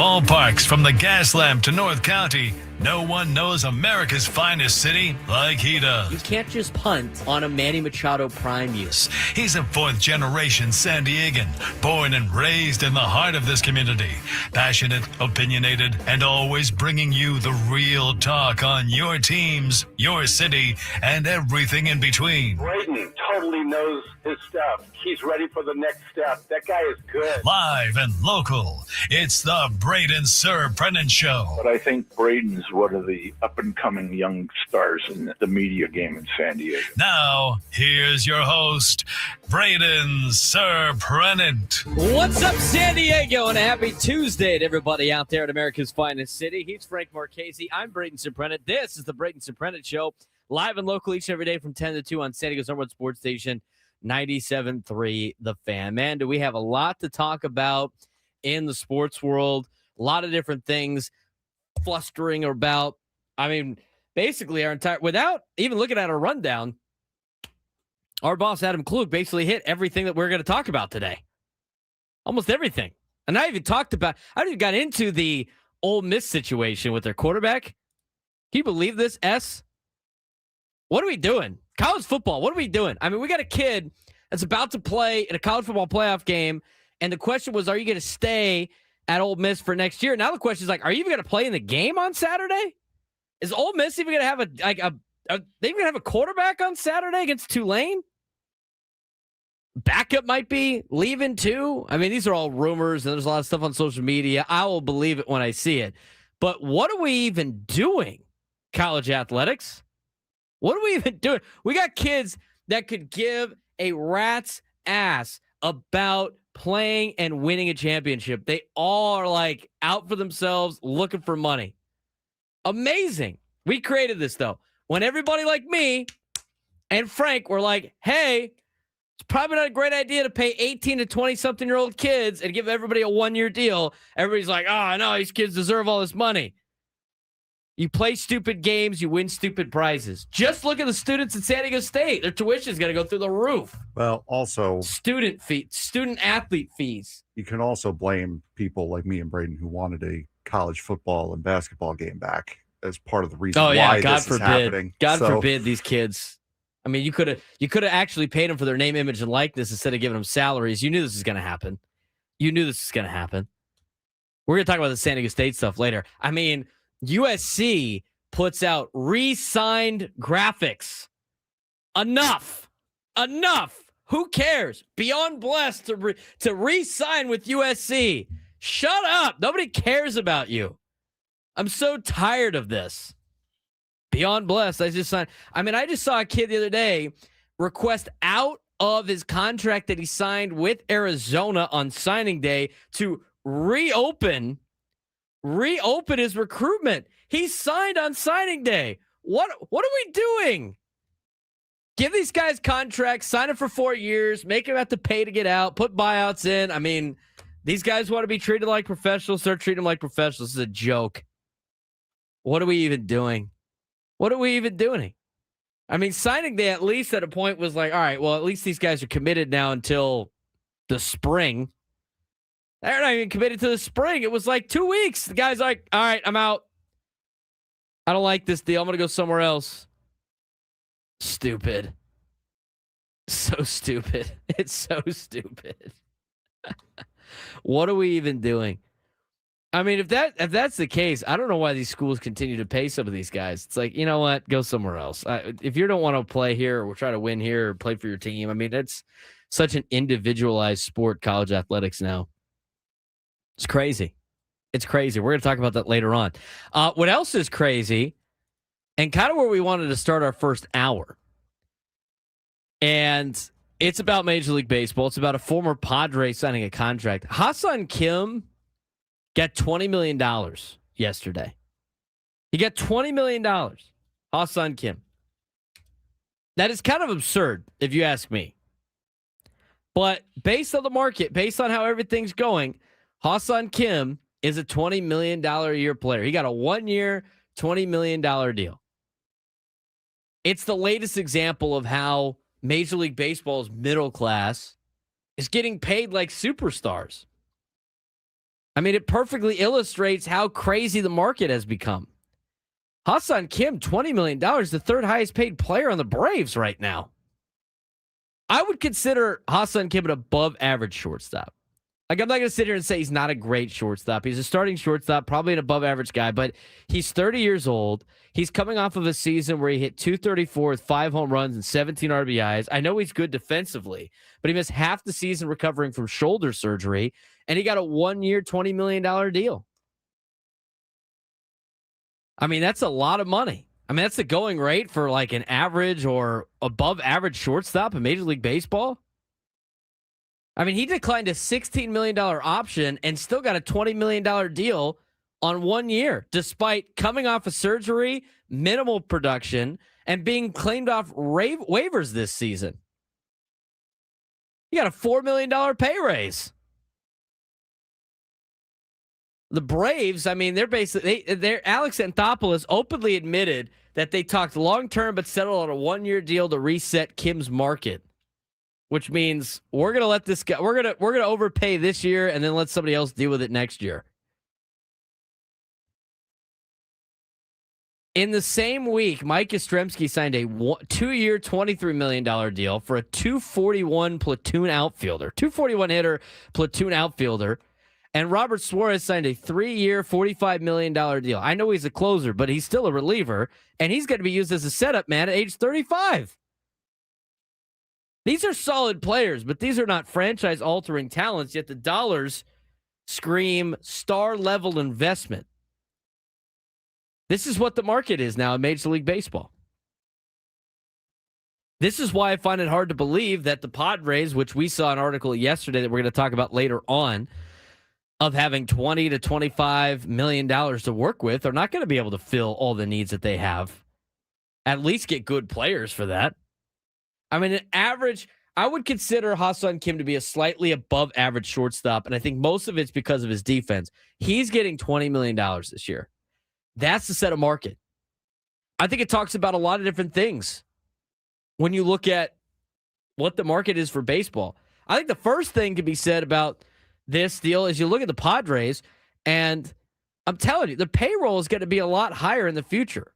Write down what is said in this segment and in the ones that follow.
ballparks from the Gaslamp to North County, no one knows America's finest city like he does. You can't just punt on a Manny Machado prime use. He's a fourth-generation San Diegan, born and raised in the heart of this community. Passionate, opinionated, and always bringing you the real talk on your teams, your city, and everything in between. Braden totally knows his stuff. He's ready for the next step. That guy is good. Live and local, it's the Braden Surprenant Show. But I think Braden's one of the up-and-coming young stars in the media game in San Diego. Now, here's your host, Braden Surprenant. What's up, San Diego, and a happy Tuesday to everybody out there at America's finest city. He's Frank Marchese. I'm Braden Surprenant. This is the Braden Surprenant Show, live and local each and every day from 10 to 2 on San Diego's number one sports station, 97.3 The Fan. Man, do we have a lot to talk about in the sports world. A lot of different things flustering about. I mean, basically our entire, without even looking at our rundown, our boss Adam Klug basically hit everything that we're going to talk about today. Almost everything. And I even got into the Ole Miss situation with their quarterback. Can you believe this, S? What are we doing? College football, what are we doing? I mean, we got a kid that's about to play in a college football playoff game, and the question was, are you going to stay at Ole Miss for next year? Now the question is, like, are you even going to play in the game on Saturday? Is Ole Miss even going to have they even going to have a quarterback on Saturday against Tulane? Backup might be leaving too. I mean, these are all rumors, and there's a lot of stuff on social media. I will believe it when I see it. But what are we even doing, college athletics? What are we even doing? We got kids that could give a rat's ass about playing and winning a championship. They all are like out for themselves, looking for money. Amazing. We created this, though. When everybody like me and Frank were like, hey, it's probably not a great idea to pay 18 to 20-something-year-old kids and give everybody a one-year deal. Everybody's like, oh, no, these kids deserve all this money. You play stupid games, you win stupid prizes. Just look at the students at San Diego State. Their tuition is going to go through the roof. Well, also, student athlete fees. You can also blame people like me and Braden who wanted a college football and basketball game back as part of the reason why God this forbid. is happening. God forbid these kids. I mean, you could have actually paid them for their name, image, and likeness instead of giving them salaries. You knew this was going to happen. We're going to talk about the San Diego State stuff later. I mean, USC puts out re-signed graphics. Enough. Who cares? Beyond blessed to re-sign with USC. Shut up. Nobody cares about you. I'm so tired of this. Beyond blessed. I just saw a kid the other day request out of his contract that he signed with Arizona on signing day to reopen his recruitment. He signed on signing day. What are we doing? Give these guys contracts, sign them for 4 years, make them have to pay to get out, put buyouts in. I mean, these guys want to be treated like professionals, start treating them like professionals. This is a joke. What are we even doing? I mean, signing day at least at a point was like, all right, well, at least these guys are committed now until the spring. They're not even committed to the spring. It was like 2 weeks. The guy's like, all right, I'm out. I don't like this deal. I'm going to go somewhere else. Stupid. So stupid. It's so stupid. What are we even doing? I mean, if that's the case, I don't know why these schools continue to pay some of these guys. It's like, you know what? Go somewhere else. If you don't want to play here or try to win here or play for your team, I mean, it's such an individualized sport, college athletics now. It's crazy. We're going to talk about that later on. What else is crazy, and kind of where we wanted to start our first hour, and it's about Major League Baseball. It's about a former Padre signing a contract. Ha-Seong Kim got $20 million yesterday. He got $20 million. Ha-Seong Kim. That is kind of absurd, if you ask me. But based on the market, based on how everything's going, Ha-Seong Kim is a $20 million a year player. He got a 1-year, $20 million deal. It's the latest example of how Major League Baseball's middle class is getting paid like superstars. I mean, it perfectly illustrates how crazy the market has become. Ha-Seong Kim, $20 million, the third highest paid player on the Braves right now. I would consider Ha-Seong Kim an above average shortstop. Like, I'm not going to sit here and say he's not a great shortstop. He's a starting shortstop, probably an above average guy, but he's 30 years old. He's coming off of a season where he hit 234 with 5 home runs and 17 RBIs. I know he's good defensively, but he missed half the season recovering from shoulder surgery, and he got a 1-year, $20 million deal. I mean, that's a lot of money. I mean, that's the going rate for like an average or above average shortstop in Major League Baseball. I mean, he declined a $16 million option and still got a $20 million deal on 1 year, despite coming off of surgery, minimal production, and being claimed off waivers this season. He got a $4 million pay raise. The Braves, I mean, they're basically, they're Alex Anthopoulos openly admitted that they talked long-term but settled on a 1-year deal to reset Kim's market. Which means we're gonna let this guy. We're gonna overpay this year and then let somebody else deal with it next year. In the same week, Mike Yastrzemski signed a 2-year, $23 million deal for a 241 platoon outfielder, 241 hitter, platoon outfielder, and Robert Suarez signed a 3-year, $45 million deal. I know he's a closer, but he's still a reliever, and he's going to be used as a setup man at age 35. These are solid players, but these are not franchise-altering talents, yet the dollars scream star-level investment. This is what the market is now in Major League Baseball. This is why I find it hard to believe that the Padres, which we saw an article yesterday that we're going to talk about later on, of having $20 to $25 million to work with, are not going to be able to fill all the needs that they have. At least get good players for that. I mean, an average, I would consider Ha-Seong Kim to be a slightly above average shortstop, and I think most of it's because of his defense. He's getting $20 million this year. That's the set of market. I think it talks about a lot of different things when you look at what the market is for baseball. I think the first thing to be said about this deal is you look at the Padres, and I'm telling you, the payroll is going to be a lot higher in the future.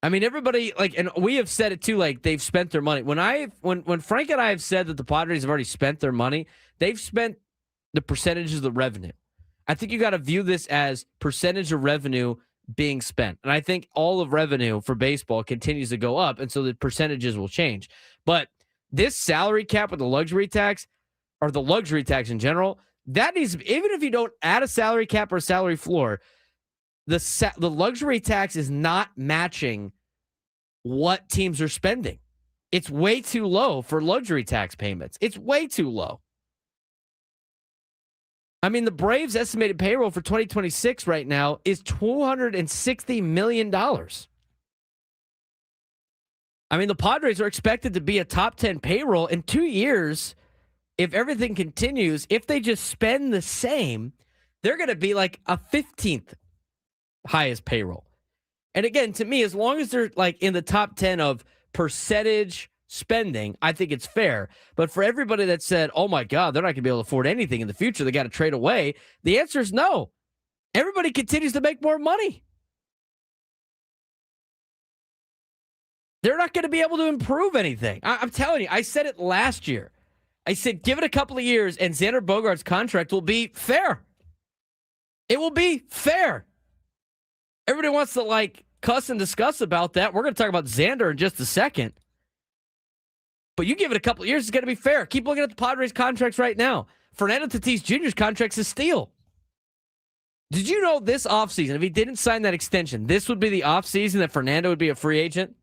I mean, everybody, like, and we have said it too, like, they've spent their money. When Frank and I have said that the Padres have already spent their money, they've spent the percentages of the revenue. I think you got to view this as percentage of revenue being spent. And I think all of revenue for baseball continues to go up, and so the percentages will change. But this salary cap with the luxury tax, or the luxury tax in general, that needs, even if you don't add a salary cap or a salary floor, the luxury tax is not matching what teams are spending. It's way too low for luxury tax payments. It's way too low. I mean, the Braves' estimated payroll for 2026 right now is $260 million. I mean, the Padres are expected to be a top 10 payroll in 2 years. If everything continues, if they just spend the same, they're going to be like a 15th highest payroll. And again, to me, as long as they're like in the top 10 of percentage spending, I think it's fair. But for everybody that said, oh my God, they're not going to be able to afford anything in the future, they got to trade away, the answer is no. Everybody continues to make more money. They're not going to be able to improve anything. I'm telling you, I said it last year. I said, give it a couple of years and Xander Bogaerts' contract will be fair. It will be fair. Everybody wants to like cuss and discuss about that. We're going to talk about Xander in just a second. But you give it a couple of years, it's going to be fair. Keep looking at the Padres contracts right now. Fernando Tatis Jr.'s contract's a steal. Did you know this offseason, if he didn't sign that extension, this would be the offseason that Fernando would be a free agent?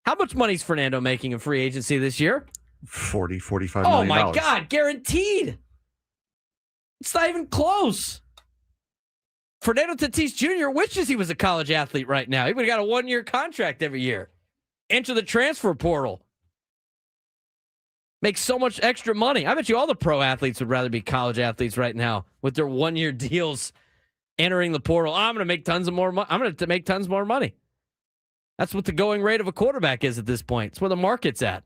How much money is Fernando making in free agency this year? $45 million. Oh my God, guaranteed. It's not even close. Fernando Tatis Jr. wishes he was a college athlete right now. He would have got a 1-year contract every year. Enter the transfer portal. Make so much extra money. I bet you all the pro athletes would rather be college athletes right now with their 1-year deals entering the portal. I'm going to make tons more money. I'm going to make tons more money. That's what the going rate of a quarterback is at this point. It's where the market's at.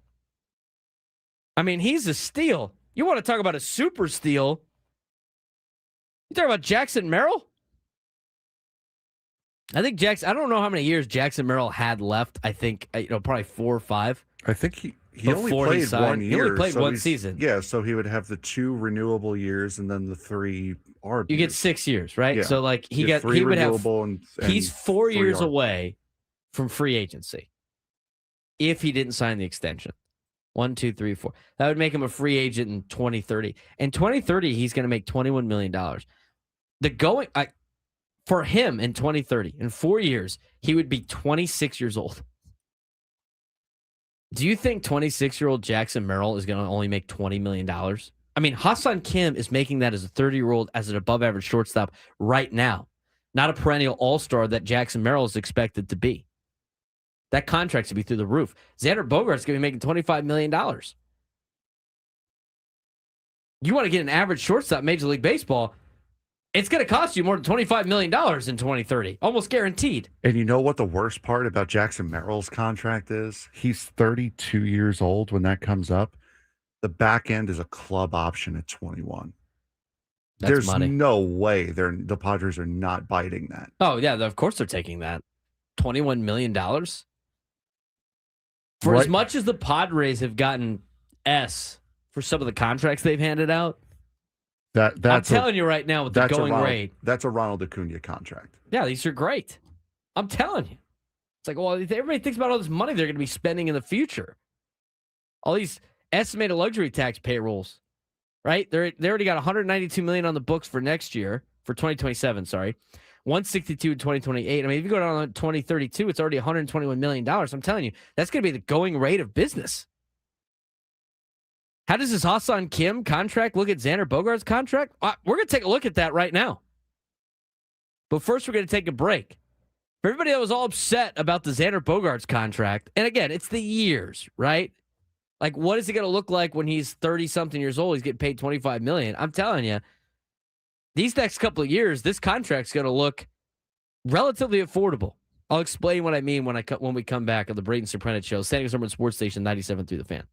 I mean, he's a steal. You want to talk about a super steal? You talking about Jackson Merrill? I think I don't know how many years Jackson Merrill had left. I think, probably 4 or 5. I think he only Before he played signed. 1 year. He only played so one he's- season. Yeah, so he would have the 2 renewable years and then the 3 ARB You years. get 6 years, right? Yeah. So like You get 3 he would have. renewable and He's 4 3 years ARB. away from free agency if he didn't sign the extension. 1, 2, 3, 4. That would make him a free agent in 2030. In 2030, he's going to make $21 million. For him in 2030, in 4 years, he would be 26 years old. Do you think 26-year-old Jackson Merrill is going to only make $20 million? I mean, Ha-Seong Kim is making that as a 30-year-old, as an above-average shortstop right now. Not a perennial all-star that Jackson Merrill is expected to be. That contract's going to be through the roof. Xander Bogaerts going to be making $25 million. You want to get an average shortstop in Major League Baseball, it's going to cost you more than $25 million in 2030. Almost guaranteed. And you know what the worst part about Jackson Merrill's contract is? He's 32 years old when that comes up. The back end is a club option at 21. That's There's money. no way the Padres are not biting that. Oh, yeah, of course they're taking that. $21 million? For Right. as much as the Padres have gotten S for some of the contracts they've handed out, That's I'm telling you right now with the going rate. That's a Ronald Acuna contract. Yeah, these are great. I'm telling you. It's like, well, everybody thinks about all this money they're going to be spending in the future. All these estimated luxury tax payrolls, right? They already got $192 million on the books for next year, for 2027, sorry. 162 in 2028. I mean, if you go down to 2032, it's already $121 million. I'm telling you, that's going to be the going rate of business. How does this Ha-Seong Kim contract look at Xander Bogaerts' contract? We're going to take a look at that right now. But first, we're going to take a break. For everybody that was all upset about the Xander Bogaerts contract, and again, it's the years, right? Like, what is it going to look like when he's 30-something years old? He's getting paid $25 million. I'm telling you, these next couple of years, this contract's going to look relatively affordable. I'll explain what I mean when we come back on the Braden Surprenant Show. San Diego Sports Station 97 through the Fan.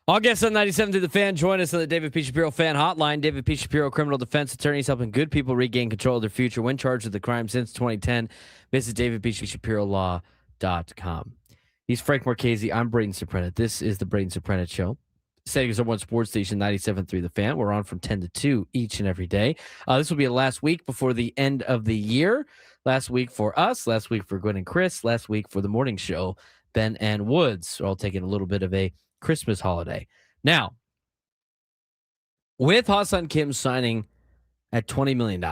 All guests on 97 through the Fan, join us on the David P. Shapiro Fan Hotline. David P. Shapiro, criminal defense attorneys helping good people regain control of their future when charged with the crime since 2010. Visit davidpshapirolaw.com. He's Frank Marchese. I'm Braden Surprenant. This is the Braden Surprenant Show. Setting is our one sports station, 97 through the Fan. We're on from 10 to 2 each and every day. This will be the last week before the end of the year. Last week for us, last week for Gwen and Chris, last week for the morning show, Ben and Woods. We're all taking a little bit of a Christmas holiday. Now, with Ha-Seong Kim signing at $20 million,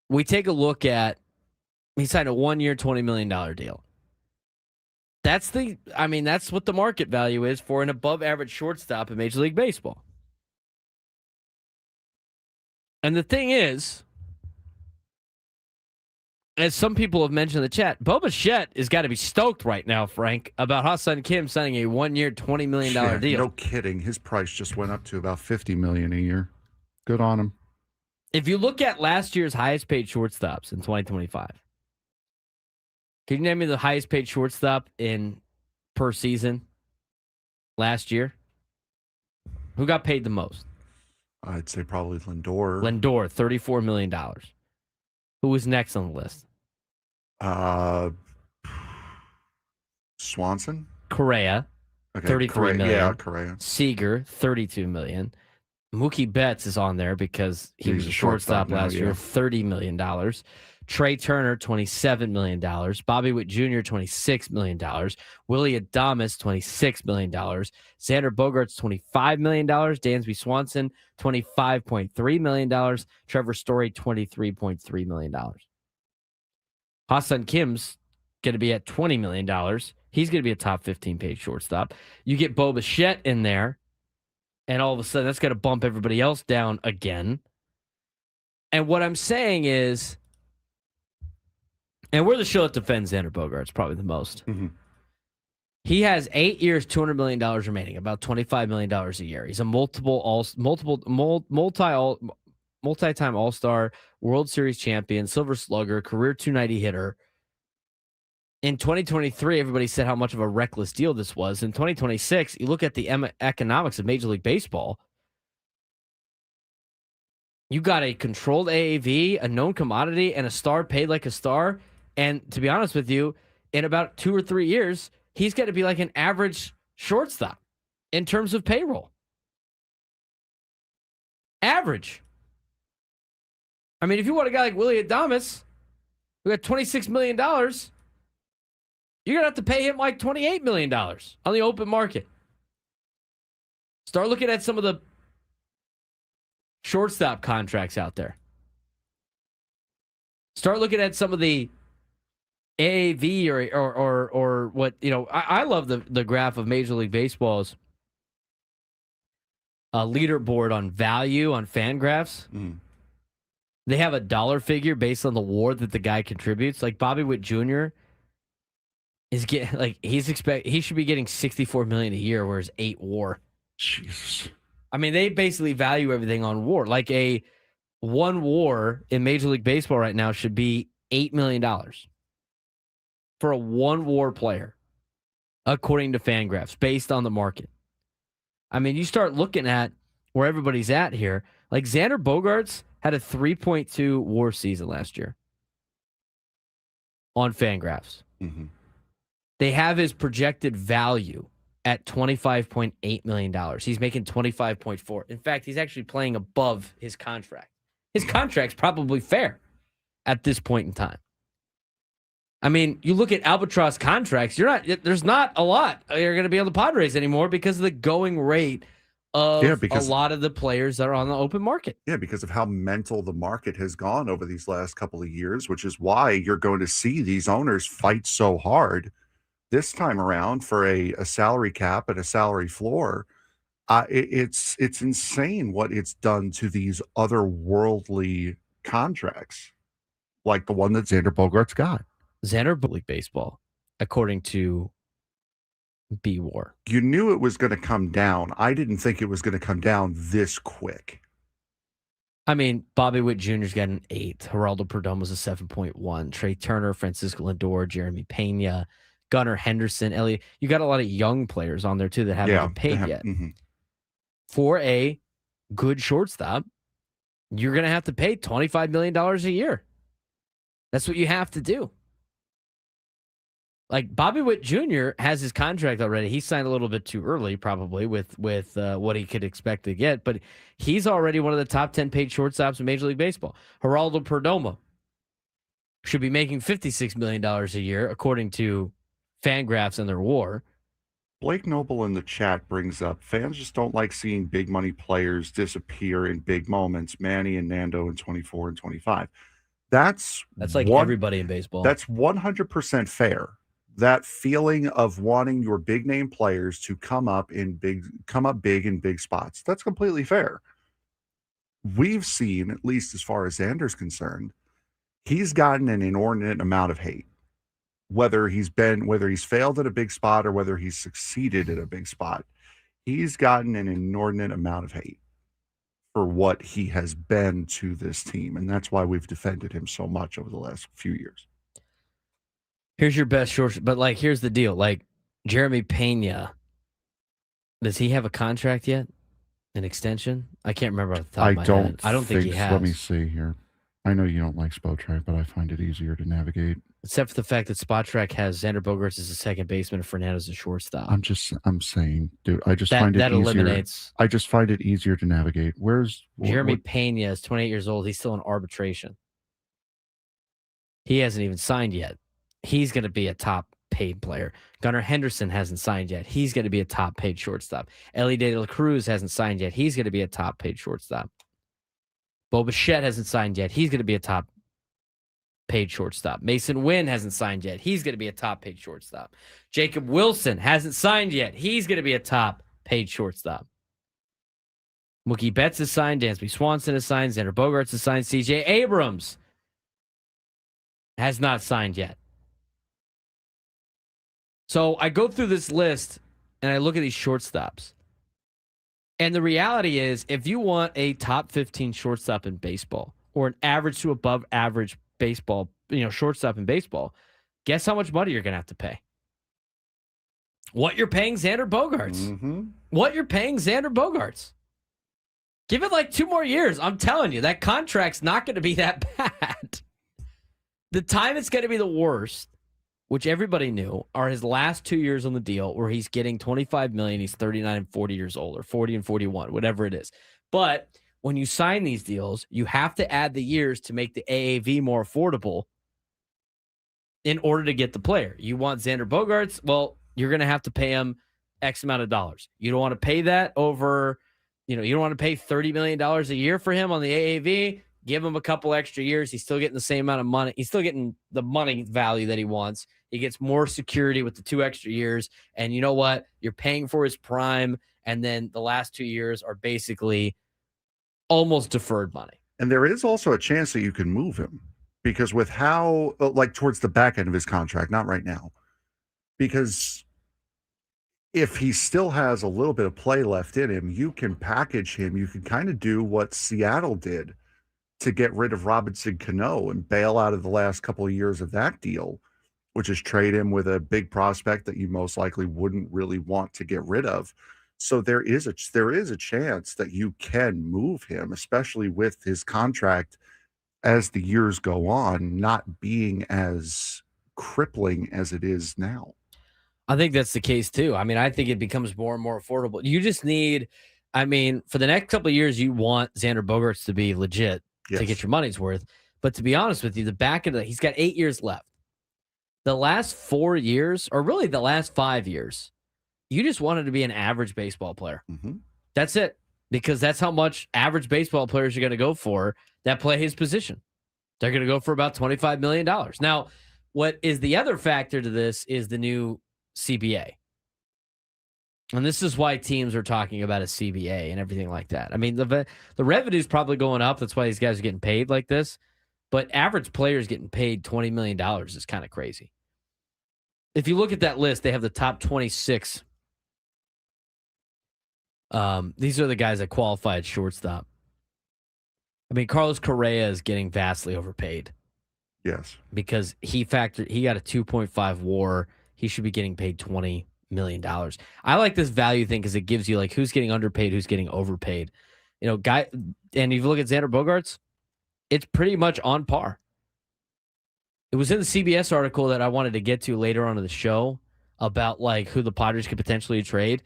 we take a look at, he signed a 1-year, $20 million deal. That's what the market value is for an above average shortstop in Major League Baseball. And the thing is, as some people have mentioned in the chat, Bo Bichette has got to be stoked right now, Frank, about Ha-Seong Kim signing a 1-year, $20 million deal. No kidding. His price just went up to about $50 million a year. Good on him. If you look at last year's highest paid shortstops in 2025, can you name me the highest paid shortstop per season last year? Who got paid the most? I'd say probably Lindor. Lindor, $34 million. Who was next on the list? Swanson? Correa, Okay, $33 million. Yeah, Correa. Seager, $32 million. Mookie Betts is on there because he was a shortstop last year, $30 million. Trey Turner, $27 million. Bobby Witt Jr., $26 million. Willie Adames, $26 million. Xander Bogaerts, $25 million. Dansby Swanson, $25.3 million. Trevor Story, $23.3 million. Ha-Seong Kim's going to be at $20 million. He's going to be a top 15 paid shortstop. You get Bo Bichette in there, and all of a sudden that's going to bump everybody else down again. And what I'm saying is, and we're the show that defends Xander Bogaerts probably the most. Mm-hmm. He has 8 years, $200 million remaining, about $25 million a year. He's a multi-time All-Star, World Series champion, Silver Slugger, career 290 hitter. In 2023, everybody said how much of a reckless deal this was. In 2026, you look at the economics of Major League Baseball. You got a controlled AAV, a known commodity, and a star paid like a star. And to be honest with you, in about 2 or 3 years, he's going to be like an average shortstop in terms of payroll. Average. I mean, if you want a guy like Willie Adames, who got $26 million, you're going to have to pay him like $28 million on the open market. Start looking at some of the shortstop contracts out there. Start looking at some of the AAV or what, I love the graph of Major League Baseball's leaderboard on value on Fangraphs. Mm. They have a dollar figure based on the WAR that the guy contributes. Like Bobby Witt Jr. is getting he should be getting $64 million a year, whereas 8 WAR. Jesus. I mean, they basically value everything on WAR. Like a 1 WAR in Major League Baseball right now should be $8 million for a 1 WAR player, according to Fangraphs, based on the market. I mean, you start looking at where everybody's at here. Like Xander Bogaerts had a 3.2 WAR season last year on Fangraphs. Mm-hmm. They have his projected value at $25.8 million. He's making $25.4. In fact, he's actually playing above his contract. His contract's probably fair at this point in time. I mean, you look at Albatross contracts, there's not a lot you're going to be on the Padres anymore because of the going rate of a lot of the players that are on the open market. Yeah, because of how mental the market has gone over these last couple of years, which is why you're going to see these owners fight so hard this time around for a salary cap and a salary floor. It's insane what it's done to these otherworldly contracts, like the one that Xander Bogaerts got. Xander League Baseball, according to B-War. You knew it was going to come down. I didn't think it was going to come down this quick. I mean, Bobby Witt Jr.'s got an 8. Geraldo Perdomo's a 7.1. Trey Turner, Francisco Lindor, Jeremy Pena, Gunnar Henderson, Elliott. You got a lot of young players on there too that haven't been paid yet. Mhm. For a good shortstop, you're going to have to pay $25 million a year. That's what you have to do. Like Bobby Witt Jr. has his contract already. He signed a little bit too early, probably with what he could expect to get, but he's already one of the top 10 paid shortstops in Major League Baseball. Geraldo Perdomo should be making $56 million a year, according to Fangraphs and their WAR. Blake Noble in the chat brings up fans just don't like seeing big money players disappear in big moments. Manny and Nando in 24 and 25. That's like everybody in baseball. That's 100% fair. That feeling of wanting your big name players to come up big in big spots. That's completely fair. We've seen, at least as far as Xander's concerned, he's gotten an inordinate amount of hate. Whether he's failed at a big spot or whether he's succeeded at a big spot, he's gotten an inordinate amount of hate for what he has been to this team. And that's why we've defended him so much over the last few years. Here's your best short, but like, here's the deal. Like Jeremy Pena, does he have a contract yet? An extension? I can't remember off the top of my head. I don't think he has. Let me see here. I know you don't like Spotrac, but I find it easier to navigate. Except for the fact that Spotrac has Xander Bogaerts as a second baseman and Fernando as a shortstop. I'm saying, dude, I just find it that easier. Eliminates. I just find it easier to navigate. Jeremy Pena is 28 years old. He's still in arbitration. He hasn't even signed yet. He's going to be a top paid player. Gunnar Henderson hasn't signed yet. He's going to be a top paid shortstop. Ellie De La Cruz hasn't signed yet. He's going to be a top paid shortstop. Bo Bichette hasn't signed yet. He's going to be a top paid shortstop. Mason Wynn hasn't signed yet. He's going to be a top paid shortstop. Jacob Wilson hasn't signed yet. He's going to be a top paid shortstop. Mookie Betts is signed. Dansby Swanson is signed. Xander Bogaerts is signed. CJ Abrams has not signed yet. So I go through this list and I look at these shortstops. And the reality is, if you want a top 15 shortstop in baseball or an average to above average baseball, shortstop in baseball, guess how much money you're going to have to pay? What you're paying Xander Bogaerts. Mm-hmm. What you're paying Xander Bogaerts. Give it like 2 more years. I'm telling you, that contract's not going to be that bad. The time it's going to be the worst, which everybody knew, are his last 2 years on the deal where he's getting $25 million. He's 39 and 40 years old, or 40 and 41, whatever it is. But when you sign these deals, you have to add the years to make the AAV more affordable in order to get the player. You want Xander Bogaerts? Well, you're going to have to pay him X amount of dollars. You don't want to pay that over, you don't want to pay $30 million a year for him on the AAV. Give him a couple extra years. He's still getting the same amount of money. He's still getting the money value that he wants. He gets more security with the 2 extra years. And you know what? You're paying for his prime. And then the last 2 years are basically almost deferred money. And there is also a chance that you can move him because with how, towards the back end of his contract, not right now, because if he still has a little bit of play left in him, you can package him. You can kind of do what Seattle did to get rid of Robinson Cano and bail out of the last couple of years of that deal, which is trade him with a big prospect that you most likely wouldn't really want to get rid of. So there is a chance that you can move him, especially with his contract as the years go on, not being as crippling as it is now. I think that's the case too. I mean, I think it becomes more and more affordable. You just need, for the next couple of years, you want Xander Bogaerts to be legit to get your money's worth. But to be honest with you, the back end of he's got 8 years left. The last 4 years, or really the last 5 years, you just wanted to be an average baseball player. Mm-hmm. That's it. Because that's how much average baseball players are going to go for that play his position. They're going to go for about $25 million. Now, what is the other factor to this is the new CBA. And this is why teams are talking about a CBA and everything like that. I mean, the revenue is probably going up. That's why these guys are getting paid like this. But average players getting paid $20 million is kind of crazy. If you look at that list, they have the top 26. These are the guys that qualify at shortstop. I mean, Carlos Correa is getting vastly overpaid. Yes. Because he got a 2.5 WAR. he should be getting paid $20 million. I like this value thing because it gives you like who's getting underpaid, who's getting overpaid. You know, and if you look at Xander Bogaerts, it's pretty much on par. It was in the CBS article that I wanted to get to later on in the show about like who the Padres could potentially trade.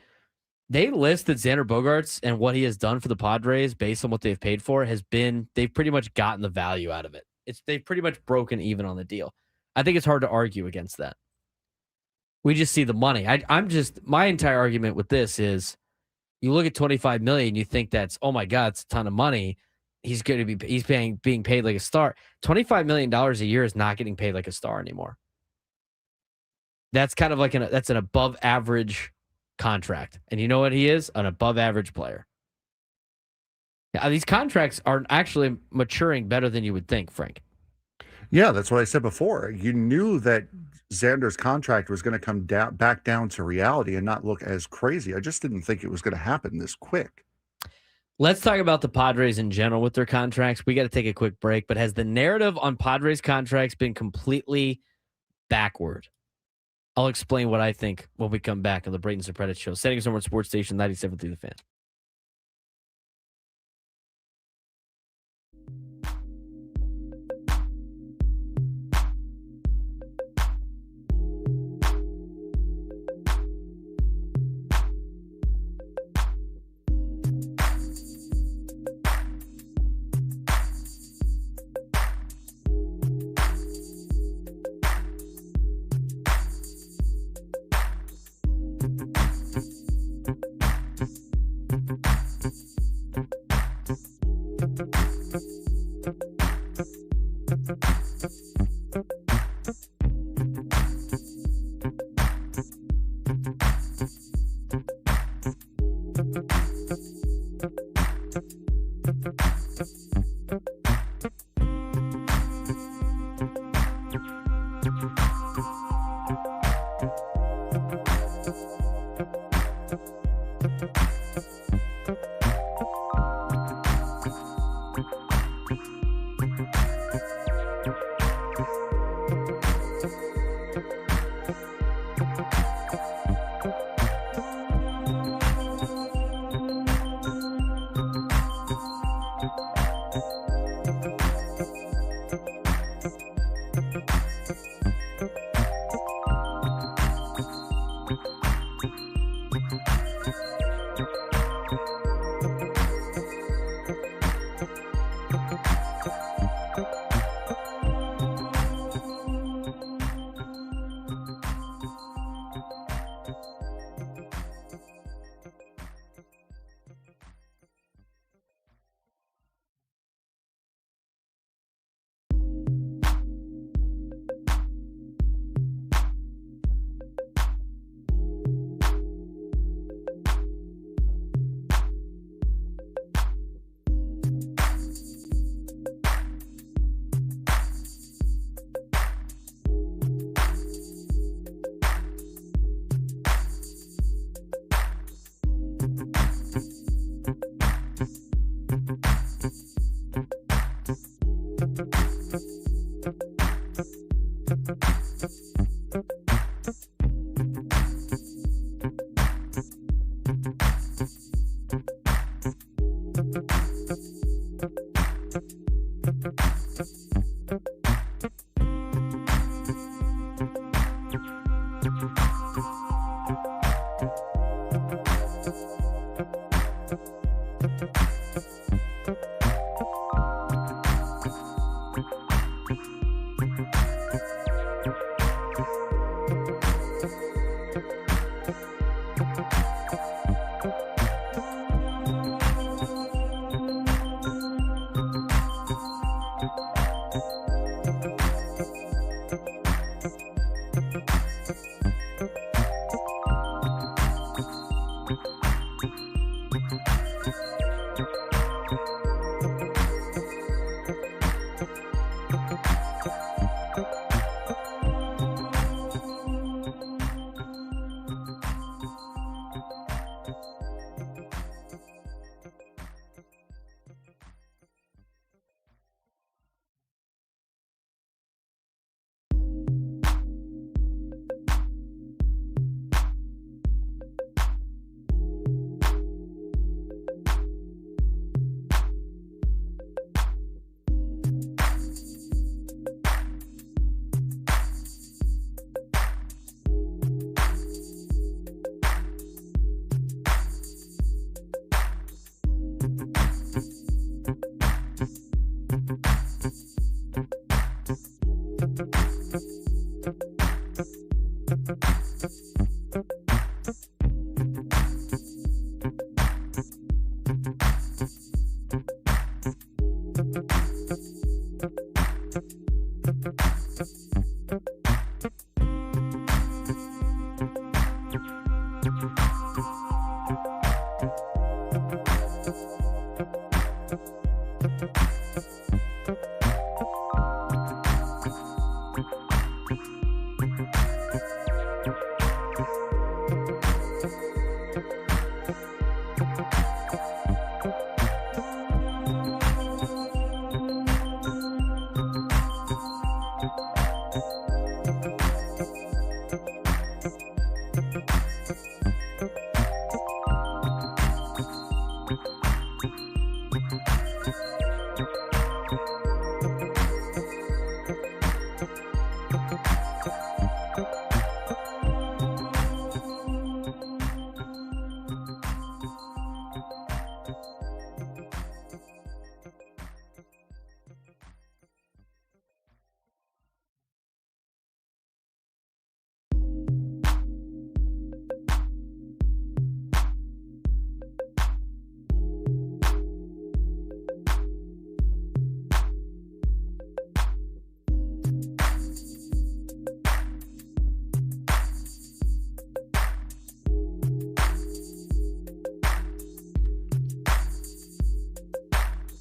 They listed Xander Bogaerts and what he has done for the Padres based on what they've paid for they've pretty much gotten the value out of it. They've pretty much broken even on the deal. I think it's hard to argue against that. We just see the money. My entire argument with this is you look at $25 million, you think that's, oh my God, it's a ton of money. He's being paid like a star. $25 million a year is not getting paid like a star anymore. That's kind of like that's an above average contract. And you know what he is? An above average player. Now, these contracts are actually maturing better than you would think, Frank. Yeah, that's what I said before. You knew that Xander's contract was going to come back down to reality and not look as crazy. I just didn't think it was going to happen this quick. Let's talk about the Padres in general with their contracts. We got to take a quick break, but has the narrative on Padres contracts been completely backward? I'll explain what I think when we come back on the Braden Surprenant Show. Settings on Sports Station 97.3 The Fan.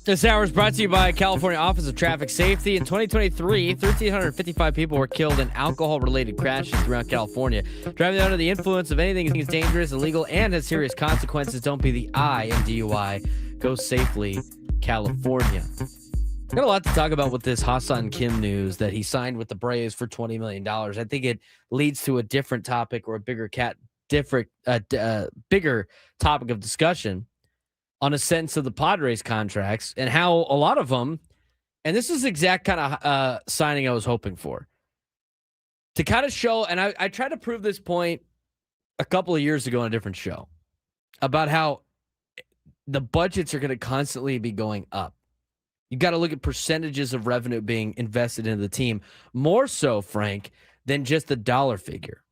This hour is brought to you by California Office of Traffic Safety. In 2023, 1,355 people were killed in alcohol-related crashes throughout California. Driving under the influence of anything is dangerous, illegal, and has serious consequences. Don't be the I in DUI. Go safely, California. Got a lot to talk about with this Ha-Seong Kim news that he signed with the Braves for $20 million. I think it leads to a different topic or a bigger bigger topic of discussion on a sense of the Padres contracts and how a lot of them, and this is the exact kind of signing I was hoping for, to kind of show, and I tried to prove this point a couple of years ago on a different show, about how the budgets are going to constantly be going up. You got to look at percentages of revenue being invested into the team, more so, Frank, than just the dollar figure.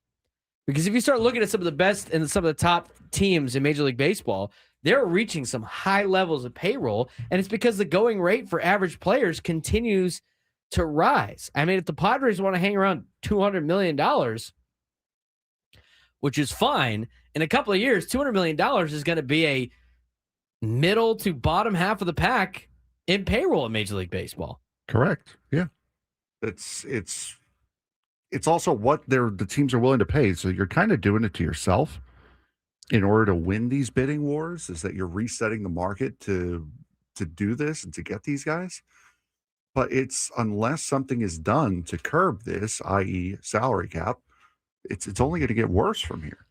Because if you start looking at some of the best and some of the top teams in Major League Baseball, they're reaching some high levels of payroll, and it's because the going rate for average players continues to rise. I mean, if the Padres want to hang around $200 million, which is fine, in a couple of years, $200 million is going to be a middle to bottom half of the pack in payroll in Major League Baseball. Correct. Yeah. It's also what the teams are willing to pay. So you're kind of doing it to yourself in order to win these bidding wars, is that you're resetting the market to do this and to get these guys. But it's, unless something is done to curb this, i.e. salary cap, it's only going to get worse from here.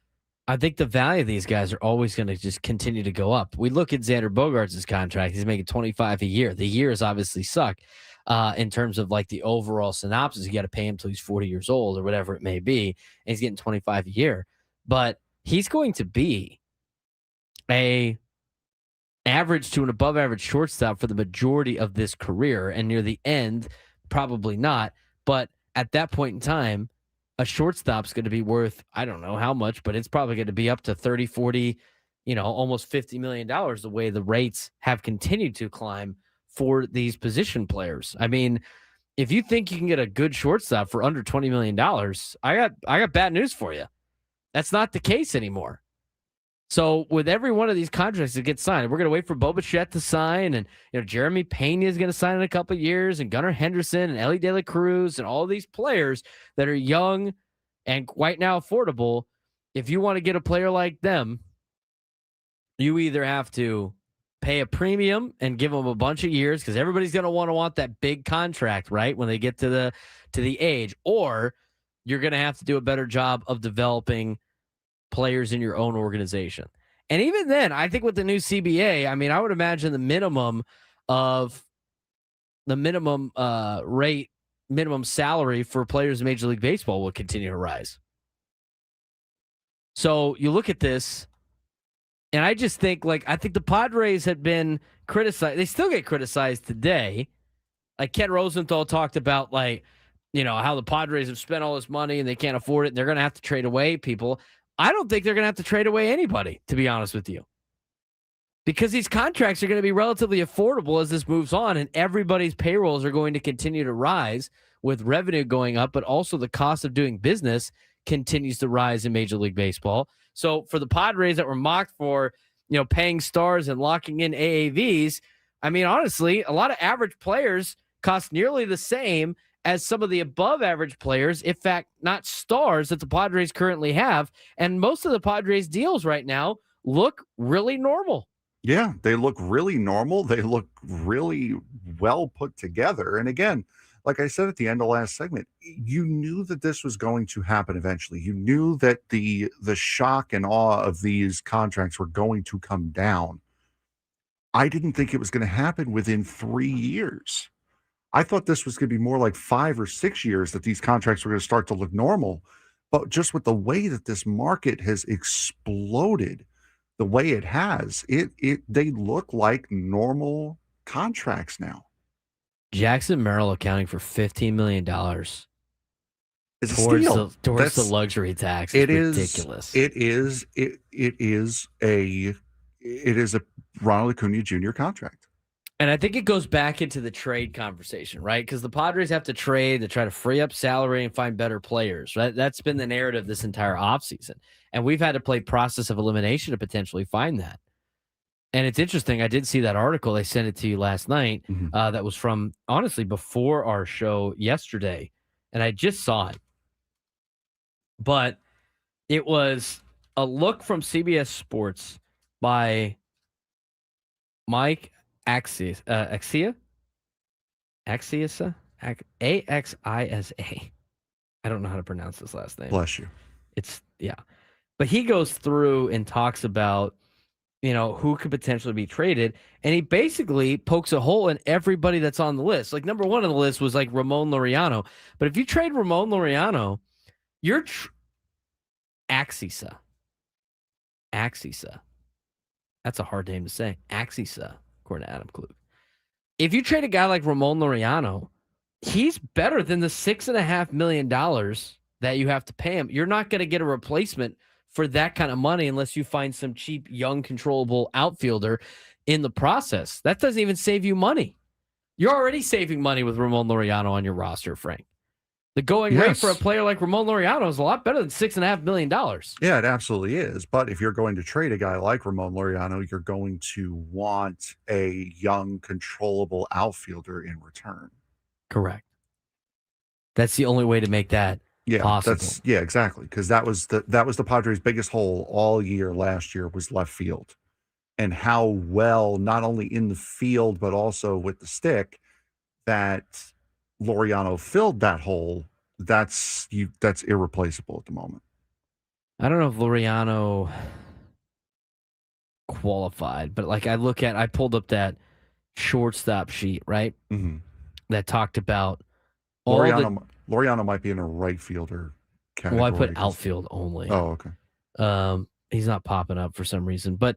I think the value of these guys are always going to just continue to go up. We look at Xander Bogaerts' contract. He's making $25 a year. The years obviously suck in terms of like the overall synopsis. You got to pay him till he's 40 years old or whatever it may be. And he's getting $25 a year. But he's going to be a average to an above average shortstop for the majority of this career. And near the end, probably not. But at that point in time, a shortstop's going to be worth, I don't know how much, but it's probably going to be up to 30, 40, almost $50 million, the way the rates have continued to climb for these position players. I mean, if you think you can get a good shortstop for under $20 million, I got bad news for you. That's not the case anymore. So with every one of these contracts that gets signed, we're going to wait for Bo Bichette to sign, and Jeremy Pena is going to sign in a couple of years, and Gunnar Henderson and Ellie De La Cruz and all these players that are young and right now affordable. If you want to get a player like them, you either have to pay a premium and give them a bunch of years, because everybody's going to want that big contract, right, when they get to the age, or you're going to have to do a better job of developing players in your own organization. And even then, I think with the new CBA, I mean, I would imagine the minimum salary for players in Major League Baseball will continue to rise. So you look at this, and I just think, I think the Padres had been criticized. They still get criticized today. Like Ken Rosenthal talked about, how the Padres have spent all this money and they can't afford it, and they're going to have to trade away people. I don't think they're going to have to trade away anybody, to be honest with you, because these contracts are going to be relatively affordable as this moves on, and everybody's payrolls are going to continue to rise with revenue going up, but also the cost of doing business continues to rise in Major League Baseball. So for the Padres that were mocked for, paying stars and locking in AAVs, I mean, honestly, a lot of average players cost nearly the same as some of the above average players, in fact, not stars, that the Padres currently have. And most of the Padres deals right now look really normal. Yeah, they look really normal. They look really well put together. And again, like I said at the end of last segment, you knew that this was going to happen eventually. You knew that the shock and awe of these contracts were going to come down. I didn't think it was going to happen within 3 years. I thought this was going to be more like 5 or 6 years that these contracts were going to start to look normal. But just with the way that this market has exploded, the way it has, they look like normal contracts now. Jackson Merrill accounting for $15 million It's a steal. Towards the luxury tax. It's ridiculous. It is a Ronald Acuna Jr. contract. And I think it goes back into the trade conversation, right? Because the Padres have to trade to try to free up salary and find better players, right? That's been the narrative this entire offseason. And we've had to play process of elimination to potentially find that. And it's interesting. I did see that article. They sent it to you last night. Mhm. That was from, honestly, before our show yesterday. And I just saw it. But it was a look from CBS Sports by Mike Axis, Axia? Axiasa? Axisa. I don't know how to pronounce this last name. Bless you. Yeah. But he goes through and talks about, who could potentially be traded. And he basically pokes a hole in everybody that's on the list. Like, number one on the list was like Ramon Laureano. But if you trade Ramon Laureano, you're Axisa. That's a hard name to say. Axisa, according to Adam Klug. If you trade a guy like Ramon Laureano, he's better than the $6.5 million that you have to pay him. You're not going to get a replacement for that kind of money unless you find some cheap, young, controllable outfielder in the process. That doesn't even save you money. You're already saving money with Ramon Laureano on your roster, Frank. The going rate for a player like Ramon Laureano is a lot better than $6.5 million. Yeah, it absolutely is. But if you're going to trade a guy like Ramon Laureano, you're going to want a young, controllable outfielder in return. Correct. That's the only way to make that possible. Exactly. Because that was the Padres' biggest hole all year last year was left field. And how well, not only in the field, but also with the stick, that Laureano filled that hole. That's irreplaceable at the moment. I don't know if Laureano qualified, but like I pulled up that shortstop sheet, right? Mm-hmm. That talked about Laureano might be in a right fielder category. Well, I put outfield only. Oh, okay. He's not popping up for some reason, but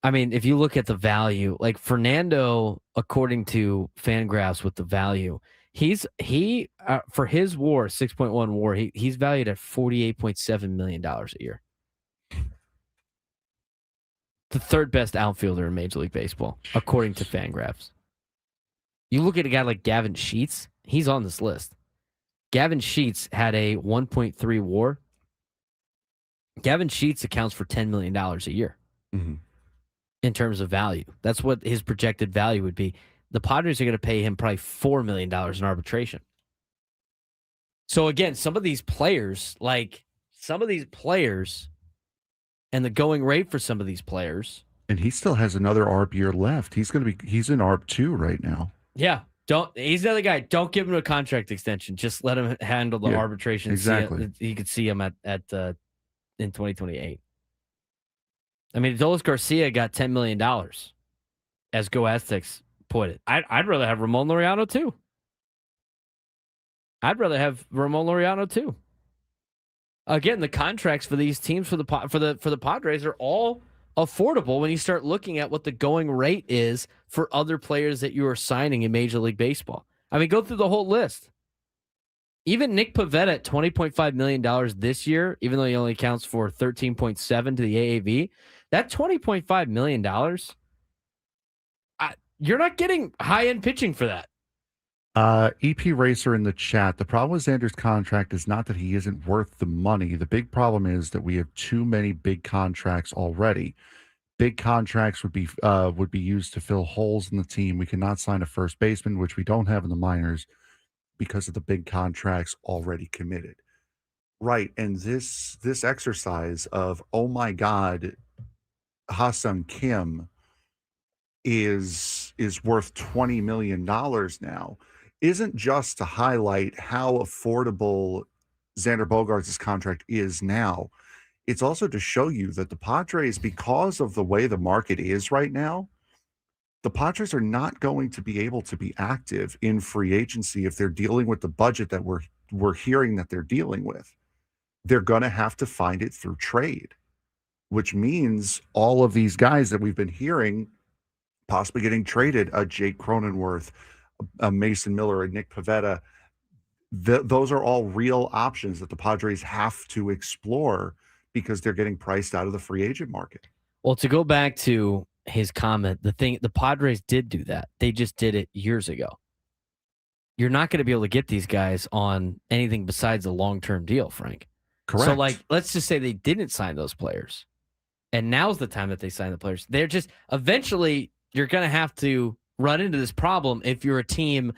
I mean, if you look at the value, like Fernando, according to Fangraphs, with the value, he for his WAR 6.1 WAR, he's valued at $48.7 million a year. The third best outfielder in Major League Baseball, according to Fangraphs. You look at a guy like Gavin Sheets, he's on this list. Gavin Sheets had a 1.3 WAR. Gavin Sheets accounts for $10 million a year in terms of value. That's what his projected value would be. The Padres are going to pay him probably $4 million in arbitration. So again, some of these players and the going rate for some of these players. And he still has another ARB year left. He's in ARB 2 right now. Yeah. He's the other guy. Don't give him a contract extension. Just let him handle the arbitration. Exactly. He could see him in 2028. I mean, Adolis Garcia got $10 million, as Go Aztecs put it. I'd rather have Ramon Laureano too. Again, the contracts for these teams for the Padres are all affordable when you start looking at what the going rate is for other players that you are signing in Major League Baseball. I mean, go through the whole list. Even Nick Pivetta at $20.5 million this year, even though he only accounts for 13.7 to the AAV, that $20.5 million, you're not getting high-end pitching for that. EP Racer in the chat. The problem with Xander's contract is not that he isn't worth the money. The big problem is that we have too many big contracts already. Big contracts would be used to fill holes in the team. We cannot sign a first baseman, which we don't have in the minors, because of the big contracts already committed. Right. And this exercise of, oh my God, Ha-Seong Kim is worth $20 million now, isn't just to highlight how affordable Xander Bogaerts' contract is now. It's also to show you that the Padres, because of the way the market is right now, the Padres are not going to be able to be active in free agency if they're dealing with the budget that we're hearing that they're dealing with. They're going to have to find it through trade, which means all of these guys that we've been hearing possibly getting traded, Jake Cronenworth, Mason Miller, and Nick Pivetta, those are all real options that the Padres have to explore because they're getting priced out of the free agent market. Well, to go back to his comment, the Padres did do that. They just did it years ago. You're not going to be able to get these guys on anything besides a long-term deal, Frank. Correct. So, let's just say they didn't sign those players. And now's the time that they sign the players. They're just eventually you're going to have to run into this problem if you're a team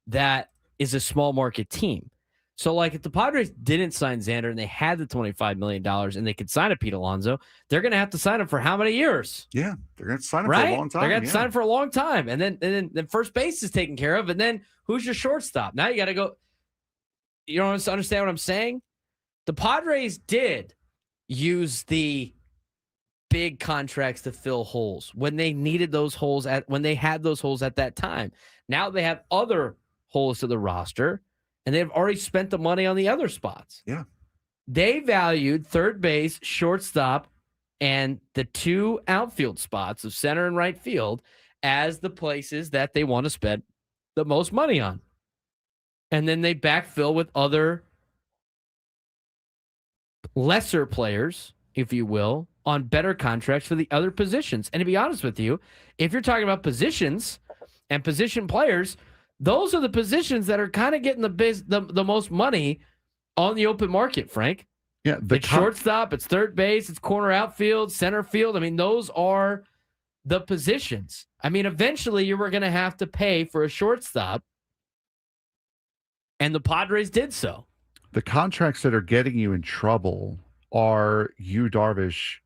that is a small market team. So, like, if the Padres didn't sign Xander and they had the $25 million and they could sign a Pete Alonso, they're going to have to sign him for how many years? Yeah, they're going to sign him Right? for a long time. They're going to yeah. sign him for a long time. And then first base is taken care of. And then who's your shortstop? Now you got to go. You don't understand what I'm saying? The Padres did use the big contracts to fill holes when they needed those holes when they had those holes at that time. Now they have other holes to the roster, and they've already spent the money on the other spots. Yeah. They valued third base, shortstop, and the two outfield spots of center and right field as the places that they want to spend the most money on. And then they backfill with other lesser players, if you will, on better contracts for the other positions. And to be honest with you, if you're talking about positions and position players, those are the positions that are kind of getting the most money on the open market, Frank. Yeah, it's shortstop, it's third base, it's corner outfield, center field. I mean, those are the positions. I mean, eventually you were going to have to pay for a shortstop, and the Padres did so. The contracts that are getting you in trouble are Yu Darvish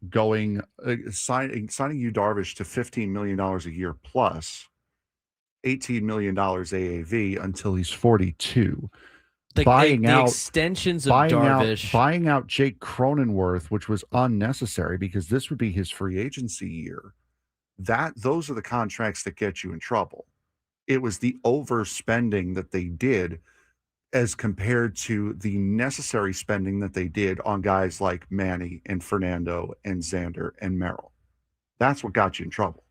signing Yu Darvish to $15 million a year plus $18 million AAV until he's 42. The extensions of Darvish. Buying out Jake Cronenworth, which was unnecessary because this would be his free agency year. Those are the contracts that get you in trouble. It was the overspending that they did as compared to the necessary spending that they did on guys like Manny and Fernando and Xander and Merrill. That's what got you in trouble.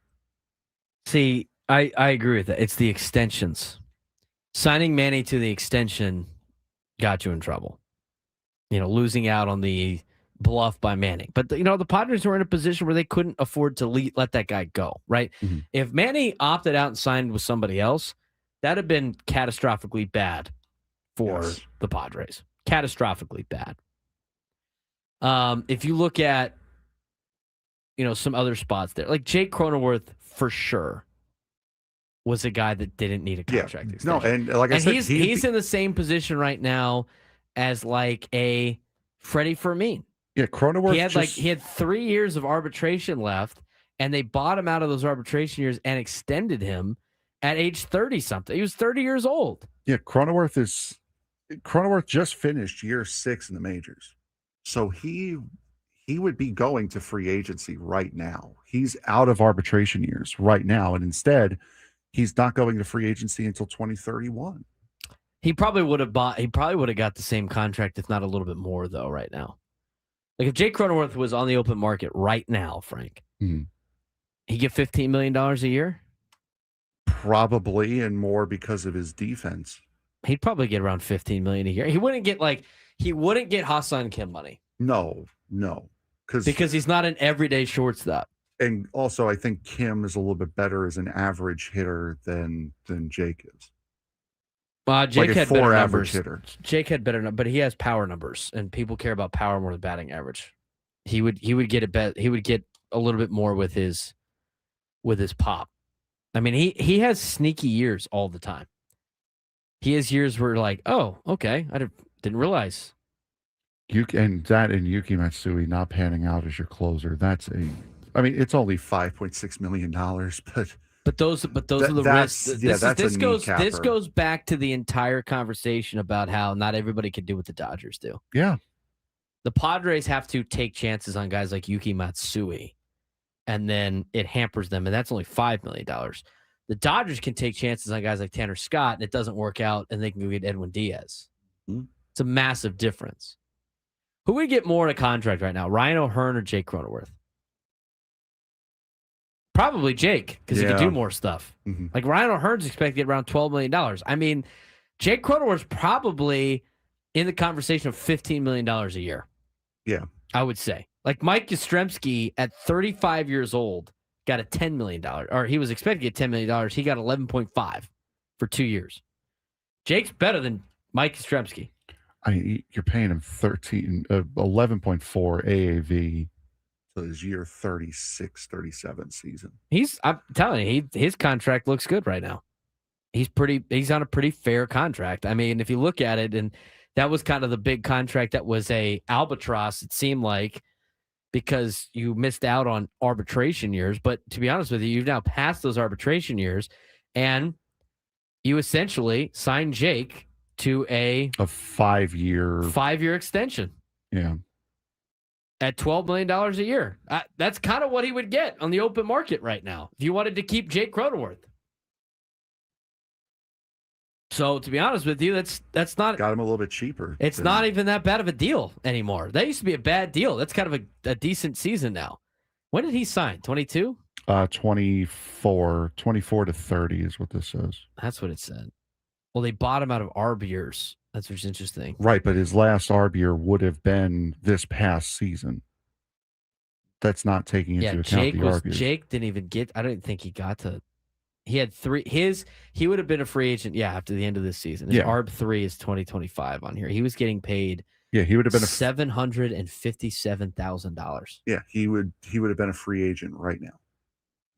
See, I agree with that. It's the extensions. Signing Manny to the extension got you in trouble. Losing out on the bluff by Manning. But, the Padres were in a position where they couldn't afford to let that guy go, right? Mm-hmm. If Manny opted out and signed with somebody else, that would have been catastrophically bad for the Padres. Catastrophically bad. If you look at, some other spots there, like Jake Cronenworth for sure was a guy that didn't need a contract extension. No, and like I said, he's in the same position right now as like a Freddie Fermin. Yeah, Cronenworth. He had 3 years of arbitration left, and they bought him out of those arbitration years and extended him at age 30 something. He was 30 years old. Yeah, Cronenworth just finished year 6 in the majors, so he would be going to free agency right now. He's out of arbitration years right now, and instead, he's not going to free agency until 2031. He probably would have got the same contract, if not a little bit more, though, right now. Like if Jake Cronenworth was on the open market right now, Frank, he'd get $15 million a year? Probably, and more because of his defense. He'd probably get around $15 million a year. He wouldn't get Ha-Seong Kim money. No. Because he's not an everyday shortstop. And also, I think Kim is a little bit better as an average hitter than Jake is. Jake had better numbers. Hitter. Jake had better numbers, but he has power numbers, and people care about power more than batting average. He would get He would get a little bit more with his pop. I mean, he has sneaky years all the time. He has years where like, oh, okay, I didn't realize. Yuki Matsui not panning out as your closer. It's only $5.6 million, but those are the risks. This goes back to the entire conversation about how not everybody can do what the Dodgers do. Yeah. The Padres have to take chances on guys like Yuki Matsui, and then it hampers them, and that's only $5 million. The Dodgers can take chances on guys like Tanner Scott, and it doesn't work out, and they can go get Edwin Diaz. It's a massive difference. Who would get more in a contract right now, Ryan O'Hearn or Jake Cronenworth? Probably Jake, because he can do more stuff. Mm-hmm. Like Ryan O'Hearn's expected to get around $12 million. I mean, Jake Cronenworth's probably in the conversation of $15 million a year. Yeah. I would say. Like Mike Yastrzemski at 35 years old got a $10 million, or he was expected to get $10 million. He got 11.5 for 2 years. Jake's better than Mike Yastrzemski. You're paying him 11.4 AAV So his year 36, 37 season. I'm telling you, his contract looks good right now. He's on a pretty fair contract. I mean, if you look at it, and that was kind of the big contract that was a albatross, it seemed like, because you missed out on arbitration years. But to be honest with you, you've now passed those arbitration years, and you essentially signed Jake to a 5-year extension. Yeah. At $12 million a year. That's kind of what he would get on the open market right now if you wanted to keep Jake Cronenworth. So to be honest with you, that's not got him a little bit cheaper. It's not even that bad of a deal anymore. That used to be a bad deal. That's kind of a decent season now. When did he sign? 22? 24 to 30 is what this says. That's what it said. Well, they bought him out of ARB years. That's what's interesting. Right, but his last ARB year would have been this past season. That's not taking into account the ARB years. Jake didn't even get. I don't think he got to. He had three. He would have been a free agent. Yeah, after the end of this season. His ARB 3 is 2025 on here. He was getting paid. Yeah, he would have been $757,000. Yeah, he would have been a free agent right now.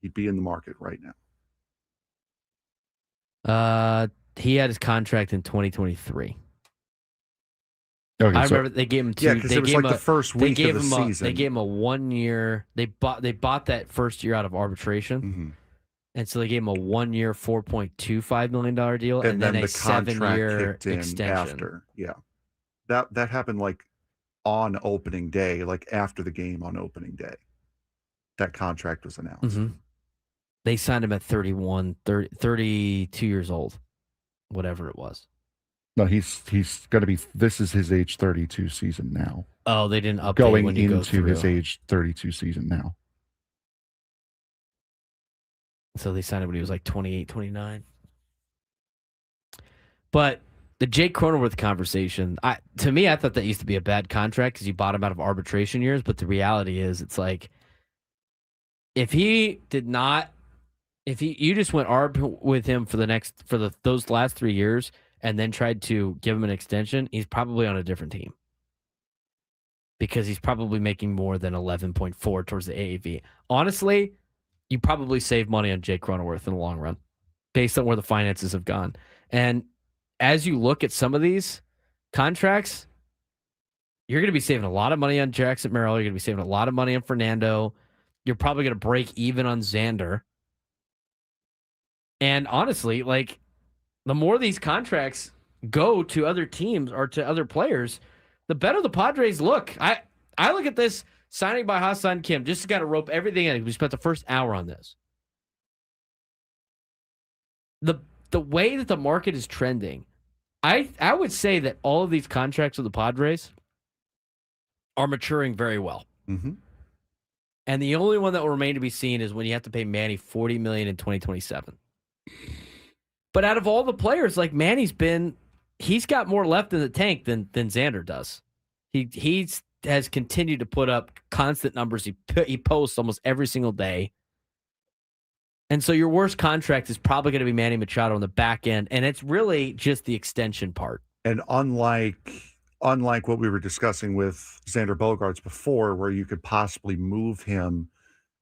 He'd be in the market right now. He had his contract in 2023. Okay, I remember they gave him two. Yeah, because it was like the first week of the season. They gave him a 1 year. They bought that first year out of arbitration, and so they gave him a 1 year, $4.25 million deal, and then a the 7-year extension. After, yeah, that happened like on opening day, like after the game on opening day. That contract was announced. They signed him at 32 years old, whatever it was. No, he's going to be. This is his age 32 season now. Oh, they didn't update going when you into his age 32 season now. So they signed him when he was like 28, 29. But the Jake Cronenworth conversation, to me, I thought that used to be a bad contract because you bought him out of arbitration years. But the reality is, it's like if you just went ARB with him for those last 3 years, and then tried to give him an extension, he's probably on a different team because he's probably making more than 11.4 towards the AAV. Honestly, you probably save money on Jake Cronenworth in the long run based on where the finances have gone. And as you look at some of these contracts, you're going to be saving a lot of money on Jackson Merrill. You're going to be saving a lot of money on Fernando. You're probably going to break even on Xander. And honestly, like, the more these contracts go to other teams or to other players, the better the Padres look. I look at this signing by Ha-Seong Kim. Just got to rope everything in. We spent the first hour on this. The way that the market is trending, I would say that all of these contracts with the Padres are maturing very well. And the only one that will remain to be seen is when you have to pay Manny $40 million in 2027. But out of all the players, like Manny's got more left in the tank than Xander does. He has continued to put up constant numbers. He posts almost every single day. And so your worst contract is probably going to be Manny Machado on the back end, and it's really just the extension part. And unlike what we were discussing with Xander Bogaerts before, where you could possibly move him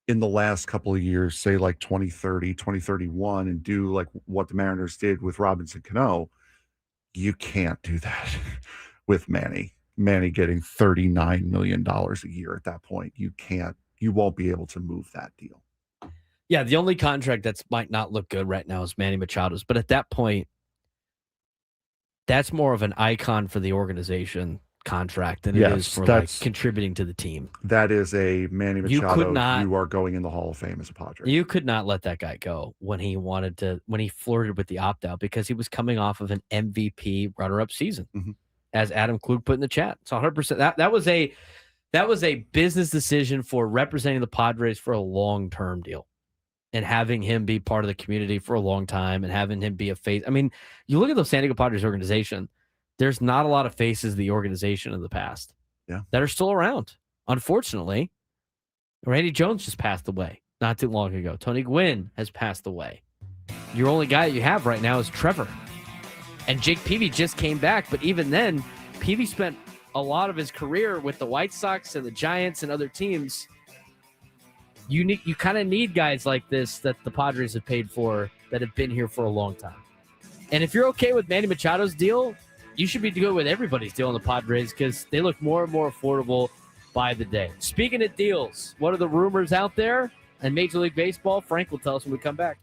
in the last couple of years, say like 2030, 2031, and do like what the Mariners did with Robinson Cano, you can't do that with Manny. Manny getting $39 million a year at that point. You won't be able to move that deal. Yeah, the only contract that might not look good right now is Manny Machado's. But at that point, that's more of an icon for the organization contract than it is for like contributing to the team. That is a Manny Machado. You are going in the Hall of Fame as a Padre. You could not let that guy go when he flirted with the opt-out because he was coming off of an MVP runner-up season, as Adam Klug put in the chat. It's 100%. That was a business decision for representing the Padres for a long-term deal and having him be part of the community for a long time and having him be a face. I mean, you look at the San Diego Padres organization, there's not a lot of faces of the organization in the past that are still around. Unfortunately, Randy Jones just passed away not too long ago. Tony Gwynn has passed away. Your only guy you have right now is Trevor. And Jake Peavy just came back, but even then, Peavy spent a lot of his career with the White Sox and the Giants and other teams You kind of need guys like this that the Padres have paid for that have been here for a long time. And if you're okay with Manny Machado's deal, you should be good with everybody's deal on the Padres because they look more and more affordable by the day. Speaking of deals, what are the rumors out there in Major League Baseball? Frank will tell us when we come back.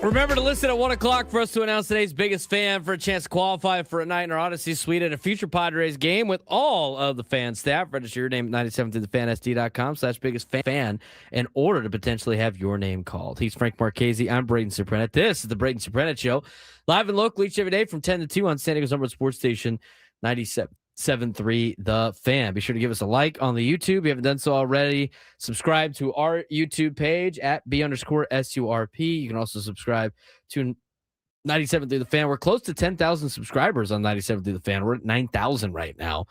Remember to listen at 1 o'clock for us to announce today's biggest fan for a chance to qualify for a night in our Odyssey suite at a future Padres game with all of the fan staff. Register your name at 97throughthefansd.com/biggest fan in order to potentially have your name called. He's Frank Marchese. I'm Braden Surprenant. This is the Braden Surprenant Show, live and local each every day from 10 to 2 on San Diego's number one sports station, 97.3 The Fan. Be sure to give us a like on the YouTube. If you haven't done so already, subscribe to our YouTube page at B_SURP. You can also subscribe to 97 Through the Fan. We're close to 10,000 subscribers on 97 Through the Fan. We're at 9,000 right now,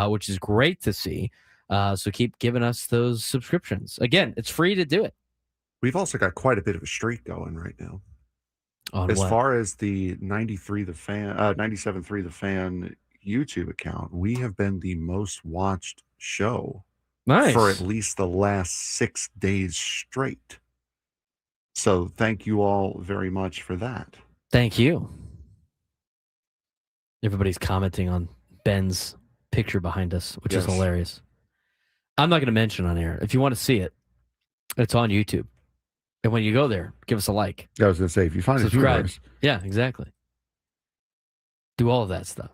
which is great to see. So keep giving us those subscriptions. Again, it's free to do it. We've also got quite a bit of a streak going right now. As far as the 97.3 The Fan YouTube account, we have been the most watched show for at least the last 6 days straight. So thank you all very much for that. Thank you. Everybody's commenting on Ben's picture behind us, which is hilarious. I'm not going to mention on air. If you want to see it, it's on YouTube. And when you go there, give us a like. I was going to say, if you find subscribe. it, Yeah, exactly. Do all of that stuff.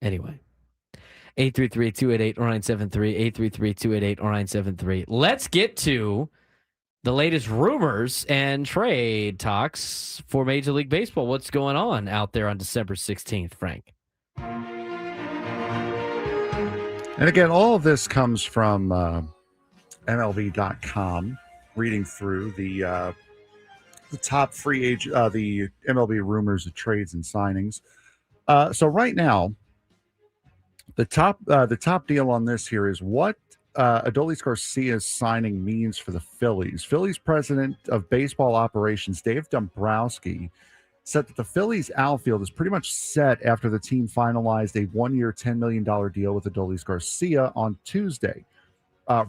Anyway, 833-288-0973, 833-288-0973. Let's get to the latest rumors and trade talks for Major League Baseball. What's going on out there on December 16th, Frank? And again, all of this comes from MLB.com, reading through the top free agent, the MLB rumors of trades and signings. So right now, the top deal on this here is what Adolis Garcia's signing means for the Phillies. Phillies president of baseball operations, Dave Dombrowski, said that the Phillies outfield is pretty much set after the team finalized a 1-year, $10 million deal with Adolis Garcia on Tuesday.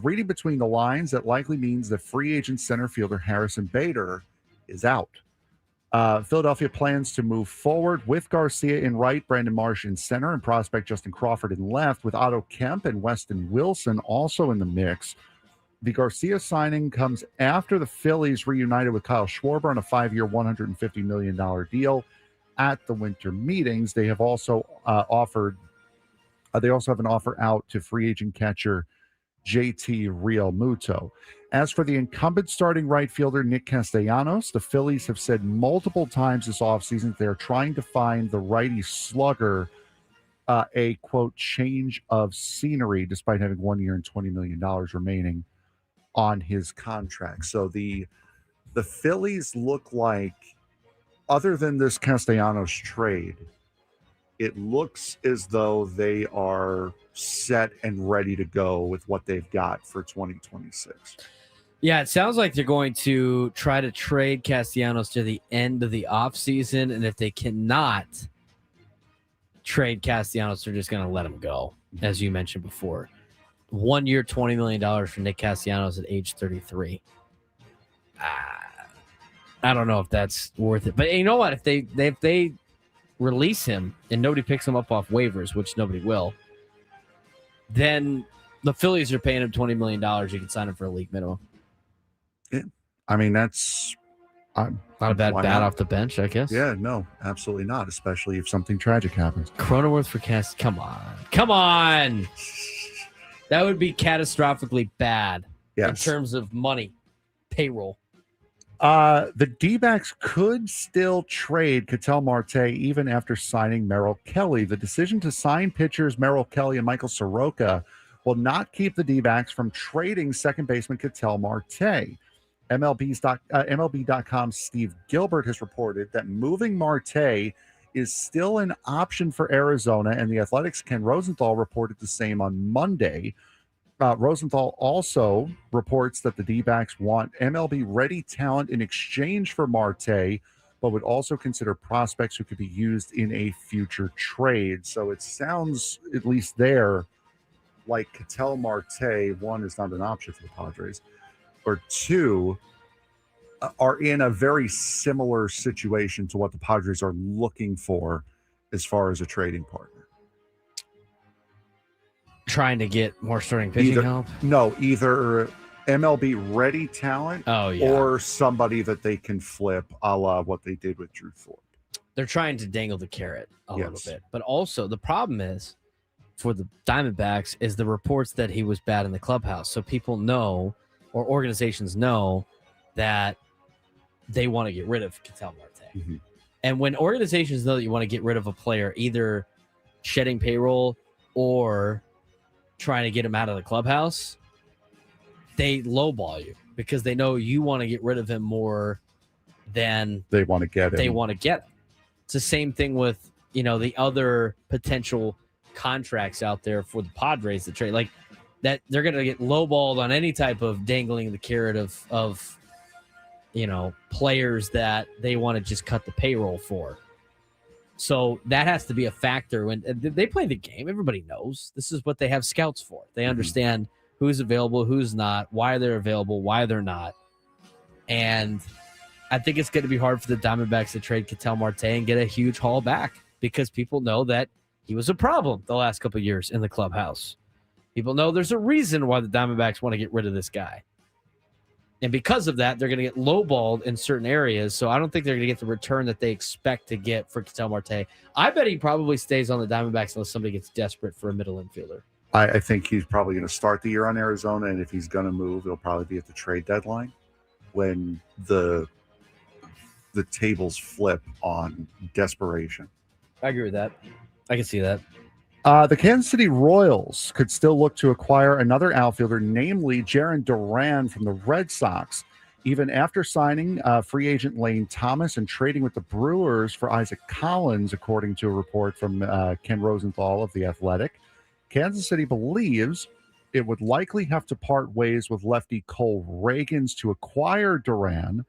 Reading between the lines, that likely means that free agent center fielder Harrison Bader is out. Philadelphia plans to move forward with Garcia in right, Brandon Marsh in center, and prospect Justin Crawford in left, with Otto Kemp and Weston Wilson also in the mix. The Garcia signing comes after the Phillies reunited with Kyle Schwarber on a 5-year, $150 million deal at the winter meetings. They have also offered. They also have an offer out to free agent catcher JT Realmuto. As for the incumbent starting right fielder Nick Castellanos, the Phillies have said multiple times this offseason they are trying to find the righty slugger a, quote, change of scenery, despite having 1 year and $20 million remaining on his contract. So the Phillies look like, other than this Castellanos trade, it looks as though they are set and ready to go with what they've got for 2026. Yeah, it sounds like they're going to try to trade Castellanos to the end of the offseason, and if they cannot trade Castellanos, they're just going to let him go, as you mentioned before. 1 year, $20 million for Nick Castellanos at age 33. I don't know if that's worth it. But you know what? If they release him and nobody picks him up off waivers, which nobody will, then the Phillies are paying him $20 million. You can sign him for a league minimum. Yeah. I mean, that's not a bad bat off the bench, I guess. Yeah, no, absolutely not, especially if something tragic happens. Cronenworth for Come on. That would be catastrophically bad in terms of money, payroll. The D-backs could still trade Ketel Marte even after signing Merrill Kelly. The decision to sign pitchers Merrill Kelly and Michael Soroka will not keep the D-backs from trading second baseman Ketel Marte. MLB.com's Steve Gilbert has reported that moving Marte is still an option for Arizona, and the Athletics' Ken Rosenthal reported the same on Monday. Rosenthal also reports that the D-backs want MLB-ready talent in exchange for Marte, but would also consider prospects who could be used in a future trade. So it sounds, at least there, like Ketel Marte, one, is not an option for the Padres, or two, are in a very similar situation to what the Padres are looking for as far as a trading partner. Trying to get more starting pitching help? No, either MLB ready talent, Oh, yeah. or somebody that they can flip, a la what they did with Drew Thorpe. They're trying to dangle the carrot a little Yes. bit. But also, the problem is for the Diamondbacks is the reports that he was bad in the clubhouse. So people know, or organizations know, that they want to get rid of Ketel Marte. Mm-hmm. And when organizations know that you want to get rid of a player, either shedding payroll or trying to get him out of the clubhouse, they lowball you because they know you want to get rid of him more than They want to get him. they want to get him. It's the same thing with, the other potential contracts out there for the Padres to trade. Like that, they're going to get lowballed on any type of dangling the carrot of players that they want to just cut the payroll for. So that has to be a factor when they play the game. Everybody knows this is what they have scouts for. They understand who's available, who's not, why they're available, why they're not. And I think it's going to be hard for the Diamondbacks to trade Ketel Marte and get a huge haul back because people know that he was a problem the last couple of years in the clubhouse. People know there's a reason why the Diamondbacks want to get rid of this guy. And because of that, they're going to get lowballed in certain areas. So I don't think they're going to get the return that they expect to get for Ketel Marte. I bet he probably stays on the Diamondbacks unless somebody gets desperate for a middle infielder. I think he's probably going to start the year on Arizona, and if he's going to move, it'll probably be at the trade deadline when the tables flip on desperation. I agree with that. I can see that. The Kansas City Royals could still look to acquire another outfielder, namely Jarren Duran from the Red Sox, even after signing free agent Lane Thomas and trading with the Brewers for Isaac Collins, according to a report from Ken Rosenthal of The Athletic. Kansas City believes it would likely have to part ways with lefty Cole Reagans to acquire Duran.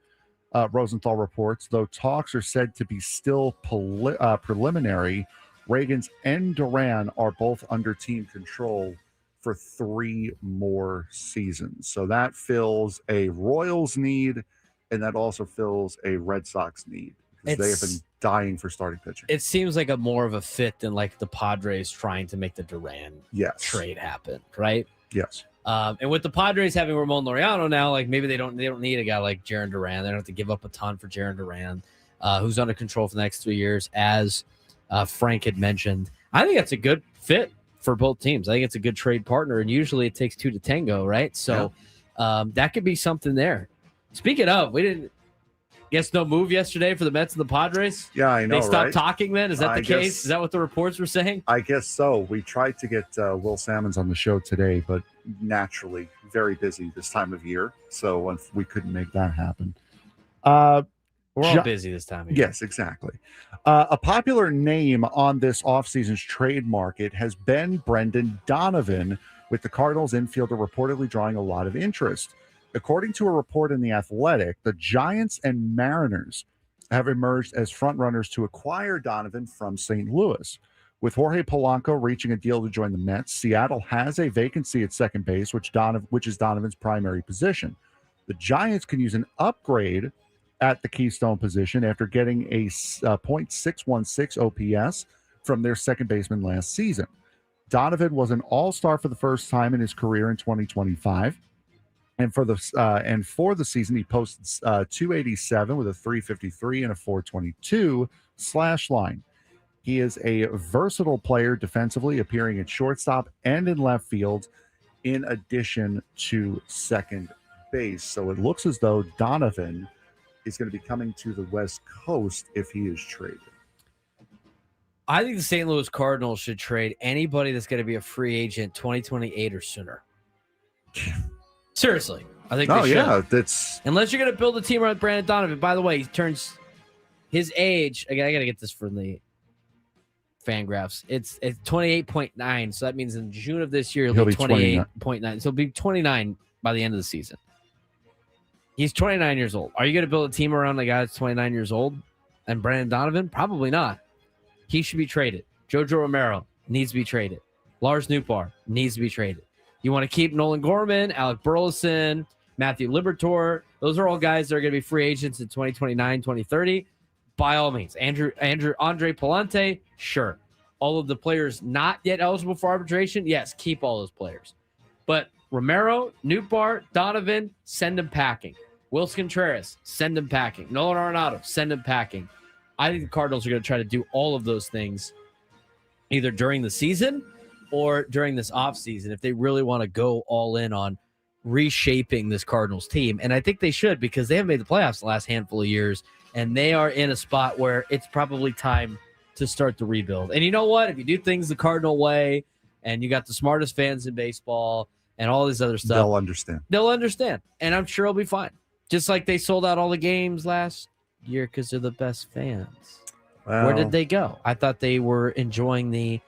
Rosenthal reports, though talks are said to be still preliminary. Reagans and Duran are both under team control for 3 more seasons. So that fills a Royals need, and that also fills a Red Sox need because they have been dying for starting pitching. It seems like a more of a fit than like the Padres trying to make the Duran trade happen, right? Yes. And with the Padres having Ramon Laureano now, like maybe they don't need a guy like Jarren Duran. They don't have to give up a ton for Jarren Duran, who's under control for the next 3 years, as Frank had mentioned. I think that's a good fit for both teams. I think it's a good trade partner, and usually it takes 2 to tango, right? So that could be something there. Speaking of, we didn't guess no move yesterday for the Mets and the Padres. Yeah, I know. They stopped right? talking then? Is that the I case? guess- Is that what the reports were saying? I guess so. We tried to get Will Salmons on the show today, but naturally very busy this time of year, so we couldn't make that happen. We're all busy this time of year. Yes, exactly. A popular name on this offseason's trade market has been Brendan Donovan, with the Cardinals infielder reportedly drawing a lot of interest. According to a report in The Athletic, the Giants and Mariners have emerged as frontrunners to acquire Donovan from St. Louis. With Jorge Polanco reaching a deal to join the Mets, Seattle has a vacancy at second base, which is Donovan's primary position. The Giants can use an upgrade at the Keystone position after getting a .616 OPS from their second baseman last season. Donovan was an all-star for the first time in his career in 2025. And for the season, he posted 287 with a 353 and a 422 slash line. He is a versatile player defensively, appearing at shortstop and in left field, in addition to second base. So it looks as though Donovan is going to be coming to the West Coast if he is traded. I think the St. Louis Cardinals should trade anybody that's going to be a free agent 2028 or sooner. Seriously, I think they should. That's unless you're going to build a team around Brandon Donovan. By the way, he turns his age. I got to get this from the Fangraphs. It's 28.9, so that means in June of this year he'll be 28.9. So he'll be 29 by the end of the season. He's 29 years old. Are you going to build a team around a guy that's 29 years old and Brandon Donovan? Probably not. He should be traded. Jojo Romero needs to be traded. Lars Nootbaar needs to be traded. You want to keep Nolan Gorman, Alec Burleson, Matthew Liberatore. Those are all guys that are going to be free agents in 2029, 2030. By all means. Andre Palante, sure. All of the players not yet eligible for arbitration, yes, keep all those players. But Romero, Newbar, Donovan, send them packing. Wilson Contreras, send them packing. Nolan Arenado, send them packing. I think the Cardinals are going to try to do all of those things either during the season or during this offseason if they really want to go all in on reshaping this Cardinals team. And I think they should, because they haven't made the playoffs the last handful of years, and they are in a spot where it's probably time to start the rebuild. And you know what? If you do things the Cardinal way and you got the smartest fans in baseball and all this other stuff, They'll understand. They'll understand. And I'm sure it'll be fine. Just like they sold out all the games last year because they're the best fans. Well, Where did they go? I thought they were enjoying the,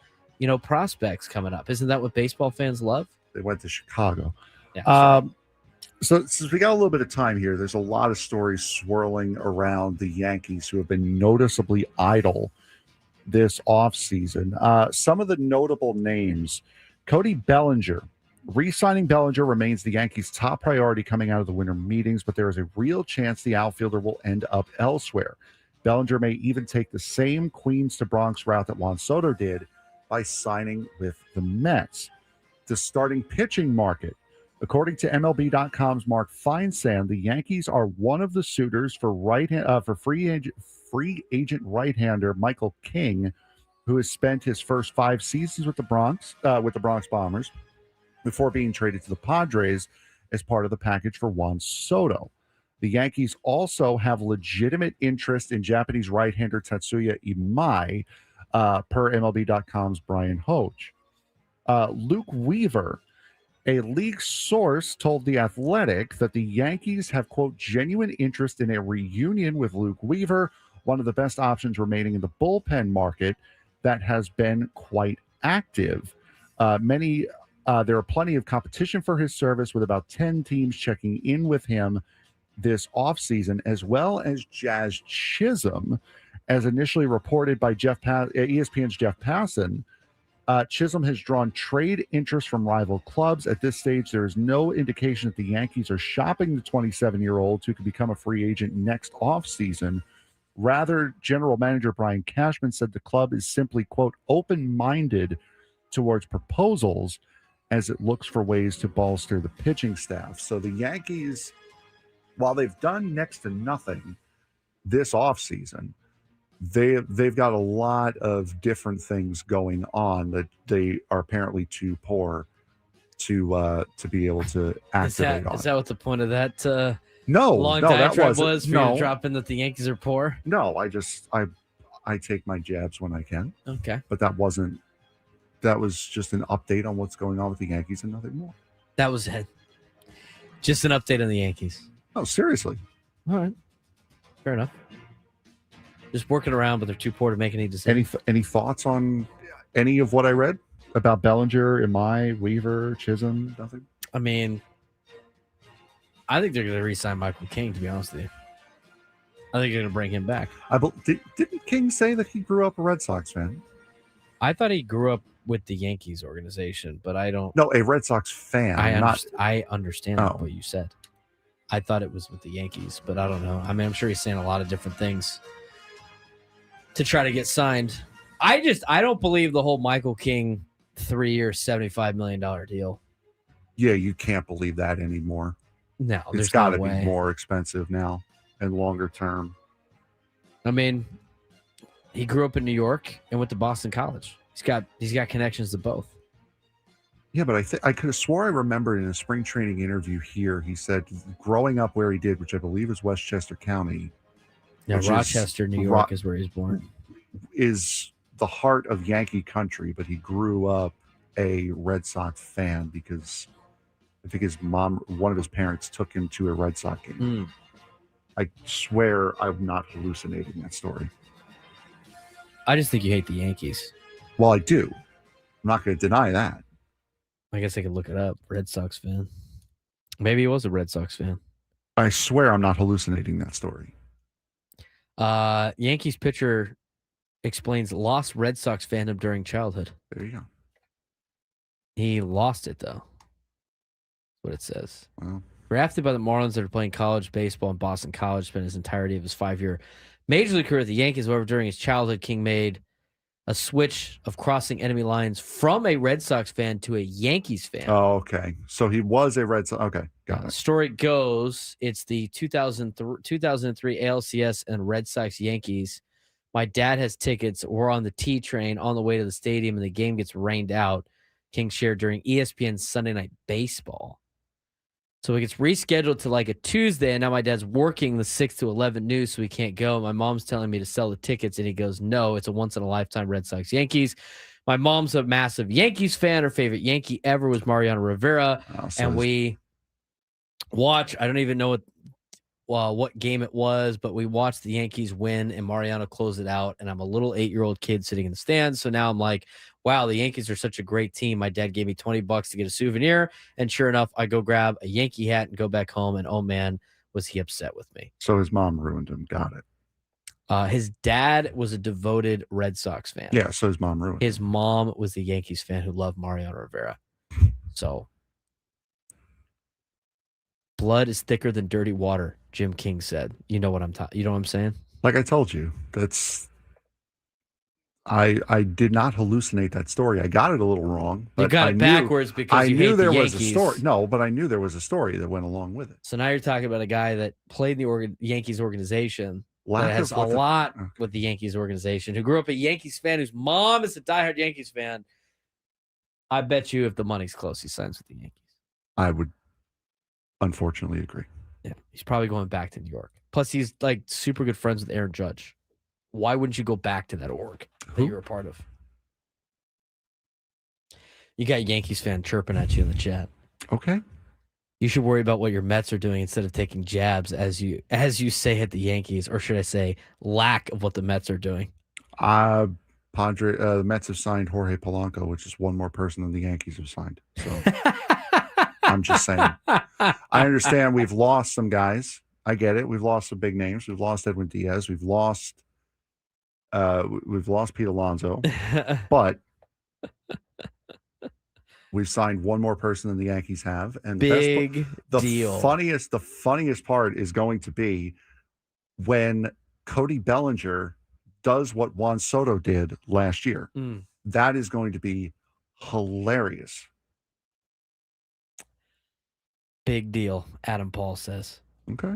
prospects coming up. Isn't that what baseball fans love? They went to Chicago. Yeah. So since we got a little bit of time here, there's a lot of stories swirling around the Yankees who have been noticeably idle this offseason. Some of the notable names: Cody Bellinger. Re-signing Bellinger remains the Yankees' top priority coming out of the winter meetings, but there is a real chance the outfielder will end up elsewhere. Bellinger may even take the same Queens to Bronx route that Juan Soto did by signing with the Mets. The starting pitching market. According to MLB.com's Mark Feinsand, the Yankees are one of the suitors for free agent right-hander Michael King, who has spent his first 5 seasons with the Bronx Bombers before being traded to the Padres as part of the package for Juan Soto. The Yankees also have legitimate interest in Japanese right-hander Tatsuya Imai, per MLB.com's Brian Hoge. Luke Weaver, a league source, told The Athletic that the Yankees have, quote, genuine interest in a reunion with Luke Weaver, one of the best options remaining in the bullpen market that has been quite active. There are plenty of competition for his service, with about 10 teams checking in with him this offseason, as well as Jazz Chisholm, as initially reported by ESPN's Jeff Passan. Chisholm has drawn trade interest from rival clubs. At this stage, there is no indication that the Yankees are shopping the 27-year-old who could become a free agent next offseason. Rather, general manager Brian Cashman said the club is simply, quote, open-minded towards proposals as it looks for ways to bolster the pitching staff. So the Yankees, while they've done next to nothing this offseason, they've got a lot of different things going on that they are apparently too poor to be able to activate on. Is that what the point of that long diatribe was for you to drop in that the Yankees are poor? No, I take my jabs when I can. Okay. But that was just an update on what's going on with the Yankees and nothing more. That was it. Just an update on the Yankees. Oh, seriously. All right. Fair enough. Just working around, but they're too poor to make any decisions. Any thoughts on any of what I read about Bellinger, Imai, Weaver, Chisholm? Nothing? I mean, I think they're going to re-sign Michael King, to be honest with you. I think they're going to bring him back. Didn't King say that he grew up a Red Sox fan? I thought he grew up with the Yankees organization, but I don't. No, a Red Sox fan. I understand what you said. I thought it was with the Yankees, but I don't know. I mean, I'm sure he's saying a lot of different things to try to get signed. I don't believe the whole Michael King 3-year, $75 million deal. Yeah, you can't believe that anymore. No, it's got to be more expensive now and longer term. I mean, he grew up in New York and went to Boston College. He's got connections to both. Yeah, but I could have swore I remembered in a spring training interview here, he said growing up where he did, which I believe is Westchester County. Yeah, Rochester, New York is where he's born. Is the heart of Yankee country, but he grew up a Red Sox fan because I think his mom, one of his parents, took him to a Red Sox game. I swear I'm not hallucinating that story. I just think you hate the Yankees. Well, I do. I'm not going to deny that. I guess I could look it up. Red Sox fan. Maybe he was a Red Sox fan. I swear I'm not hallucinating that story. Yankees pitcher explains lost Red Sox fandom during childhood. There you go. He lost it, though. That's what it says. Well, drafted by the Marlins that are playing college baseball in Boston College, spent his entirety of his 5-year Major League career at the Yankees. However, during his childhood, King made a switch of crossing enemy lines from a Red Sox fan to a Yankees fan. Oh, okay. So he was a Red Sox. Okay, got it. Story goes, it's the 2003 ALCS and Red Sox Yankees. My dad has tickets. We're on the T train on the way to the stadium, and the game gets rained out. King shared during ESPN's Sunday Night Baseball. So it gets rescheduled to like a Tuesday, and now my dad's working the 6 to 11 news, so he can't go. My mom's telling me to sell the tickets, and he goes, no, it's a once-in-a-lifetime Red Sox Yankees. My mom's a massive Yankees fan. Her favorite Yankee ever was Mariano Rivera, and we watch. I don't even know what game it was, but we watched the Yankees win, and Mariano closed it out, and I'm a little 8-year-old kid sitting in the stands, so now I'm like, wow, the Yankees are such a great team. My dad gave me $20 to get a souvenir, and sure enough, I go grab a Yankee hat and go back home, and oh man, was he upset with me. So his mom ruined him. Got it. His dad was a devoted Red Sox fan. Yeah, so his mom ruined him. His mom was the Yankees fan who loved Mariano Rivera. So, blood is thicker than dirty water, Jim King said. You know what you know what I'm saying? Like I told you, I did not hallucinate that story. I got it a little wrong. You got it backwards because you hate the Yankees. Was a story. No, but I knew there was a story that went along with it. So now you're talking about a guy that played in the Yankees organization, that has a lot with the Yankees organization, who grew up a Yankees fan, whose mom is a diehard Yankees fan. I bet you if the money's close, he signs with the Yankees. I would unfortunately agree. Yeah, he's probably going back to New York. Plus, he's like super good friends with Aaron Judge. Why wouldn't you go back to that org that you're a part of? You got a Yankees fan chirping at you in the chat. Okay. You should worry about what your Mets are doing instead of taking jabs, as you say, at the Yankees, or should I say, lack of what the Mets are doing. The Mets have signed Jorge Polanco, which is one more person than the Yankees have signed. So I'm just saying. I understand we've lost some guys. I get it. We've lost some big names. We've lost Edwin Diaz. We've lost Pete Alonso, but we've signed one more person than the Yankees have. And the deal. The funniest part is going to be when Cody Bellinger does what Juan Soto did last year. That is going to be hilarious. Big deal, Adam Paul says. Okay.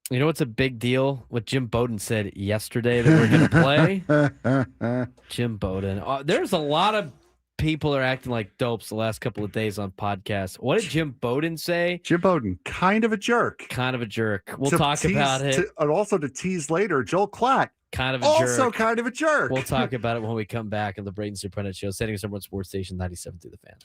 You know what's a big deal? What Jim Bowden said yesterday that we're going to play? Jim Bowden. There's a lot of people are acting like dopes the last couple of days on podcasts. What did Jim Bowden say? Jim Bowden, kind of a jerk. Kind of a jerk. We'll talk about it. And also to tease later, Joel Klatt. Kind of a jerk. Also kind of a jerk. We'll talk about it when we come back on the Braden Surprenant Show, sending us over on Sports Station 97 through the Fan.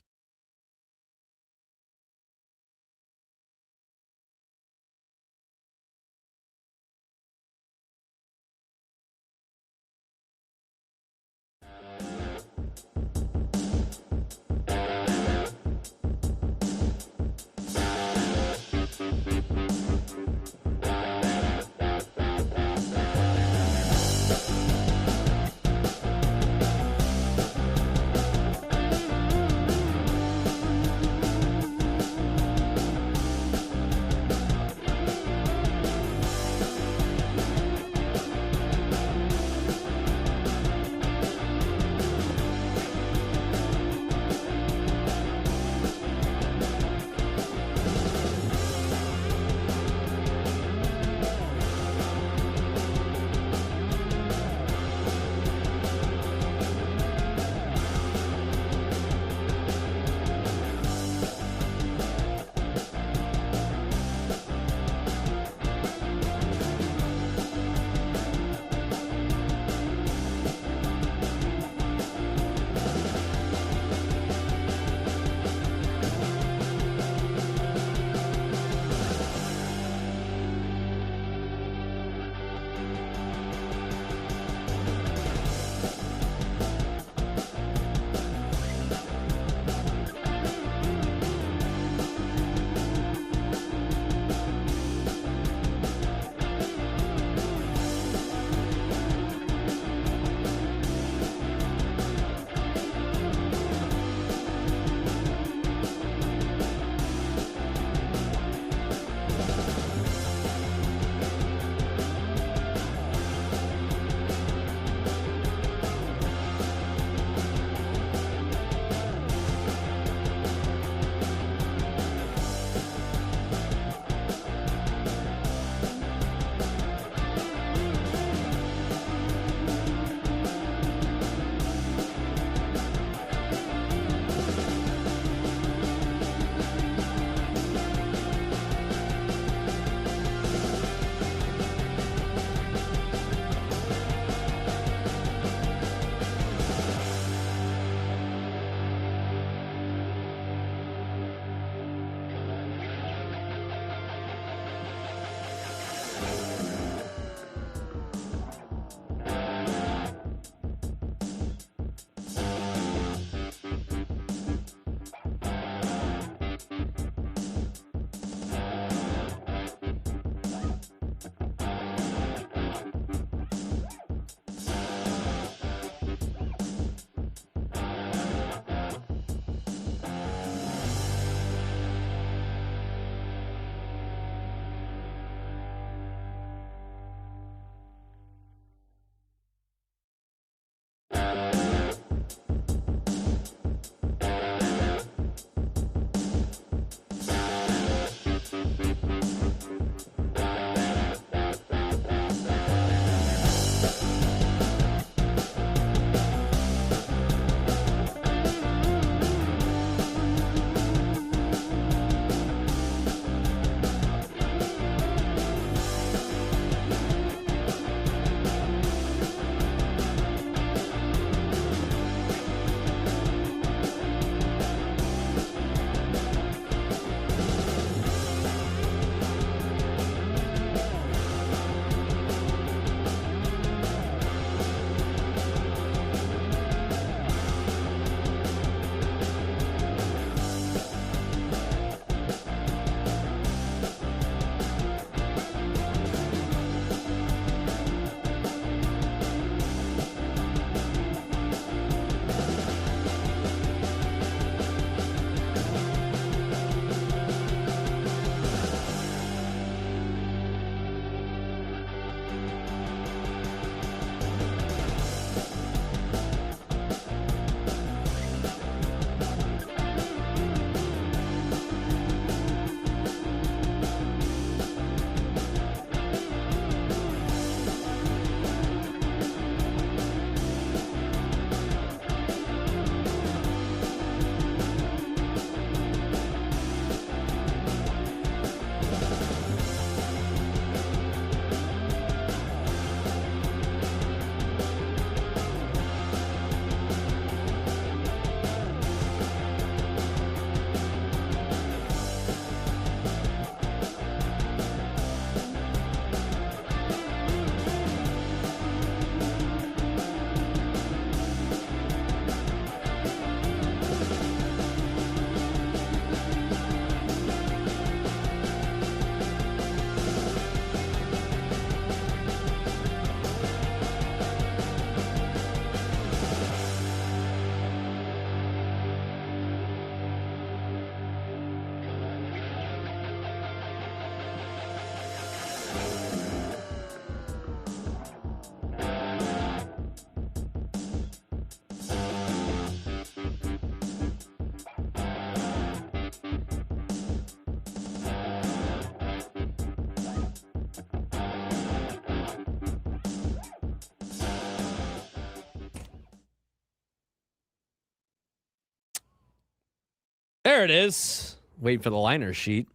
There it is. Waiting for the liner sheet.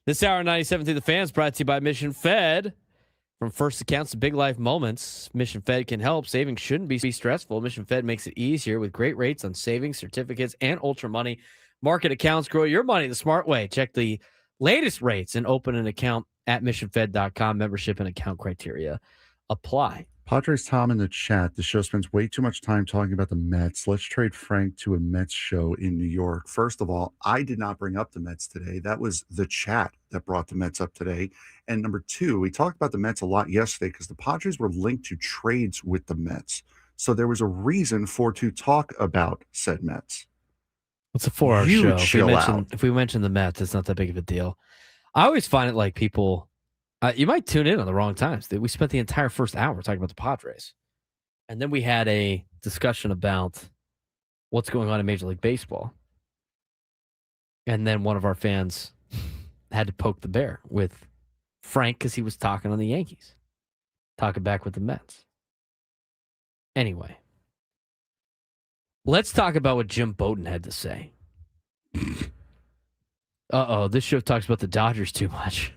This hour 97 through the fans brought to you by Mission Fed. From first accounts to big life moments, Mission Fed can help. Savings shouldn't be stressful. Mission Fed makes it easier with great rates on savings, certificates, and ultra money market accounts. Grow your money the smart way. Check the latest rates and open an account at missionfed.com. Membership and account criteria apply. Padres Tom in the chat. The show spends way too much time talking about the Mets. Let's trade Frank to a Mets show in New York. First of all, I did not bring up the Mets today. That was the chat that brought the Mets up today. And number two, we talked about the Mets a lot yesterday because the Padres were linked to trades with the Mets. So there was a reason to talk about said Mets. It's a 4-hour You show. If we mention the Mets, it's not that big of a deal. I always find it like people... you might tune in on the wrong times. We spent the entire first hour talking about the Padres. And then we had a discussion about what's going on in Major League Baseball. And then one of our fans had to poke the bear with Frank because he was talking on the Yankees. Talking back with the Mets. Anyway. Let's talk about what Jim Bowden had to say. This show talks about the Dodgers too much.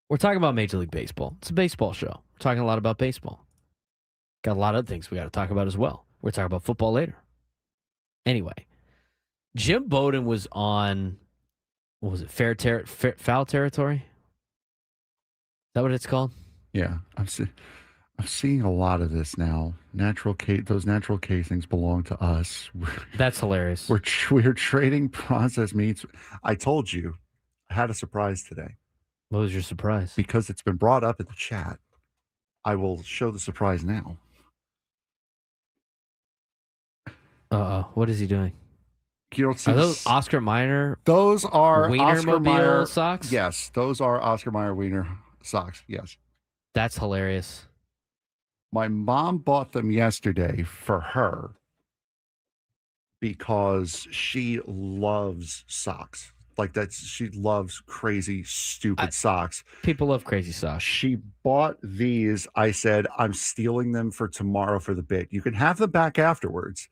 We're talking about Major League Baseball. It's a baseball show. We're talking a lot about baseball. Got a lot of things we got to talk about as well. We're talking about football later. Anyway, Jim Bowden was on, what was it, foul territory? Is that what it's called? Yeah, I'm seeing a lot of this now. Those natural casings belong to us. That's hilarious. We're trading processed meats. I told you, I had a surprise today. What was your surprise? Because it's been brought up in the chat, I will show the surprise now. What is he doing? You don't see Are those Oscar Mayer? Those are Oscar Mayer socks? Yes, those are Oscar Mayer Wiener socks. Yes. That's hilarious. My mom bought them yesterday for her because she loves socks. Like she loves crazy, stupid socks. People love crazy socks. She bought these. I said, I'm stealing them for tomorrow for the bit. You can have them back afterwards,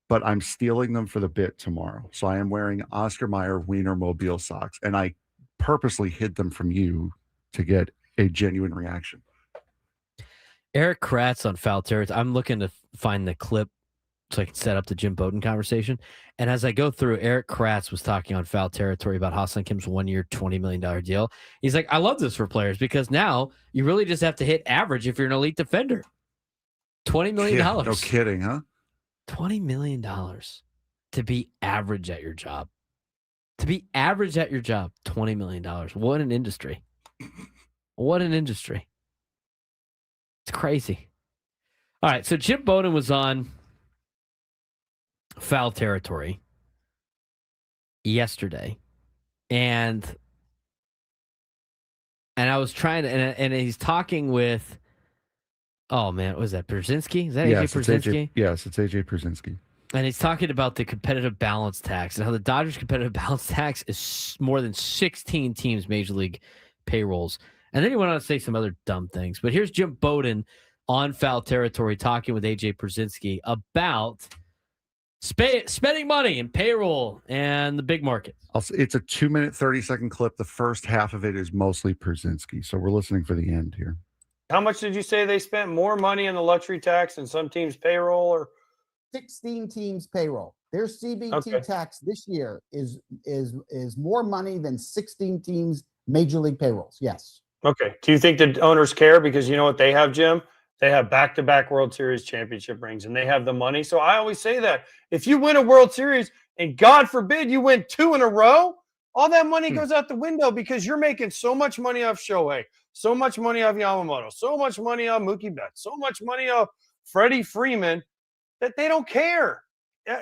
but I'm stealing them for the bit tomorrow. So I am wearing Oscar Mayer Wiener Mobile socks, and I purposely hid them from you to get a genuine reaction. Eric Kratz on foul territory. I'm looking to find the clip so I can set up the Jim Bowden conversation. And as I go through, Eric Kratz was talking on foul territory about Ha-Seong Kim's 1-year, $20 million deal. He's like, I love this for players because now you really just have to hit average if you're an elite defender. $20 million. Yeah, no kidding, huh? $20 million to be average at your job. To be average at your job, $20 million. What an industry. What an industry. It's crazy. All right, so Jim Bowden was on foul territory yesterday, and I was trying to, and he's talking with, oh man, what was that Brzezinski? Is that yes, AJ Brzezinski? Yes, it's AJ Brzezinski. And he's talking about the competitive balance tax and how the Dodgers competitive balance tax is more than 16 teams' major league payrolls. And then he went on to say some other dumb things. But here's Jim Bowden on foul territory talking with AJ Brzezinski about spending money and payroll and the big market. It's a 2-minute, 30-second clip. The first half of it is mostly Brzezinski. So we're listening for the end here. How much did you say they spent more money on the luxury tax than some teams' payroll? Or 16 teams' payroll. Their CBT tax this year is more money than 16 teams' major league payrolls. Yes. Okay. Do you think the owners care? Because you know what they have, Jim? They have back-to-back World Series championship rings, and they have the money. So I always say that if you win a World Series, and God forbid you win 2 in a row, all that money goes out the window because you're making so much money off Shohei, so much money off Yamamoto, so much money off Mookie Betts, so much money off Freddie Freeman that they don't care.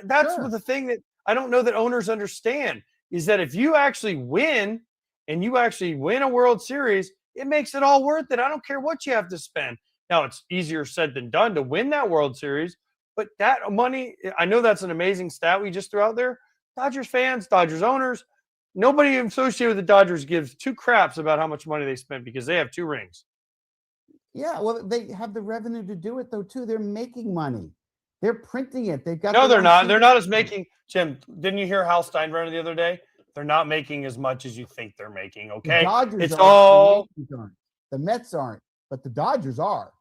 That's the thing that I don't know that owners understand is that if you actually win and you actually win a World Series, it makes it all worth it. I don't care what you have to spend. Now, it's easier said than done to win that World Series, but that money, I know that's an amazing stat we just threw out there. Dodgers fans, Dodgers owners, nobody associated with the Dodgers gives 2 craps about how much money they spent because they have 2 rings. Yeah, well, they have the revenue to do it, though, too. They're making money. They're printing it. They've got No, their they're own not. They're TV. not as making. Jim, didn't you hear Hal Steinbrenner the other day? They're not making as much as you think they're making. The Okay, Dodgers it's aren't, all. the Yankees aren't, the Mets aren't, but the Dodgers are.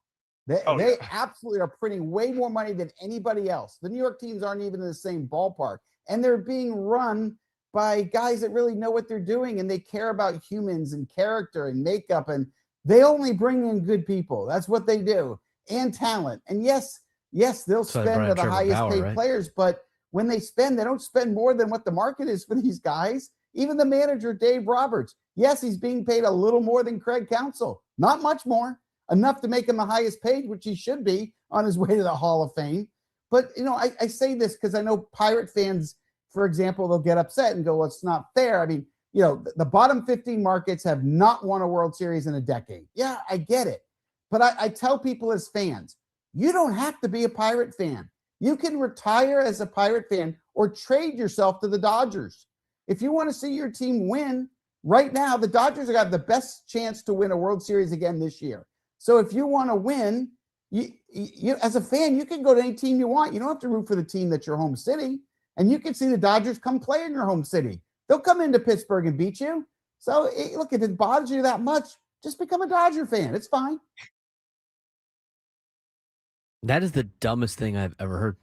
They Oh, they yeah. absolutely are printing way more money than anybody else. The New York teams aren't even in the same ballpark, and they're being run by guys that really know what they're doing, and they care about humans and character and makeup, and they only bring in good people. That's what they do, and talent. And yes, they'll That's why they spend brought to in the Trevor highest Bauer, paid right? players, but when they spend, they don't spend more than what the market is for these guys. Even the manager, Dave Roberts, yes, he's being paid a little more than Craig Counsell, not much more, enough to make him the highest paid, which he should be on his way to the Hall of Fame. But, I say this because I know Pirate fans, for example, they'll get upset and go, well, it's not fair. I mean, the bottom 15 markets have not won a World Series in a decade. Yeah, I get it. But I tell people as fans, you don't have to be a Pirate fan. You can retire as a Pirate fan or trade yourself to the Dodgers. If you want to see your team win, right now, the Dodgers have got the best chance to win a World Series again this year. So if you want to win, you as a fan, you can go to any team you want. You don't have to root for the team that's your home city. And you can see the Dodgers come play in your home city. They'll come into Pittsburgh and beat you. So, look, if it bothers you that much, just become a Dodger fan. It's fine. That is the dumbest thing I've ever heard.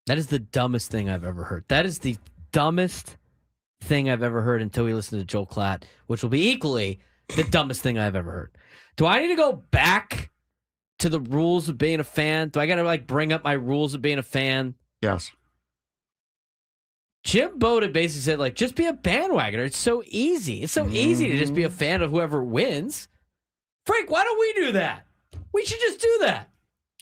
That is the dumbest thing I've ever heard. That is the dumbest thing I've ever heard until we listen to Joel Klatt, which will be equally the dumbest thing I've ever heard. Do I need to go back to the rules of being a fan? Do I got to bring up my rules of being a fan? Yes. Jim Bowden basically said, just be a bandwagoner. It's so easy. It's so easy to just be a fan of whoever wins. Frank, why don't we do that? We should just do that.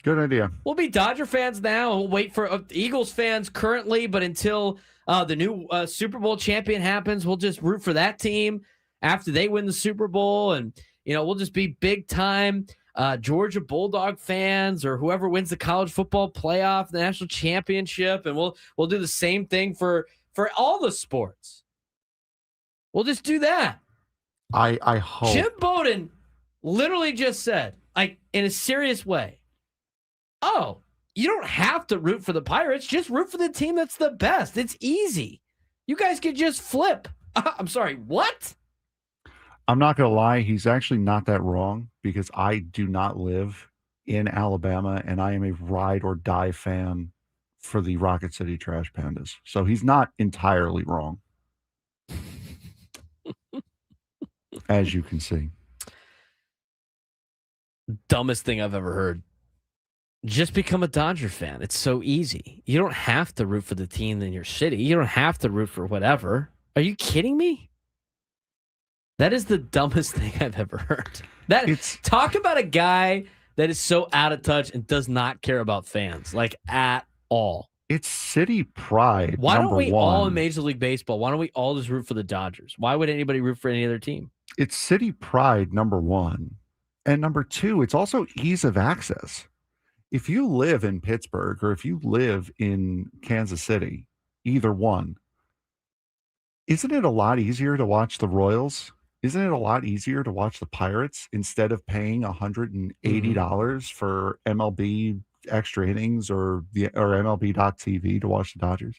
Good idea. We'll be Dodger fans now. We'll wait for Eagles fans currently, but until the new Super Bowl champion happens, we'll just root for that team after they win the Super Bowl. And, we'll just be big time Georgia Bulldog fans or whoever wins the college football playoff, the national championship. And we'll do the same thing for all the sports. We'll just do that. I hope. Jim Bowden literally just said, in a serious way, oh, you don't have to root for the Pirates. Just root for the team that's the best. It's easy. You guys could just flip. I'm sorry, what? I'm not going to lie. He's actually not that wrong because I do not live in Alabama and I am a ride or die fan for the Rocket City Trash Pandas. So he's not entirely wrong. As you can see. Dumbest thing I've ever heard. Just become a Dodger fan. It's so easy. You don't have to root for the team in your city. You don't have to root for whatever. Are you kidding me? That is the dumbest thing I've ever heard. Talk about a guy that is so out of touch and does not care about fans, at all. It's city pride. Why don't we one. all in Major League Baseball, why don't we all just root for the Dodgers? Why would anybody root for any other team? It's city pride, number one. And number two, it's also ease of access. If you live in Pittsburgh or if you live in Kansas City, either one, isn't it a lot easier to watch the Royals? Isn't it a lot easier to watch the Pirates instead of paying $180 for MLB extra innings or MLB.TV to watch the Dodgers?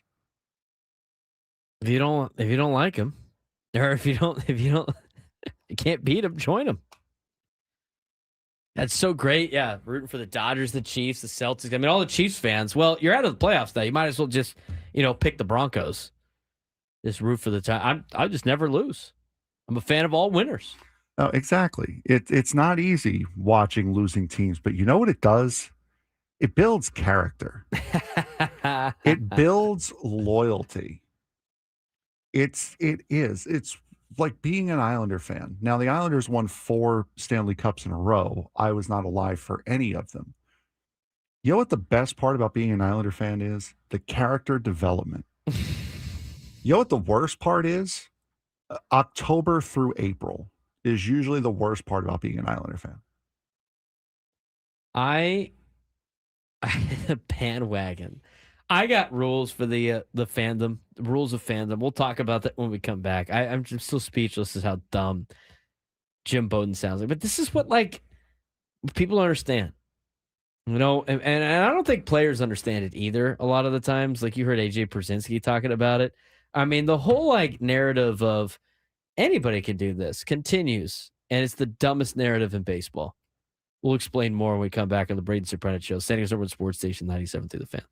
If you don't like them, or if you can't beat them, join them. That's so great. Yeah. Rooting for the Dodgers, the Chiefs, the Celtics. I mean, all the Chiefs fans. Well, you're out of the playoffs now. You might as well just, pick the Broncos. Just root for the time. I just never lose. I'm a fan of all winners. Oh, exactly. It's not easy watching losing teams, but you know what it does? It builds character. It builds loyalty. It's like being an Islander fan. Now, the Islanders won 4 Stanley Cups in a row. I was not alive for any of them. You know what the best part about being an Islander fan is? The character development. You know what the worst part is? October through April is usually the worst part about being an Islander fan. Bandwagon. I got rules for the fandom, the rules of fandom. We'll talk about that when we come back. I'm just still speechless as how dumb Jim Bowden sounds like. But this is what people don't understand. You know, and I don't think players understand it either. A lot of the times, like you heard AJ Przinsky talking about it. I mean, the whole like narrative of anybody can do this continues, and it's the dumbest narrative in baseball. We'll explain more when we come back on the Braden Surprenant Show. San Diego Urban Sports Station 97 through the Fan.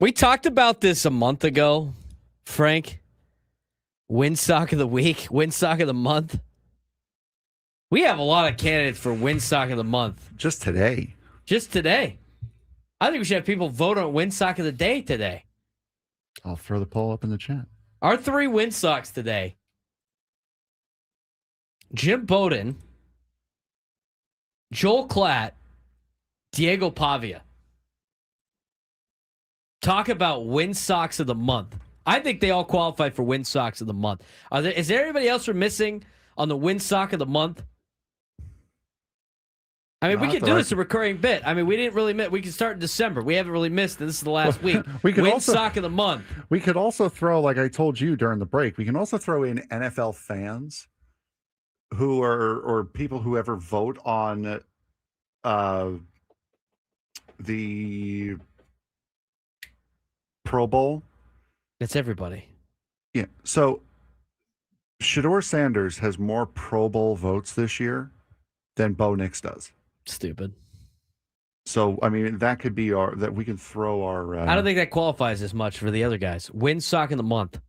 We talked about this a month ago, Frank. Win sock of the week, win sock of the month. We have a lot of candidates for win sock of the month. Just today. Just today. I think we should have people vote on win sock of the day today. I'll throw the poll up in the chat. Our 3 win socks today. Jim Bowden, Joel Klatt, Diego Pavia. Talk about win socks of the month. I think they all qualify for win socks of the month. Is there anybody else we're missing on the win sock of the month? I mean, we could do this a recurring bit. I mean, we didn't really miss. We could start in December. We haven't really missed. This is the last week. We could win also, sock of the month. We could also throw, like I told you during the break, we can also throw in NFL fans who are, or people who ever vote on the Pro Bowl. It's everybody. Yeah. So Shedeur Sanders has more Pro Bowl votes this year than Bo Nix does. Stupid. So, I mean, that could be our, that we can throw our. I don't think that qualifies as much for the other guys. Win sock of the month.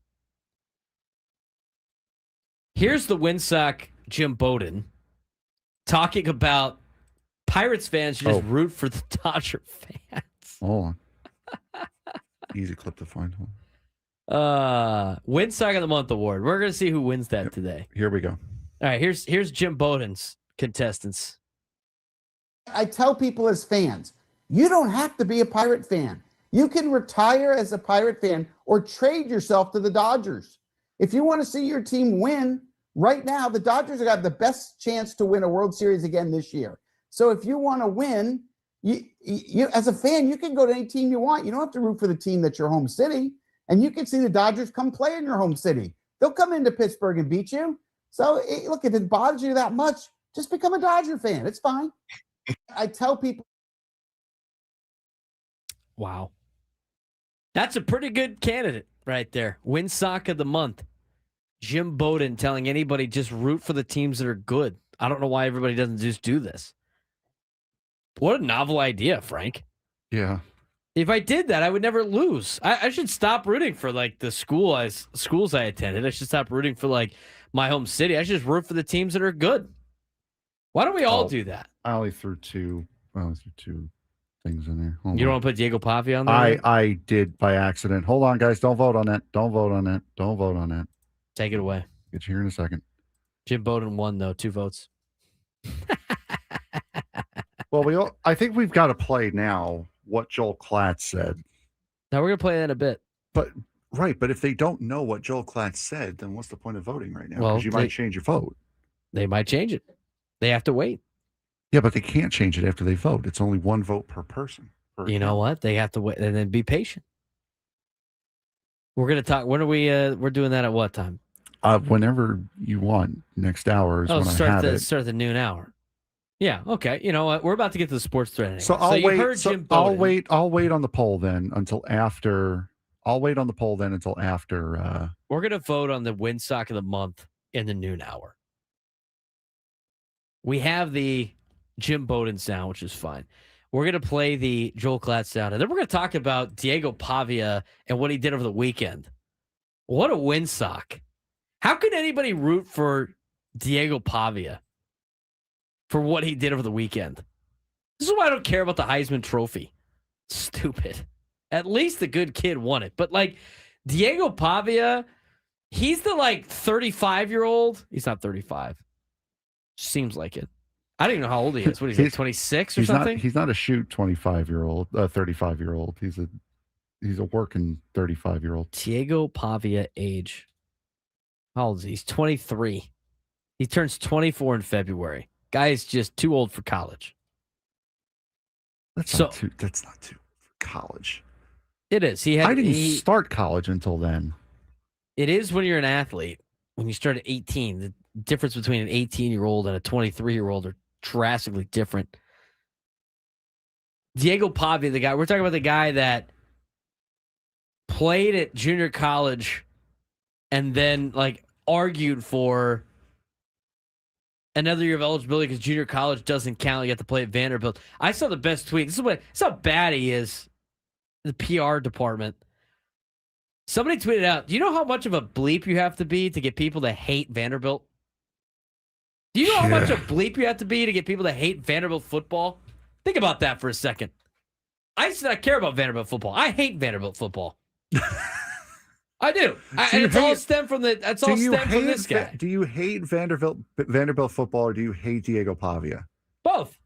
Here's the win sock, Jim Bowden, talking about Pirates fans should just root for the Dodger fans. Hold on. Easy clip to find. Win sock of the month award. We're gonna see who wins that today. Here we go. All right, here's Jim Bowden's contestants. I tell people as fans, you don't have to be a Pirate fan. You can retire as a Pirate fan or trade yourself to the Dodgers. If you want to see your team win, right now, the Dodgers have got the best chance to win a World Series again this year. So if you want to win, you as a fan, you can go to any team you want. You don't have to root for the team that's your home city. And you can see the Dodgers come play in your home city. They'll come into Pittsburgh and beat you. So look, if it bothers you that much, just become a Dodger fan. It's fine. I tell people. Wow. That's a pretty good candidate right there. Win sock of the month. Jim Bowden telling anybody just root for the teams that are good. I don't know why everybody doesn't just do this. What a novel idea, Frank. Yeah. If I did that, I would never lose. I should stop rooting for like the schools I attended. I should stop rooting for like my home city. I should just root for the teams that are good. Why don't we all do that? I only threw two things in there. You don't want to put Diego Pavia on there? I did by accident. Hold on, guys. Don't vote on that. Don't vote on that. Don't vote on that. Take it away. Get you here in a second. Jim Bowden won, though. 2 votes. Well, I think we've got to play now what Joel Klatt said. Now we're going to play that in a bit. But if they don't know what Joel Klatt said, then what's the point of voting right now? Well, Because you might change your vote. They might change it. They have to wait. Yeah, but they can't change it after they vote. It's only 1 vote per person. You know what? They have to wait and then be patient. We're going to talk. When are we? We're doing that at what time? Whenever you want. Next hour is when I have it. Start the noon hour. Yeah. Okay. You know what? We're about to get to the sports thread anyway. So I'll wait. I'll wait on the poll then until after. I'll wait on the poll then until after. We're going to vote on the win sock of the month in the noon hour. We have the Jim Bowden sound, which is fine. We're going to play the Joel Klatt sound, and then we're going to talk about Diego Pavia and what he did over the weekend. What a win sock. How could anybody root for Diego Pavia for what he did over the weekend? This is why I don't care about the Heisman Trophy. Stupid. At least the good kid won it. But, like, Diego Pavia, he's the, 35-year-old. He's not 35. Seems like it. I don't even know how old he is. What is he, 26 or something? He's not a shoot 25-year-old, 35-year-old. He's a working 35-year-old. Diego Pavia age. How old is he? He's 23. He turns 24 in February. Guy is just too old for college. That's not too for college. It is. I didn't start college until then. It is when you're an athlete. When you start at 18, the difference between an 18-year-old and a 23-year-old are drastically different. Diego Pavia, we're talking about the guy that played at junior college and then argued for another year of eligibility because junior college doesn't count. You have to play at Vanderbilt. I saw the best tweet. This is how bad he is. the PR department. Somebody tweeted out, do you know how much of a bleep you have to be to get people to hate Vanderbilt? Do you know how much of a bleep you have to be to get people to hate Vanderbilt football? Think about that for a second. I do not care about Vanderbilt football. I hate Vanderbilt football. I do. And it's all stemmed from this guy. Do you hate Vanderbilt football, or do you hate Diego Pavia? Both.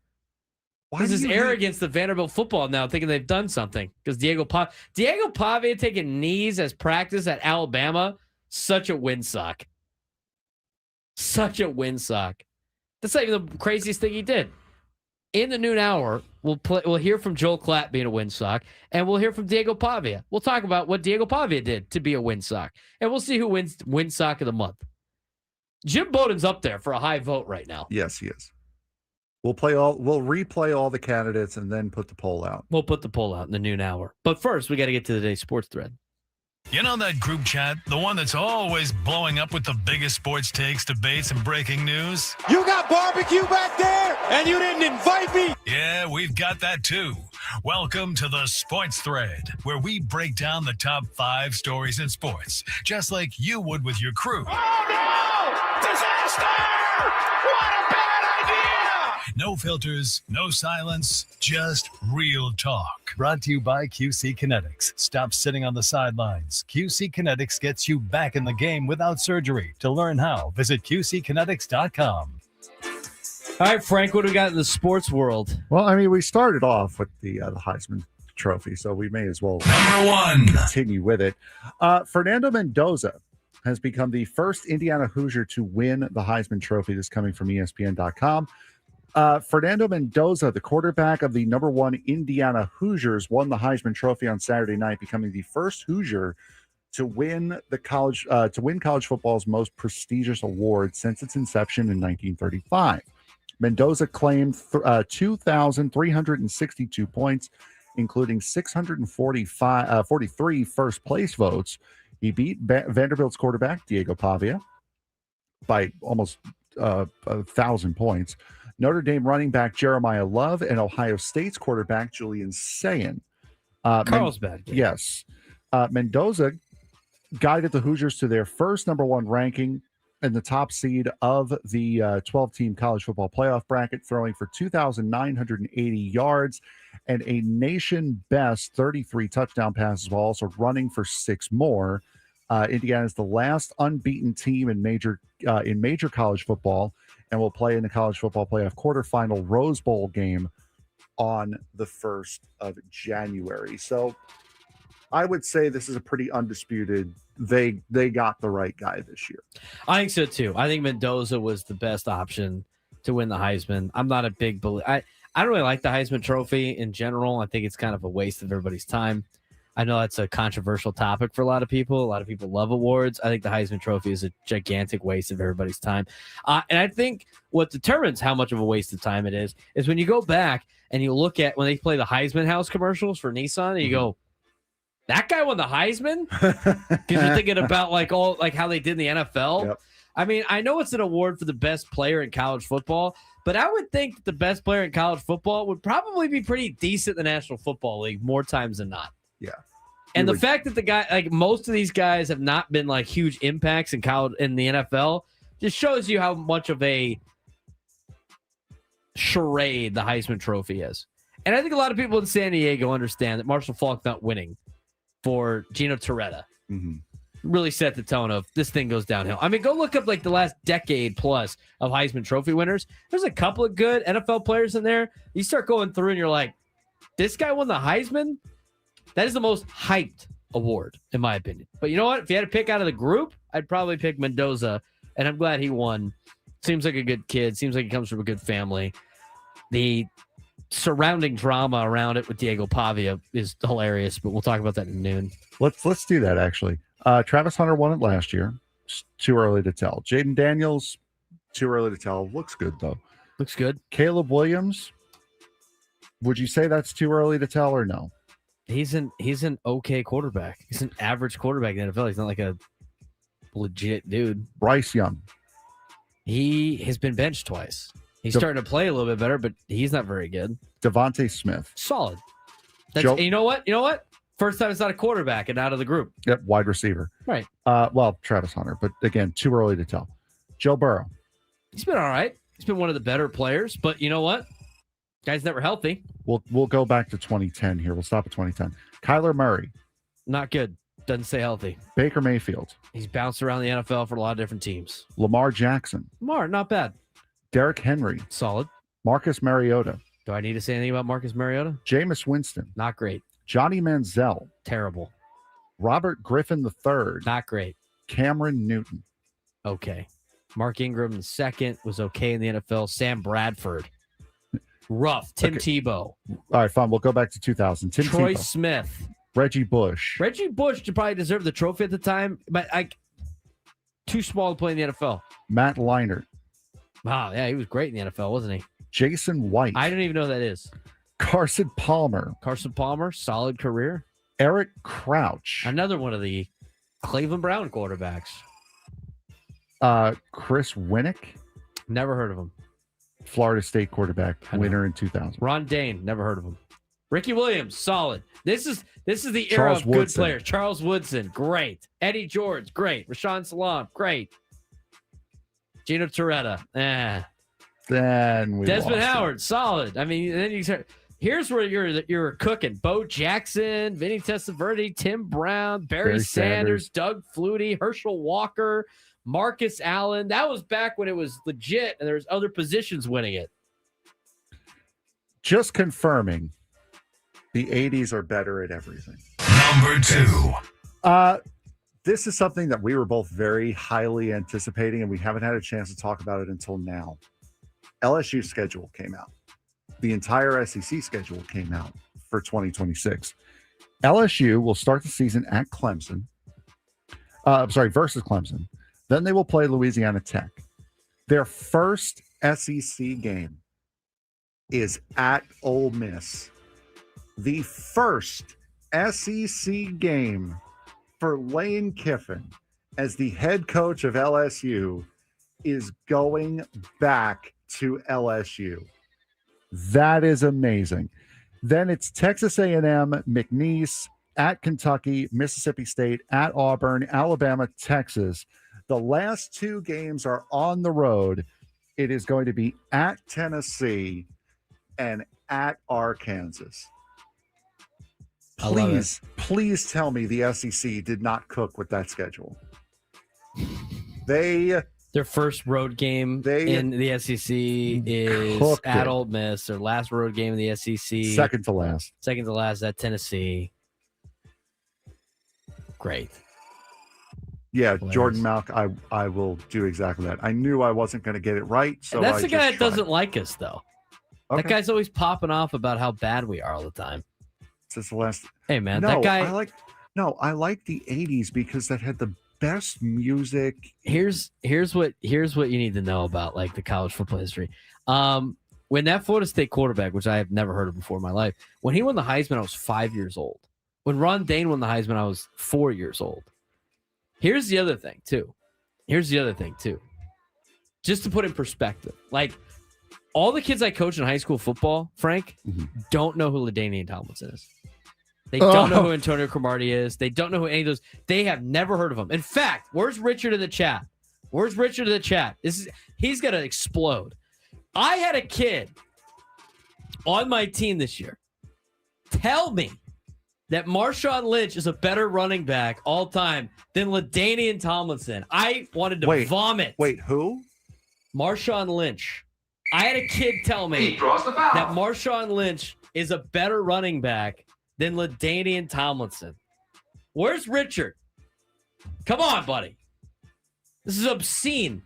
Why This do is you arrogance to Vanderbilt football now, thinking they've done something. Because Diego Pavia taking knees as practice at Alabama, such a windsock. Such a windsock. That's not even the craziest thing he did. In the noon hour, we'll hear from Joel Klatt being a windsock, and we'll hear from Diego Pavia. We'll talk about what Diego Pavia did to be a windsock, and we'll see who wins windsock of the month. Jim Bowden's up there for a high vote right now. Yes, he is. We'll replay all the candidates and then put the poll out. We'll put the poll out in the noon hour. But first, we got to get to today's sports thread. You know that group chat? The one that's always blowing up with the biggest sports takes, debates, and breaking news? You got barbecue back there, and you didn't invite me. Yeah, we've got that too. Welcome to the Sports Thread, where we break down the top 5 stories in sports, just like you would with your crew. Oh, no! Disaster! What a bad idea! No filters, no silence, just real talk. Brought to you by QC Kinetics. Stop sitting on the sidelines. QC Kinetics gets you back in the game without surgery. To learn how, visit QCkinetics.com. All right, Frank, what do we got in the sports world? Well, I mean, we started off with the Heisman Trophy, so we may as well Number 1. continue with it. Fernando Mendoza has become the first Indiana Hoosier to win the Heisman Trophy. This coming from ESPN.com. Fernando Mendoza, the quarterback of the number 1 Indiana Hoosiers, won the Heisman Trophy on Saturday night, becoming the first Hoosier to win college football's most prestigious award since its inception in 1935. Mendoza claimed 2,362 points, including 643 first place votes. He beat Vanderbilt's quarterback Diego Pavia by almost 1,000 points. Notre Dame running back Jeremiah Love and Ohio State's quarterback Julian Sayin. Carlsbad. Yes. Mendoza guided the Hoosiers to their first number 1 ranking and the top seed of the 12-team college football playoff bracket, throwing for 2,980 yards and a nation-best 33 touchdown passes, while also running for 6 more. Indiana is the last unbeaten team in major college football, and will play in the college football playoff quarterfinal Rose Bowl game on the 1st of January. So I would say this is a pretty undisputed. They got the right guy this year. I think so too. I think Mendoza was the best option to win the Heisman. I'm not a big believer. I don't really like the Heisman Trophy in general. I think it's kind of a waste of everybody's time. I know that's a controversial topic for a lot of people. A lot of people love awards. I think the Heisman Trophy is a gigantic waste of everybody's time. And I think what determines how much of a waste of time it is when you go back and you look at when they play the Heisman House commercials for Nissan, and you go, that guy won the Heisman? Because you're thinking about how they did in the NFL. Yep. I mean, I know it's an award for the best player in college football, but I would think that the best player in college football would probably be pretty decent in the National Football League more times than not. Yeah. And the fact that the guy, most of these guys have not been huge impacts in college in the NFL, just shows you how much of a charade the Heisman Trophy is. And I think a lot of people in San Diego understand that Marshall Faulk not winning for Gino Torretta really set the tone of this thing goes downhill. I mean, go look up the last decade plus of Heisman Trophy winners. There's a couple of good NFL players in there. You start going through and you're like, this guy won the Heisman? That is the most hyped award, in my opinion. But you know what? If you had to pick out of the group, I'd probably pick Mendoza, and I'm glad he won. Seems like a good kid. Seems like he comes from a good family. The surrounding drama around it with Diego Pavia is hilarious, but we'll talk about that at noon. Let's do that, actually. Travis Hunter won it last year. It's too early to tell. Jaden Daniels, too early to tell. Looks good, though. Looks good. Caleb Williams, would you say that's too early to tell or no? He's an okay quarterback. He's an average quarterback in the NFL. He's not like a legit dude. Bryce Young. He has been benched twice. He's starting to play a little bit better, but he's not very good. Devontae Smith. Solid. You know what? First time it's not a quarterback and out of the group. Yep, wide receiver. Right. Well, Travis Hunter, but again, too early to tell. Joe Burrow. He's been all right. He's been one of the better players, but you know what? Guy's never healthy. We'll go back to 2010 here. We'll stop at 2010. Kyler Murray. Not good. Doesn't stay healthy. Baker Mayfield. He's bounced around the NFL for a lot of different teams. Lamar Jackson. Lamar, not bad. Derrick Henry. Solid. Marcus Mariota. Do I need to say anything about Marcus Mariota? Jameis Winston. Not great. Johnny Manziel. Terrible. Robert Griffin III. Not great. Cameron Newton. Okay. Mark Ingram II was okay in the NFL. Sam Bradford. Rough. Tim Tebow. All right, fine. We'll go back to 2000. Troy Tebow. Smith. Reggie Bush. Reggie Bush probably deserved the trophy at the time, but too small to play in the NFL. Matt Leinart. Wow, yeah, he was great in the NFL, wasn't he? Jason White. I don't even know who that is. Carson Palmer. Carson Palmer, solid career. Eric Crouch. Another one of the Cleveland Brown quarterbacks. Chris Winnick. Never heard of him. Florida State quarterback, winner in 2000. Ron Dane, never heard of him. Ricky Williams, solid. This is the era Charles of Woodson. good players. Charles Woodson, great. Eddie George, great. Rashawn Salam, great. Gino Torretta, Then we Desmond lost Howard, solid. I mean, then you start. Here's where you're cooking. Bo Jackson, Vinny Testaverde, Tim Brown, Barry Sanders, Doug Flutie, Herschel Walker, Marcus Allen. That was back when it was legit and there's other positions winning it. Just confirming, the 80s are better at everything. Number 2. This is something that we were both very highly anticipating, and we haven't had a chance to talk about it until now. LSU's schedule came out. The entire SEC schedule came out for 2026. LSU will start the season at Clemson. Versus Clemson. Then they will play Louisiana Tech. Their first SEC game is at Ole Miss. The first SEC game for Lane Kiffin as the head coach of LSU is going back to LSU. That is amazing. Then it's Texas A&M, McNeese, at Kentucky, Mississippi State, at Auburn, Alabama, Texas. The last 2 games are on the road. It is going to be at Tennessee and at Arkansas. Please tell me the SEC did not cook with that schedule. Their first road game in the SEC is at Ole Miss. Their last road game in the SEC. Second to last at Tennessee. Great. Yeah, Players. Jordan Malk, I will do exactly that. I knew I wasn't going to get it right. So That's the guy that doesn't like us, though. Okay. That guy's always popping off about how bad we are all the time. It's the last. Hey, man, No, that guy. I like the 80s because that had the best music. Here's what you need to know about like the college football history. When that Florida State quarterback, which I have never heard of before in my life, when he won the Heisman, I was 5 years old. When Ron Dane won the Heisman, I was 4 years old. Here's the other thing too. Just to put in perspective, like all the kids I coach in high school football, Frank, don't know who LaDainian Tomlinson is. They don't know who Antonio Cromartie is. They don't know who any of those. They have never heard of him. In fact, where's Richard in the chat? He's gonna explode. I had a kid on my team this year tell me that Marshawn Lynch is a better running back all time than LaDainian Tomlinson. I wanted to vomit. Wait, who? Marshawn Lynch. I had a kid tell me that Marshawn Lynch is a better running back than LaDainian Tomlinson. Where's Richard? Come on, buddy. This is obscene.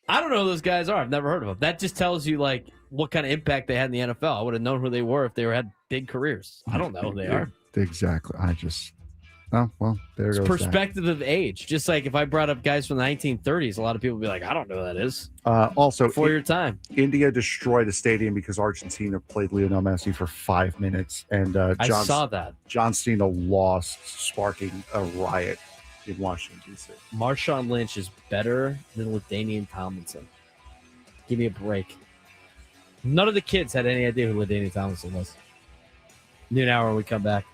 I don't know who those guys are. I've never heard of them. That just tells you like what kind of impact they had in the NFL. I would have known who they were if they had big careers. I don't know who they are. Exactly. There It's goes perspective of age. Just like if I brought up guys from the 1930s, a lot of people would be like, I don't know who that is. Also, before your time. India destroyed a stadium because Argentina played Lionel Messi for 5 minutes, and I saw that. John Cena lost, sparking a riot in Washington, D.C. Marshawn Lynch is better than LaDainian Tomlinson. Give me a break. None of the kids had any idea who LaDainian Tomlinson was. Noon hour when we come back.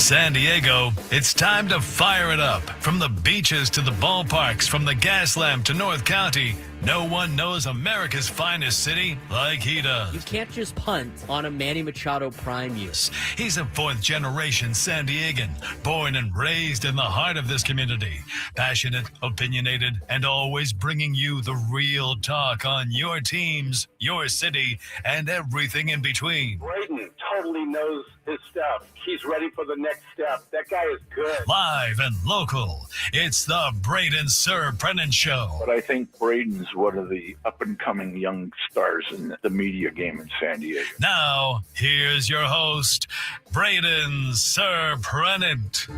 San Diego, it's time to fire it up. From the beaches to the ballparks, from the Gaslamp to North County, No one knows America's finest city like he does. You can't just punt on a Manny Machado prime year. He's a fourth-generation San Diegan, born and raised in the heart of this community. Passionate, opinionated, and always bringing you the real talk on your teams, your city, and everything in between. Braden totally knows his stuff. He's ready for the next step. That guy is good. Live and local, it's the Braden Surprenant Show. But I think Braden's one of the up-and-coming young stars in the media game in San Diego. Now, here's your host, Braden Surprenant.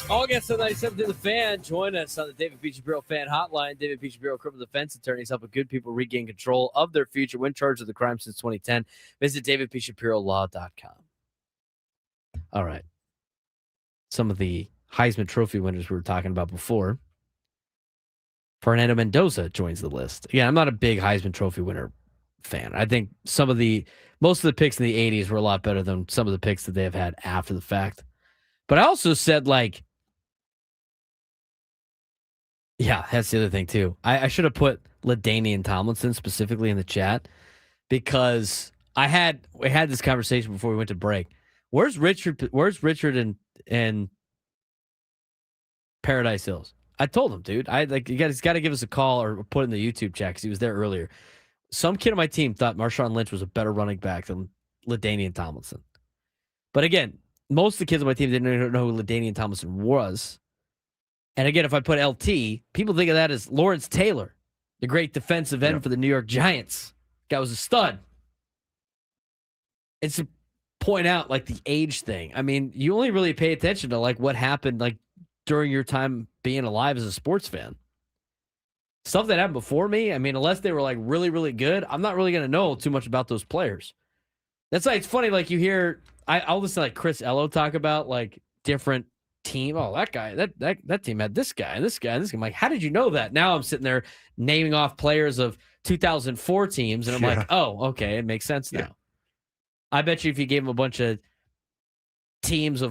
August 97th to the Fan. Join us on the David P. Shapiro Fan Hotline. David P. Shapiro, criminal defense attorneys, helping good people regain control of their future when charged with a crime since 2010. Visit davidpshapirolaw.com. All right. Some of the Heisman Trophy winners we were talking about before. Fernando Mendoza joins the list. Again, I'm not a big Heisman Trophy winner fan. I think most of the picks in the 80s were a lot better than some of the picks that they have had after the fact. But I also said, yeah, that's the other thing, too. I should have put LaDainian Tomlinson specifically in the chat because we had this conversation before we went to break. Where's Richard and Paradise Hills? I told him, dude. He's got to give us a call or put it in the YouTube chat because he was there earlier. Some kid on my team thought Marshawn Lynch was a better running back than LaDainian Tomlinson. But again, most of the kids on my team didn't even know who LaDainian Tomlinson was. And again, if I put LT, people think of that as Lawrence Taylor, the great defensive end for the New York Giants. Guy was a stud. It's to point out the age thing. I mean, you only really pay attention to what happened during your time being alive as a sports fan. Stuff that happened before me, I mean, unless they were really, really good, I'm not really going to know too much about those players. That's it's funny, you hear, I'll listen to Chris Ello talk about different team. Oh, that guy, that team had this guy and this guy and this guy. I'm like, how did you know that? Now I'm sitting there naming off players of 2004 teams, and I'm like, oh, okay, it makes sense now. I bet you if you gave him a bunch of teams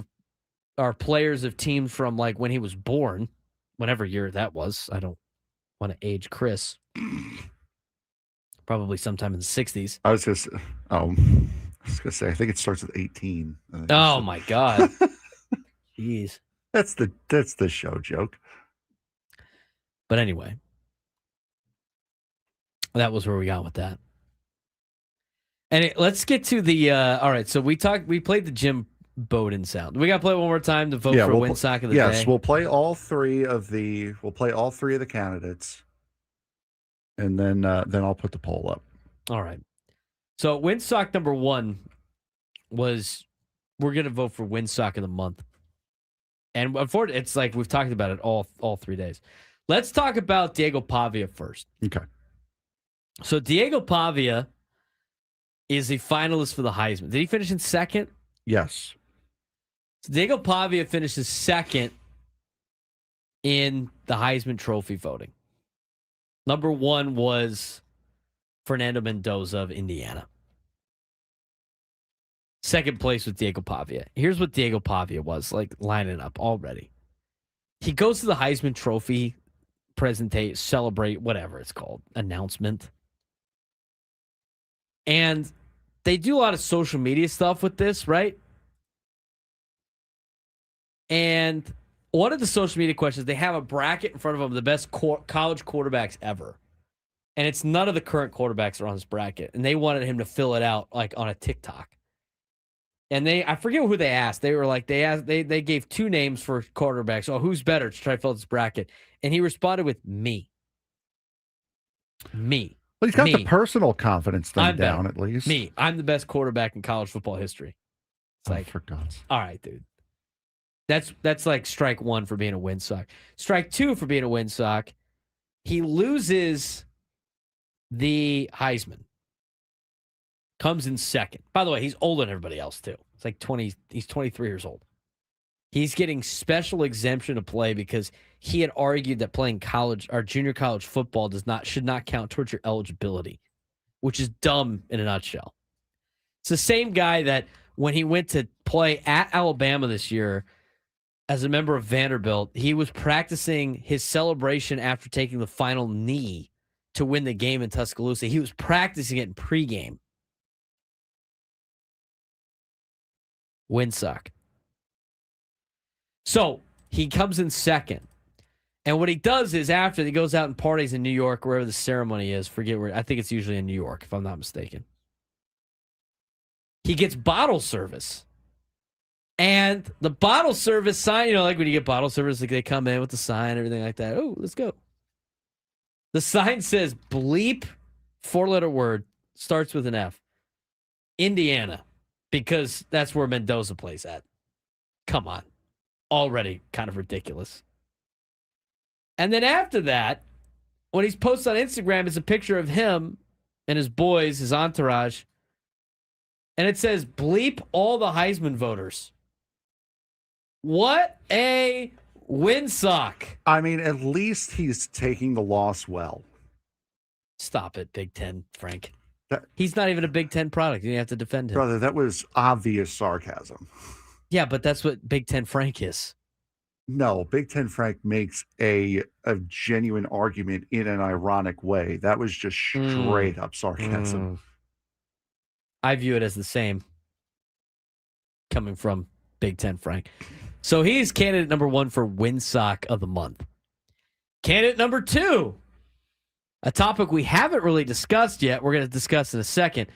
or players of teams from when he was born, whatever year that was, I don't want to age Chris. Probably sometime in the 60s. I was just, say, I think it starts with 18. Oh my God. Jeez. That's the show joke. But anyway, that was where we got with that. And let's get to the all right. So we played the Jim Bowden sound. We got to play it one more time to vote for Win Sock of the Day. Yes, we'll play all three of the candidates, and then I'll put the poll up. All right. So Win Sock number 1 was we're gonna vote for Win Sock of the month. And unfortunately, it's we've talked about it all 3 days. Let's talk about Diego Pavia first. Okay. So Diego Pavia is a finalist for the Heisman. Did he finish in second? Yes. So Diego Pavia finishes second in the Heisman Trophy voting. Number 1 was Fernando Mendoza of Indiana. Second place with Diego Pavia. Here's what Diego Pavia was lining up already. He goes to the Heisman Trophy presentate, celebrate, whatever it's called, announcement. And they do a lot of social media stuff with this, right? And one of the social media questions, they have a bracket in front of them, the best college quarterbacks ever. And it's none of the current quarterbacks are on this bracket. And they wanted him to fill it out on a TikTok. And I forget who they asked. They were they gave 2 names for quarterbacks. Oh, who's better to try to fill this bracket? And he responded with me. Me. Well, he's got the personal confidence thing down at least. Me. I'm the best quarterback in college football history. It's for God's sake. All right, dude. That's strike 1 for being a Win Sock. Strike 2 for being a Win Sock. He loses the Heisman. Comes in second. By the way, he's older than everybody else, too. It's 20. He's 23 years old. He's getting special exemption to play because he had argued that playing college or junior college football should not count towards your eligibility, which is dumb in a nutshell. It's the same guy that when he went to play at Alabama this year, as a member of Vanderbilt, he was practicing his celebration after taking the final knee to win the game in Tuscaloosa. He was practicing it in pregame. Windsock. So he comes in second. And what he does is after he goes out and parties in New York, wherever the ceremony is, forget where, I think it's usually in New York, if I'm not mistaken. He gets bottle service. And the bottle service sign, like when you get bottle service, like they come in with the sign, everything like that. Oh, let's go. The sign says bleep, 4-letter word, starts with an F. Indiana, because that's where Mendoza plays at. Come on. Already kind of ridiculous. And then after that, when he's posted on Instagram, it's a picture of him and his boys, his entourage. And it says, bleep all the Heisman voters. What a windsock. I mean, at least he's taking the loss well. Stop it, Big Ten, Frank. He's not even a Big Ten product. You have to defend him. Brother, that was obvious sarcasm. Yeah, but that's what Big Ten Frank is. No, Big Ten Frank makes a genuine argument in an ironic way. That was just straight up sarcasm. I view it as the same coming from Big Ten Frank. So he's candidate number 1 for Windsock of the Month. Candidate number 2, a topic we haven't really discussed yet, we're going to discuss in a second,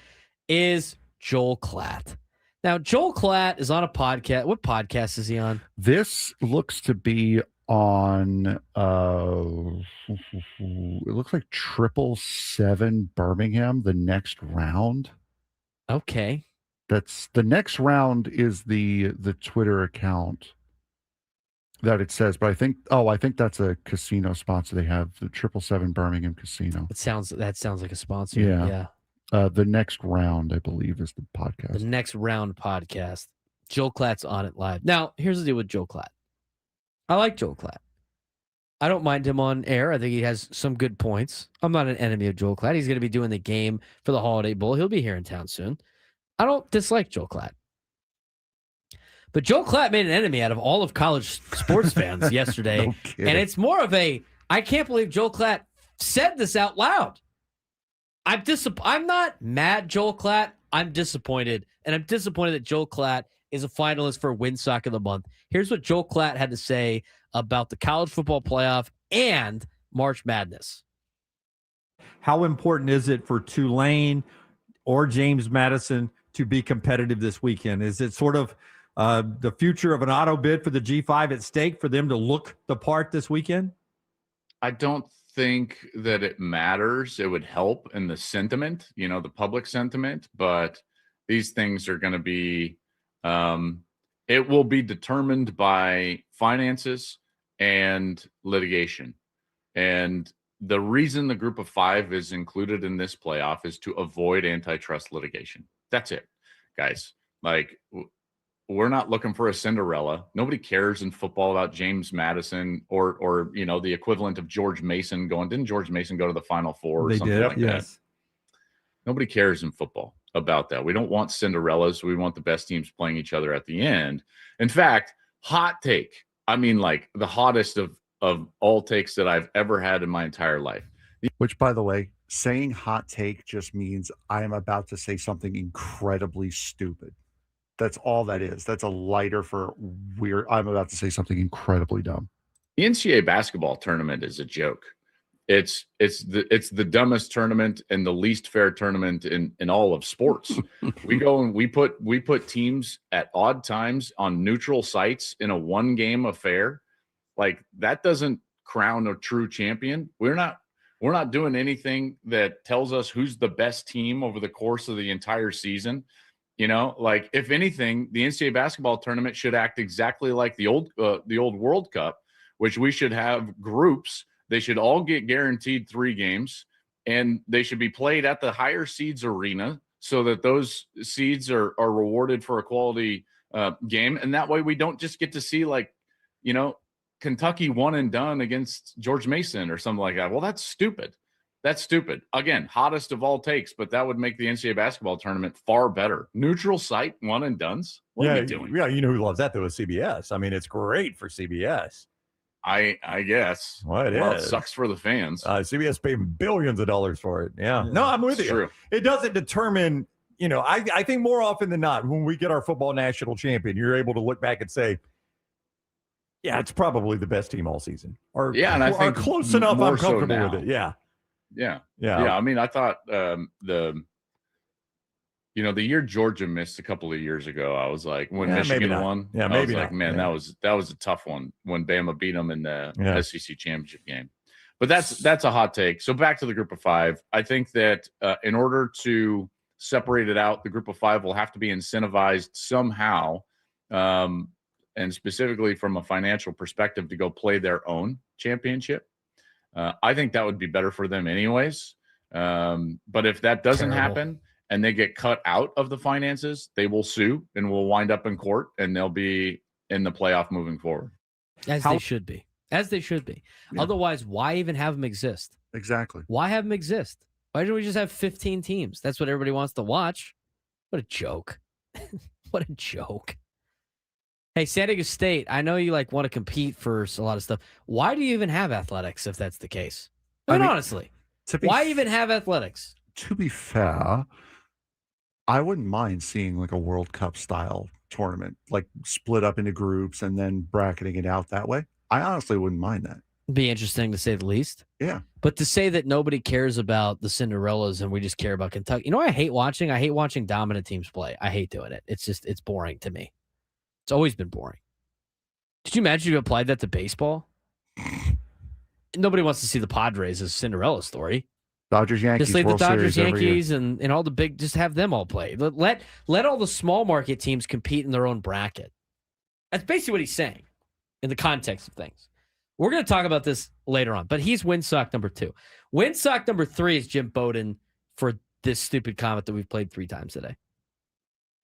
is Joel Klatt. Now, Joel Klatt is on a podcast. What podcast is he on? This looks to be on, it looks like 777 Birmingham, the next round. Okay. That's the next round is the Twitter account that it says, but I think that's a casino sponsor they have, the 777 Birmingham Casino. That sounds like a sponsor. Yeah. The next round, I believe, is the podcast. The next round podcast. Joel Klatt's on it live. Now, here's the deal with Joel Klatt. I like Joel Klatt. I don't mind him on air. I think he has some good points. I'm not an enemy of Joel Klatt. He's going to be doing the game for the Holiday Bowl. He'll be here in town soon. I don't dislike Joel Klatt. But Joel Klatt made an enemy out of all of college sports fans yesterday. No kidding. And it's more of a, I can't believe Joel Klatt said this out loud. I'm not mad, Joel Klatt. I'm disappointed. And I'm disappointed that Joel Klatt is a finalist for Windsock of the Month. Here's what Joel Klatt had to say about the college football playoff and March Madness. How important is it for Tulane or James Madison to be competitive this weekend? Is it sort of the future of an auto bid for the G5 at stake for them to look the part this weekend? I don't think that it matters. It would help in the sentiment, the public sentiment, but these things are going to be, it will be determined by finances and litigation. And the reason the group of 5 is included in this playoff is to avoid antitrust litigation. That's it, guys. Like, we're not looking for a Cinderella. Nobody cares in football about James Madison or the equivalent of George Mason going. Didn't George Mason go to the Final Four or something like that? Nobody cares in football about that. We don't want Cinderellas. We want the best teams playing each other at the end. In fact, hot take. I mean, like the hottest of all takes that I've ever had in my entire life. Which, by the way, saying hot take just means I am about to say something incredibly stupid. That's all that is. That's a lighter for weird. I'm about to say something incredibly dumb. The NCAA basketball tournament is a joke. It's the dumbest tournament and the least fair tournament in all of sports. We go and we put teams at odd times on neutral sites in a one game affair. Like, that doesn't crown a true champion. We're not doing anything that tells us who's the best team over the course of the entire season. Like, if anything, the NCAA basketball tournament should act exactly like the old World Cup, which we should have groups. They should all get guaranteed 3 games, and they should be played at the higher seeds arena so that those seeds are rewarded for a quality game. And that way we don't just get to see, like, Kentucky one and done against George Mason or something like that. Well, that's stupid. That's stupid. Again, hottest of all takes, but that would make the NCAA basketball tournament far better. Neutral site, one and dones. What are we doing? Yeah, you know who loves that though is CBS. I mean, it's great for CBS. I guess. Well, It sucks for the fans. CBS paid billions of dollars for it. Yeah. No, I'm with you. True. It doesn't determine, I think more often than not, when we get our football national champion, you're able to look back and say, yeah, it's probably the best team all season. Or, and I think close enough, I'm comfortable so with it. Yeah. Yeah. Yeah. I mean, I thought the year Georgia missed a couple of years ago, I was like, when Michigan won, yeah, I was like, not. man, Yeah. that was a tough one when Bama beat them in the SEC championship game. But that's a hot take. So back to the group of five. I think that in order to separate it out, the group of five will have to be incentivized somehow, and specifically from a financial perspective, to go play their own championship. I think that would be better for them anyways. But if that doesn't happen and they get cut out of the finances, they will sue and will wind up in court, and they'll be in the playoff moving forward. As they should be. Yeah. Otherwise, why even have them exist? Exactly. Why have them exist? Why don't we just have 15 teams? That's what everybody wants to watch. What a joke. What a joke. Hey, San Diego State, I know you want to compete for a lot of stuff. Why do you even have athletics if that's the case? I mean, honestly, why even have athletics? To be fair, I wouldn't mind seeing a World Cup style tournament, split up into groups and then bracketing it out that way. I honestly wouldn't mind that. Be interesting to say the least. Yeah. But to say that nobody cares about the Cinderellas and we just care about Kentucky. You know what I hate watching? I hate watching dominant teams play. I hate doing it. It's boring to me. It's always been boring. Did you imagine you applied that to baseball? Nobody wants to see the Padres as a Cinderella story. Dodgers, Yankees, Just leave World the Dodgers, Series every Yankees, and all the big, just have them all play. Let all the small market teams compete in their own bracket. That's basically what he's saying in the context of things. We're going to talk about this later on, but he's windsock number 2. Windsock number 3 is Jim Bowden for this stupid comment that we've played 3 times today.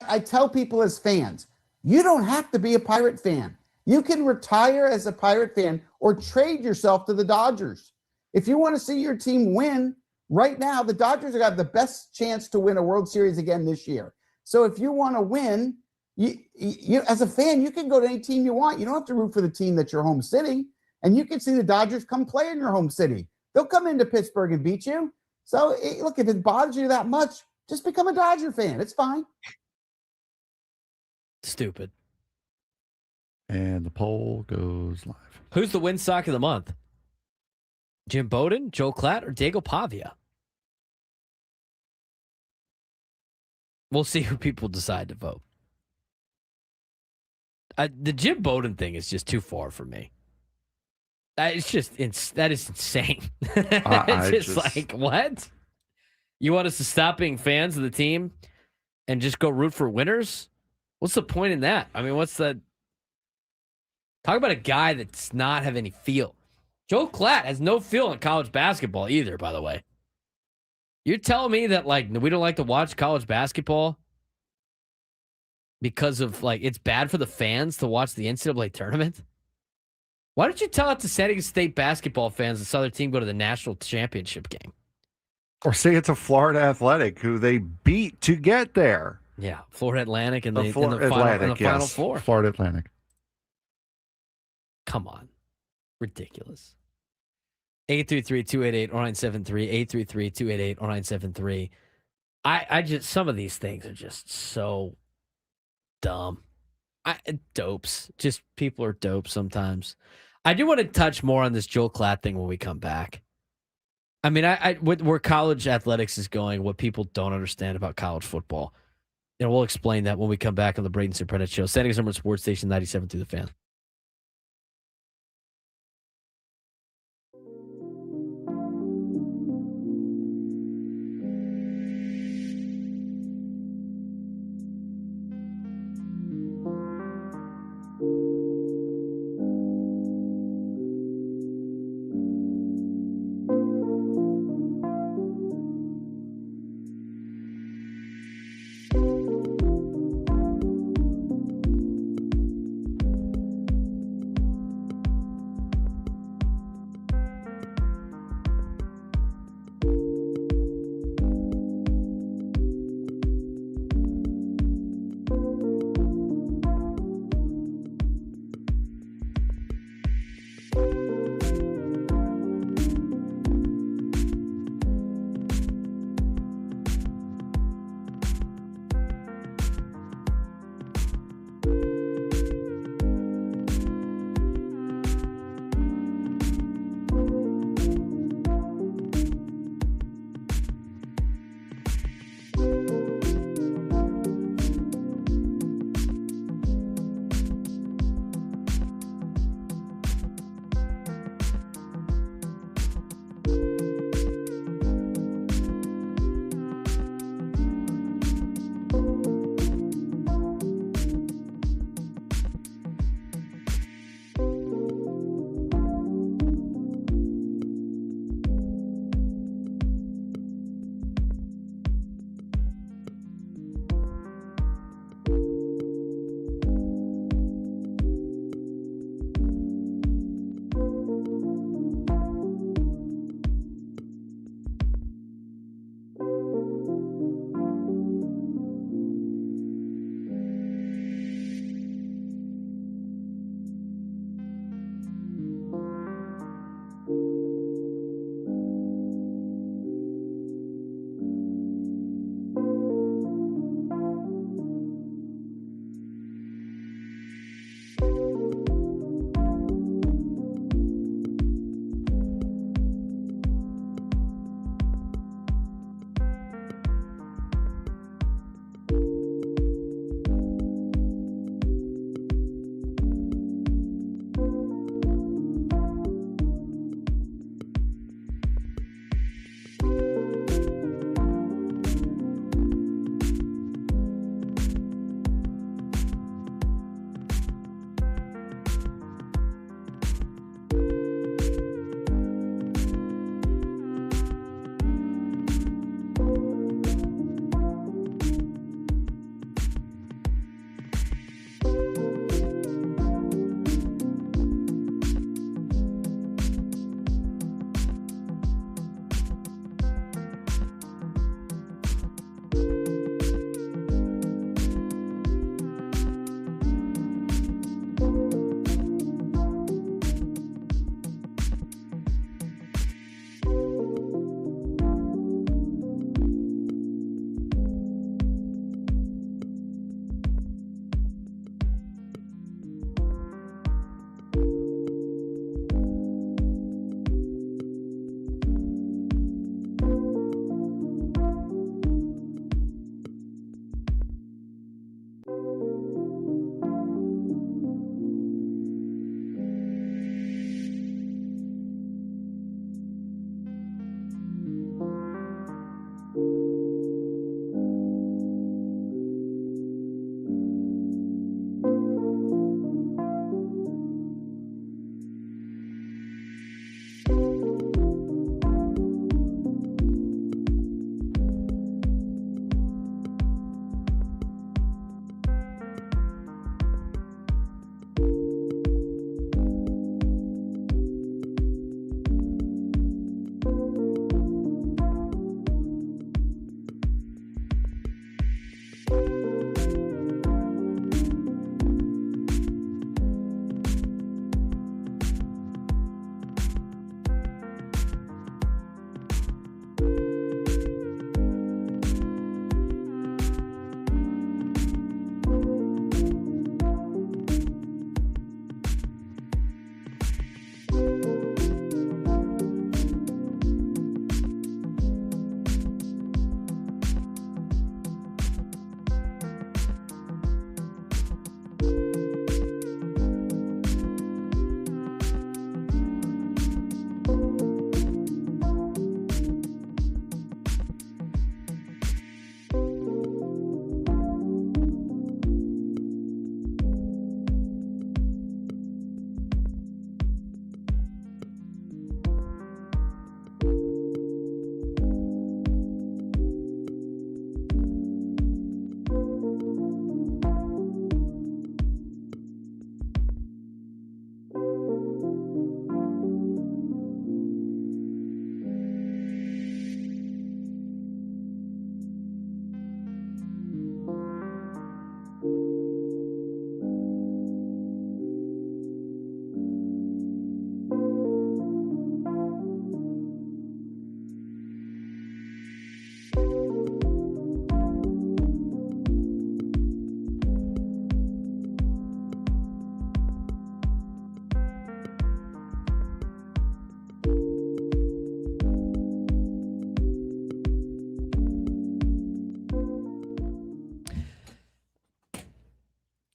I tell people as fans, you don't have to be a Pirate fan. You can retire as a Pirate fan or trade yourself to the Dodgers. If you want to see your team win, right now, the Dodgers have the best chance to win a World Series again this year. So if you want to win, you as a fan, you can go to any team you want. You don't have to root for the team that's your home city. And you can see the Dodgers come play in your home city. They'll come into Pittsburgh and beat you. So, look, if it bothers you that much, just become a Dodger fan. It's fine. Stupid. And the poll goes live. Who's the windsock of the month? Jim Bowden, Joe Klatt, or Diego Pavia? We'll see who people decide to vote. The Jim Bowden thing is just too far for me. That is insane. It's just what? You want us to stop being fans of the team and just go root for winners? What's the point in that? I mean, what's the... Talk about a guy that's not have any feel. Joe Klatt has no feel in college basketball either, by the way. You're telling me that, we don't like to watch college basketball because of, it's bad for the fans to watch the NCAA tournament? Why don't you tell it to San Diego State basketball fans that saw their team go to the national championship game? Or say it's a Florida Athletic who they beat to get there. Yeah, Florida Atlantic in the Final Four. Florida Atlantic. Come on. Ridiculous. 833-288-0973, 833-288-0973. I just, some of these things are just so dumb. Dopes. Just people are dope sometimes. I do want to touch more on this Joe Klatt thing when we come back. I mean, where college athletics is going, what people don't understand about college football. We'll explain that when we come back on the Braden Surprenant Show. San Diego Summer Sports Station 97 through the Fan.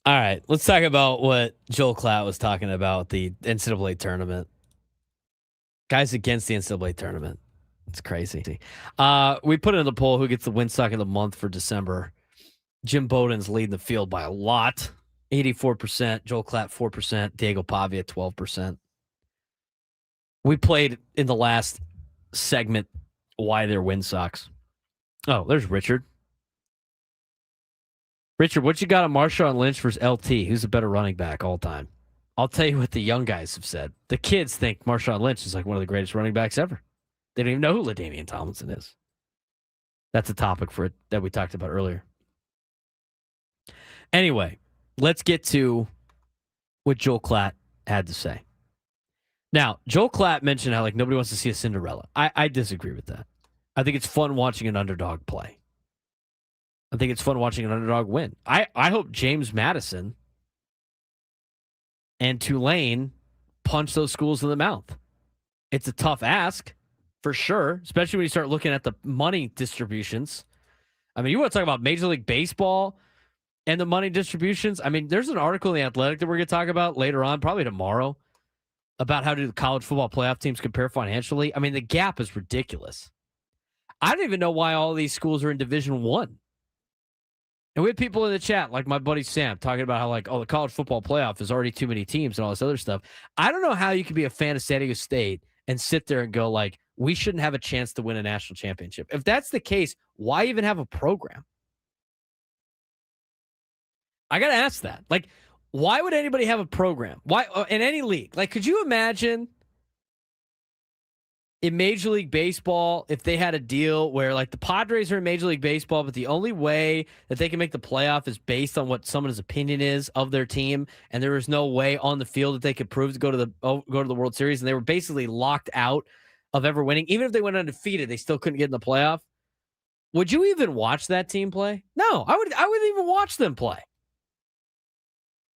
All right, let's talk about what Joel Klatt was talking about, the NCAA tournament. Guys against the NCAA tournament. It's crazy. We put in the poll who gets the win stock of the month for December. Jim Bowden's leading the field by a lot. 84%. Joel Klatt, 4%. Diego Pavia, 12%. We played in the last segment why they're win socks. Oh, there's Richard. Richard, what you got on Marshawn Lynch versus LT? Who's a better running back all time? I'll tell you what the young guys have said. The kids think Marshawn Lynch is like one of the greatest running backs ever. They don't even know who LaDainian Tomlinson is. That's a topic for it that we talked about earlier. Anyway, let's get to what Joel Klatt had to say. Now, Joel Klatt mentioned how like nobody wants to see a Cinderella. I disagree with that. I think it's fun watching an underdog play. I think it's fun watching an underdog win. I hope James Madison and Tulane punch those schools in the mouth. It's a tough ask, for sure, especially when you start looking at the money distributions. I mean, you want to talk about Major League Baseball and the money distributions? I mean, there's an article in The Athletic that we're going to talk about later on, probably tomorrow, about how do the college football playoff teams compare financially. I mean, the gap is ridiculous. I don't even know why all these schools are in Division I. And we have people in the chat, like my buddy Sam, talking about how, like, oh, the college football playoff is already too many teams and all this other stuff. I don't know how you can be a fan of San Diego State and sit there and go, like, we shouldn't have a chance to win a national championship. If that's the case, why even have a program? I got to ask that. Like, why would anybody have a program? Why in any league? Like, could you imagine in Major League Baseball if they had a deal where like the Padres are in Major League Baseball, but the only way that they can make the playoff is based on what someone's opinion is of their team, and there was no way on the field that they could prove to go to the World Series, and they were basically locked out of ever winning. Even if they went undefeated, they still couldn't get in the playoff. Would you even watch that team play? No, I wouldn't even watch them play.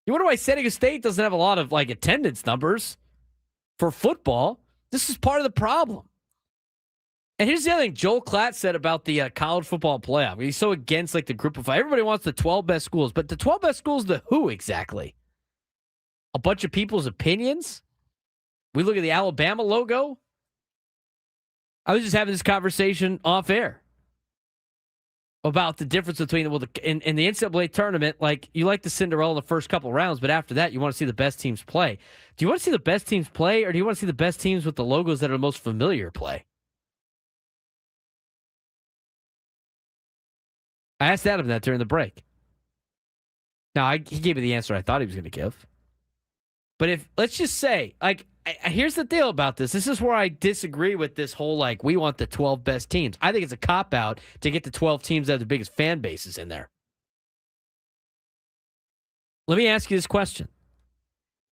You wonder why San Diego State doesn't have a lot of like attendance numbers for football. This is part of the problem. And here's the other thing Joel Klatt said about the college football playoff. He's so against like the group of five. Everybody wants the 12 best schools, but the 12 best schools, the who exactly? A bunch of people's opinions? We look at the Alabama logo. I was just having this conversation off air about the difference between in the NCAA tournament, like you like the Cinderella in the first couple rounds, but after that, you want to see the best teams play. Do you want to see the best teams play, or do you want to see the best teams with the logos that are most familiar play? I asked Adam that during the break. Now, he gave me the answer I thought he was going to give. But if, let's just say, like, here's the deal about this. This is where I disagree with this whole, like, we want the 12 best teams. I think it's a cop-out to get the 12 teams that have the biggest fan bases in there. Let me ask you this question.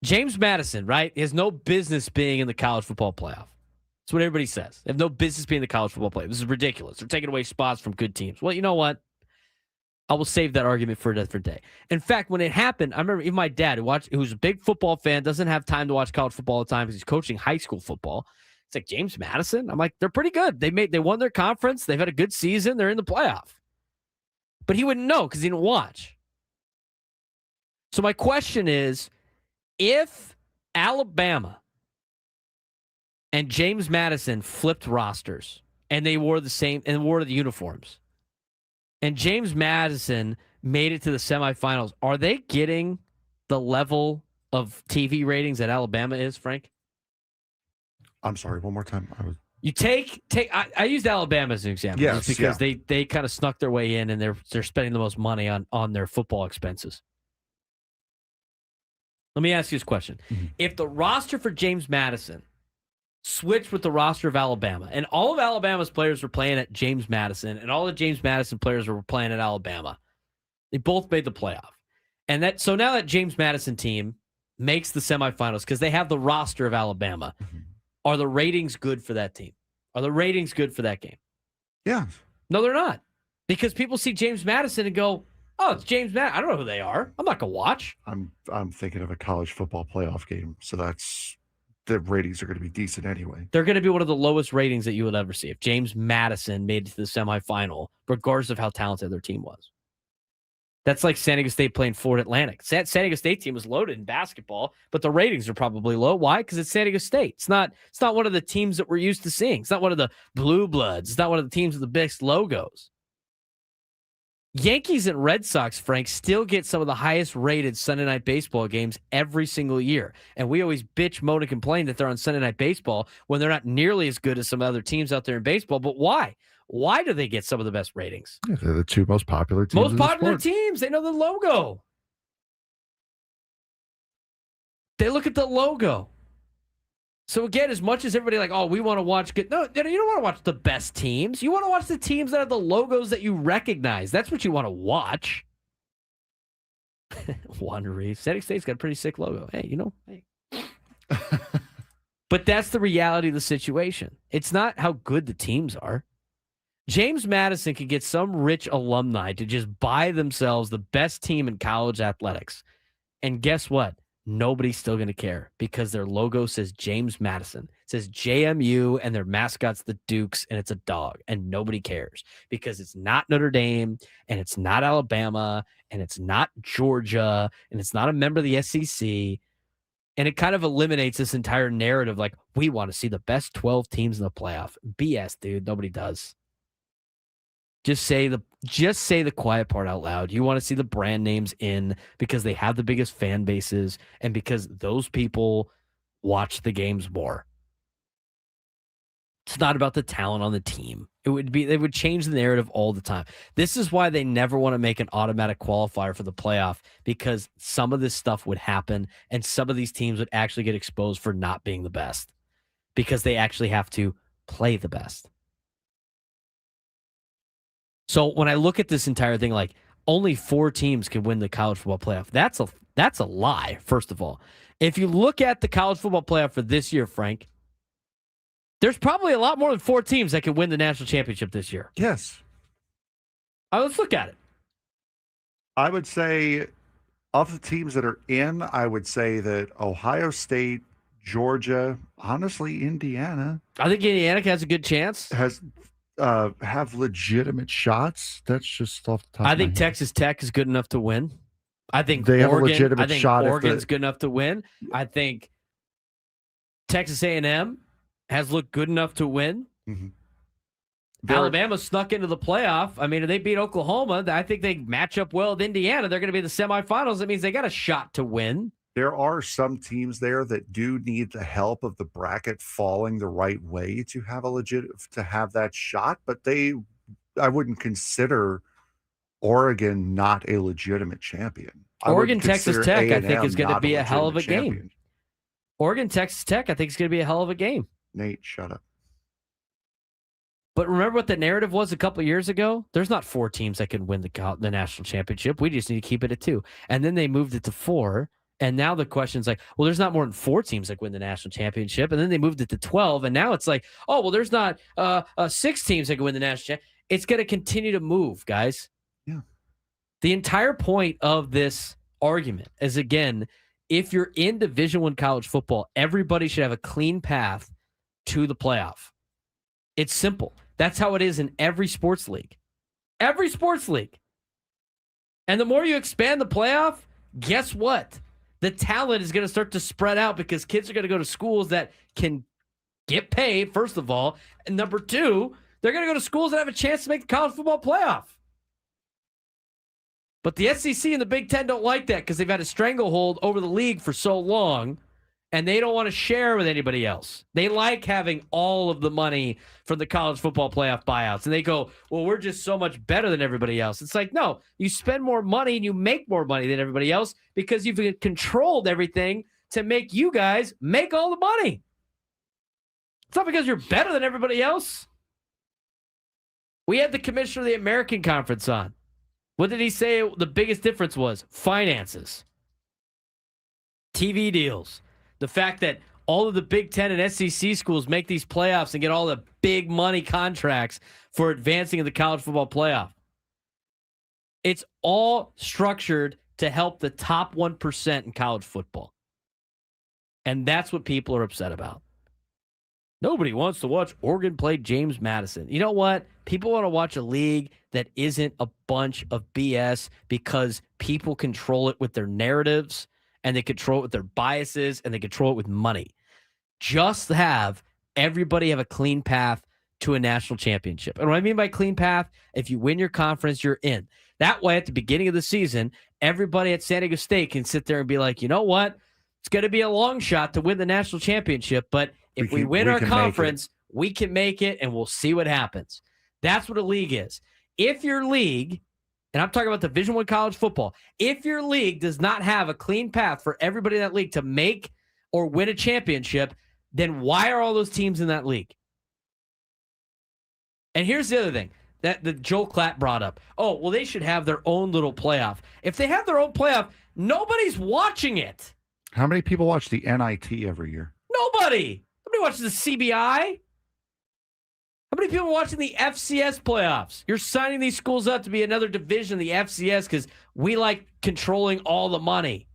James Madison, right, has no business being in the college football playoff. That's what everybody says. They have no business being in the college football playoff. This is ridiculous. They're taking away spots from good teams. Well, you know what? I will save that argument for a different day. In fact, when it happened, I remember even my dad, who's a big football fan, doesn't have time to watch college football all the time because he's coaching high school football. It's like, James Madison? I'm like, they're pretty good. They won their conference. They've had a good season. They're in the playoff. But he wouldn't know because he didn't watch. So my question is, if Alabama and James Madison flipped rosters and they wore the uniforms, and James Madison made it to the semifinals, are they getting the level of TV ratings that Alabama is, Frank? I'm sorry, one more time. You I used Alabama as an example, yes, just because they kind of snuck their way in and they're spending the most money on their football expenses. Let me ask you this question. Mm-hmm. If the roster for James Madison switched with the roster of Alabama, and all of Alabama's players were playing at James Madison, and all the James Madison players were playing at Alabama, they both made the playoff. And so now that James Madison team makes the semifinals because they have the roster of Alabama, mm-hmm. Are the ratings good for that team? Are the ratings good for that game? Yeah. No, they're not. Because people see James Madison and go, oh, it's James Madison. I don't know who they are. I'm not going to watch. I'm thinking of a college football playoff game, so the ratings are going to be decent anyway. They're going to be one of the lowest ratings that you would ever see if James Madison made it to the semifinal, regardless of how talented their team was. That's like San Diego State playing Florida Atlantic. San Diego State team was loaded in basketball, but the ratings are probably low. Why? Because it's San Diego State. It's not one of the teams that we're used to seeing. It's not one of the Blue Bloods. It's not one of the teams with the biggest logos. Yankees and Red Sox, Frank, still get some of the highest rated Sunday Night Baseball games every single year. And we always bitch, moan, and complain that they're on Sunday Night Baseball when they're not nearly as good as some other teams out there in baseball. But why? Why do they get some of the best ratings? Yeah, they're the two most popular teams. Most popular teams. They know the logo. They look at the logo. So again, as much as everybody like, oh, we want to watch good. No, you don't want to watch the best teams. You want to watch the teams that have the logos that you recognize. That's what you want to watch. Wandery. San Diego State's got a pretty sick logo. Hey, hey. But that's the reality of the situation. It's not how good the teams are. James Madison could get some rich alumni to just buy themselves the best team in college athletics. And guess what? Nobody's still going to care because their logo says James Madison. It says JMU and their mascot's the Dukes and it's a dog. And nobody cares because it's not Notre Dame and it's not Alabama and it's not Georgia and it's not a member of the SEC. And it kind of eliminates this entire narrative like, we want to see the best 12 teams in the playoff. BS, dude. Nobody does. Just say the quiet part out loud. You want to see the brand names in because they have the biggest fan bases and because those people watch the games more. It's not about the talent on the team. They would change the narrative all the time. This is why they never want to make an automatic qualifier for the playoff because some of this stuff would happen and some of these teams would actually get exposed for not being the best because they actually have to play the best. So when I look at this entire thing, like only 4 teams can win the college football playoff. That's a lie, first of all. If you look at the college football playoff for this year, Frank, there's probably a lot more than 4 teams that can win the national championship this year. Yes. Let's look at it. I would say of the teams that are in, I would say that Ohio State, Georgia, honestly, Indiana. I think Indiana has a good chance. Have legitimate shots. That's just off the top. I think Texas Tech is good enough to win. I think they have a Oregon, legitimate I think shot. Oregon's good enough to win. I think Texas A&M has looked good enough to win. Mm-hmm. Alabama snuck into the playoff. I mean, if they beat Oklahoma, I think they match up well with Indiana. They're going to be in the semifinals. That means they got a shot to win. There are some teams there that do need the help of the bracket falling the right way to have that shot, but I wouldn't consider Oregon not a legitimate champion. Oregon, Texas Tech, I think is going to be a hell of a champion. game. Oregon, Texas Tech, I think is going to be a hell of a game. Nate, shut up. But remember what the narrative was a couple of years ago? There's not 4 teams that can win the national championship. We just need to keep it at 2. And then they moved it to 4. And now the question's like, well, there's not more than 4 teams that win the national championship. And then they moved it to 12. And now it's like, oh, well, there's not 6 teams that can win the national championship. It's going to continue to move, guys. Yeah. The entire point of this argument is, again, if you're in Division I college football, everybody should have a clean path to the playoff. It's simple. That's how it is in every sports league. Every sports league. And the more you expand the playoff, guess what? The talent is going to start to spread out because kids are going to go to schools that can get paid, first of all. And number 2, they're going to go to schools that have a chance to make the college football playoff. But the SEC and the Big Ten don't like that because they've had a stranglehold over the league for so long, and they don't want to share with anybody else. They like having all of the money from the college football playoff buyouts. And they go, well, we're just so much better than everybody else. It's like, no, you spend more money and you make more money than everybody else because you've controlled everything to make you guys make all the money. It's not because you're better than everybody else. We had the commissioner of the American Conference on. What did he say the biggest difference was? Finances. TV deals. The fact that all of the Big Ten and SEC schools make these playoffs and get all the big money contracts for advancing in the college football playoff. It's all structured to help the top 1% in college football. And that's what people are upset about. Nobody wants to watch Oregon play James Madison. You know what? People want to watch a league that isn't a bunch of BS because people control it with their narratives and they control it with their biases and they control it with money. Just have everybody have a clean path to a national championship. And what I mean by clean path, if you win your conference, you're in. That way, at the beginning of the season, everybody at San Diego State can sit there and be like, you know what? It's going to be a long shot to win the national championship, but if we win our conference, we can make it, and we'll see what happens. That's what a league is. If your league, and I'm talking about Division I college football, if your league does not have a clean path for everybody in that league to make or win a championship, then why are all those teams in that league? And here's the other thing that Joel Klatt brought up. Oh, well, they should have their own little playoff. If they have their own playoff, nobody's watching it. How many people watch the NIT every year? Nobody. Nobody watches the CBI. How many people are watching the FCS playoffs? You're signing these schools up to be another division of the FCS because we like controlling all the money.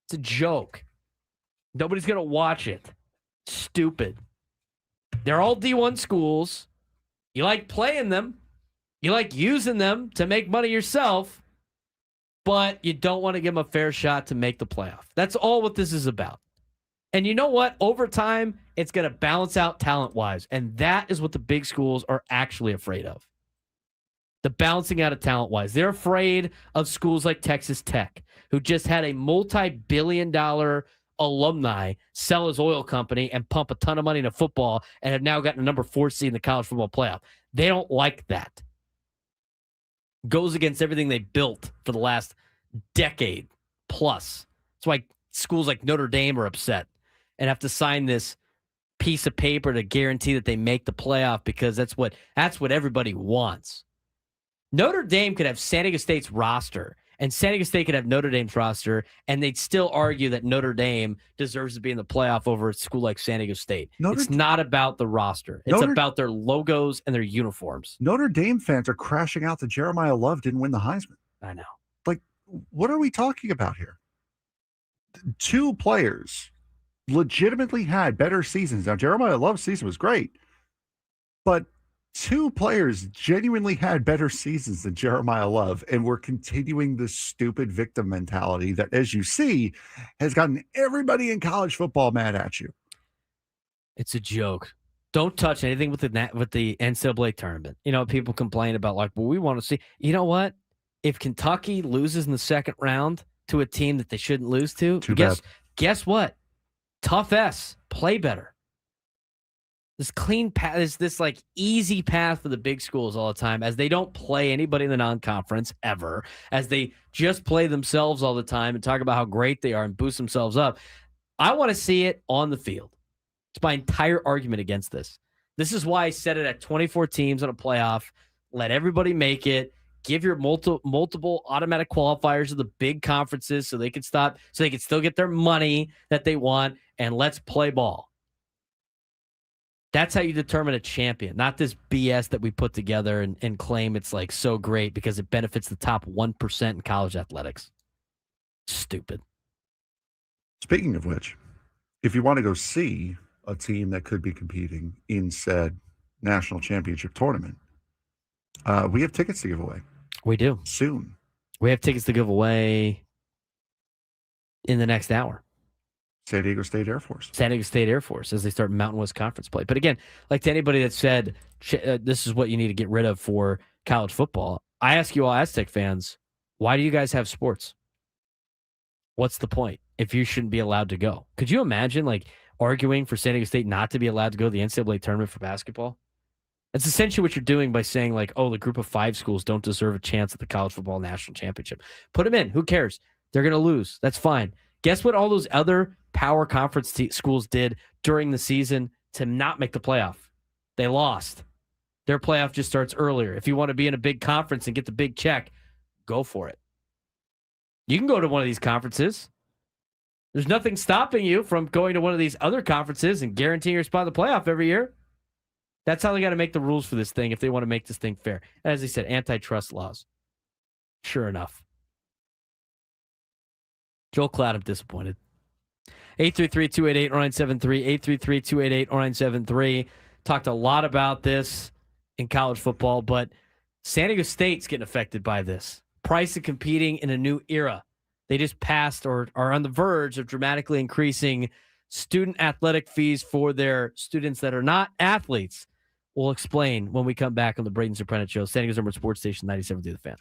It's a joke. Nobody's going to watch it. Stupid. They're all D1 schools. You like playing them. You like using them to make money yourself, but you don't want to give them a fair shot to make the playoff. That's all what this is about. And you know what? Over time, it's going to balance out talent-wise, and that is what the big schools are actually afraid of. The balancing out of talent-wise. They're afraid of schools like Texas Tech, who just had a multi-billion-dollar alumni sell his oil company and pump a ton of money into football and have now gotten a number 4 seed in the college football playoff. They don't like that. Goes against everything they built for the last decade plus. That's why schools like Notre Dame are upset and have to sign this piece of paper to guarantee that they make the playoff because that's what everybody wants. Notre Dame could have San Diego State's roster, and San Diego State could have Notre Dame's roster, and they'd still argue that Notre Dame deserves to be in the playoff over a school like San Diego State. It's not about the roster. It's about their logos and their uniforms. Notre Dame fans are crashing out that Jeremiah Love didn't win the Heisman. I know. Like, what are we talking about here? 2 players legitimately had better seasons. Now, Jeremiah Love's season was great, but 2 players genuinely had better seasons than Jeremiah Love, and we're continuing this stupid victim mentality that, as you see, has gotten everybody in college football mad at you. It's a joke. Don't touch anything with the NCAA tournament. You know, people complain about like, well, we want to see. You know what? If Kentucky loses in the second round to a team that they shouldn't lose to, guess what? Tough S, play better. This clean path, this like easy path for the big schools all the time, as they don't play anybody in the non-conference ever, as they just play themselves all the time and talk about how great they are and boost themselves up. I want to see it on the field. It's my entire argument against this. This is why I set it at 24 teams on a playoff. Let everybody make it. Give your multiple automatic qualifiers to the big conferences so they can still get their money that they want, and let's play ball. That's how you determine a champion, not this BS that we put together and claim it's like so great because it benefits the top 1% in college athletics. Stupid. Speaking of which, if you want to go see a team that could be competing in said national championship tournament, we have tickets to give away. We do. Soon. We have tickets to give away in the next hour. San Diego State Air Force. San Diego State Air Force as they start Mountain West Conference play. But again, like to anybody that said this is what you need to get rid of for college football, I ask you all Aztec fans, why do you guys have sports? What's the point if you shouldn't be allowed to go? Could you imagine like arguing for San Diego State not to be allowed to go to the NCAA tournament for basketball? That's essentially what you're doing by saying like, oh, the group of 5 schools don't deserve a chance at the college football national championship. Put them in. Who cares? They're going to lose. That's fine. Guess what all those other power conference schools did during the season to not make the playoff? They lost. Their playoff just starts earlier. If you want to be in a big conference and get the big check, go for it. You can go to one of these conferences. There's nothing stopping you from going to one of these other conferences and guaranteeing your spot in the playoff every year. That's how they got to make the rules for this thing if they want to make this thing fair. As I said, antitrust laws. Sure enough. Joel Klatt, I'm disappointed. 833-288-0973, 833-288-0973. Talked a lot about this in college football, but San Diego State's getting affected by this. Price of competing in a new era. They just passed or are on the verge of dramatically increasing student athletic fees for their students that are not athletes. We'll explain when we come back on the Braden Surprenant Show. San Diego's number sports station 97.3 The Fan.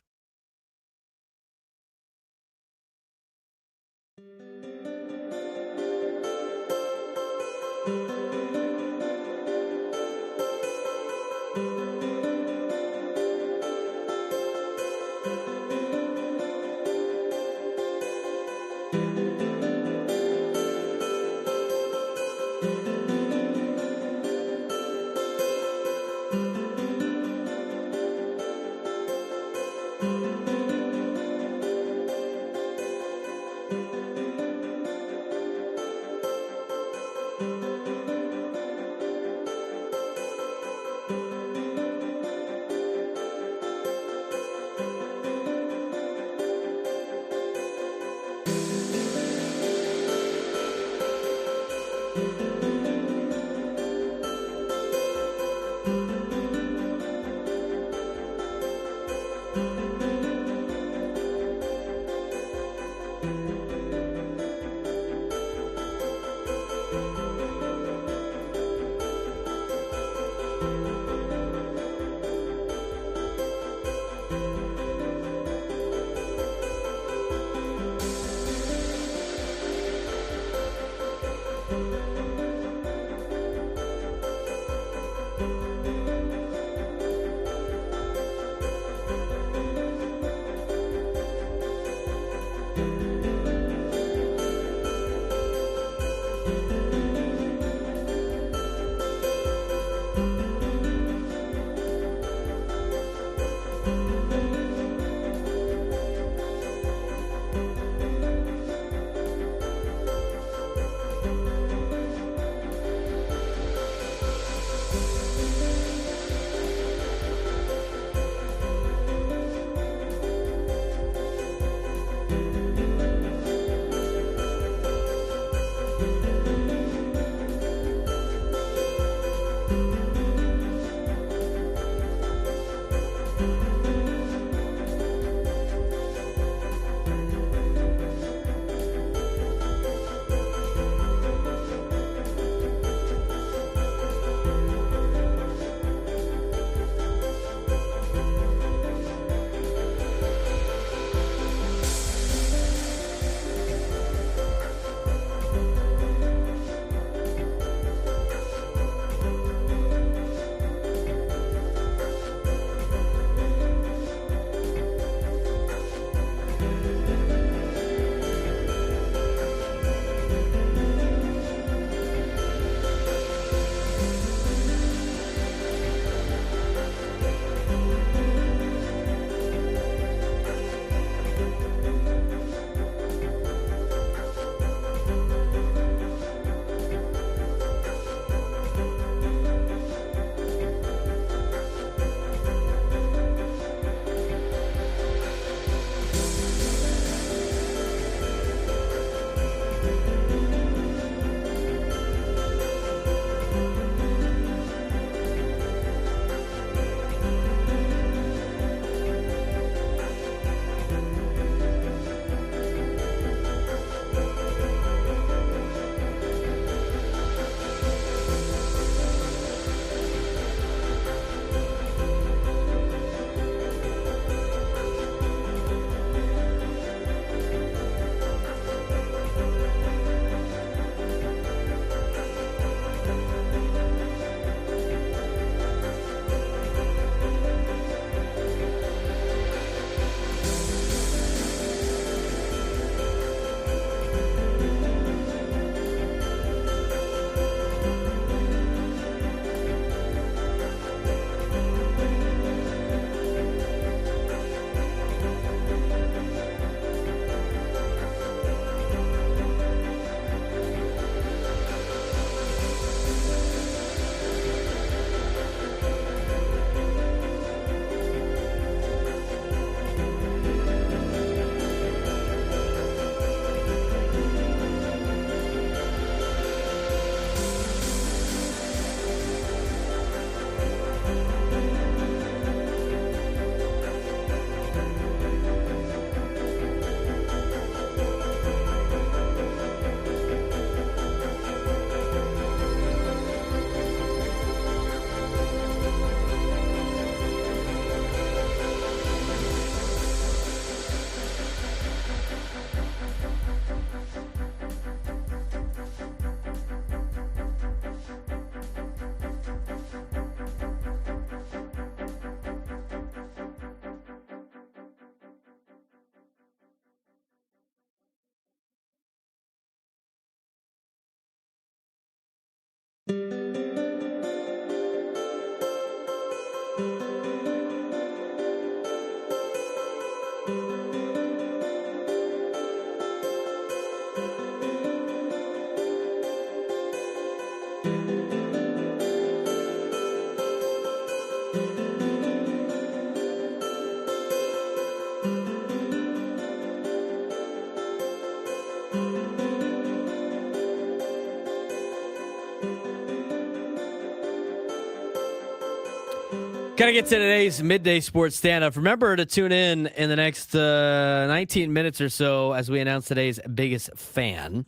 Gotta get to today's midday sports stand-up. Remember to tune in the next 19 minutes or so as we announce today's biggest fan.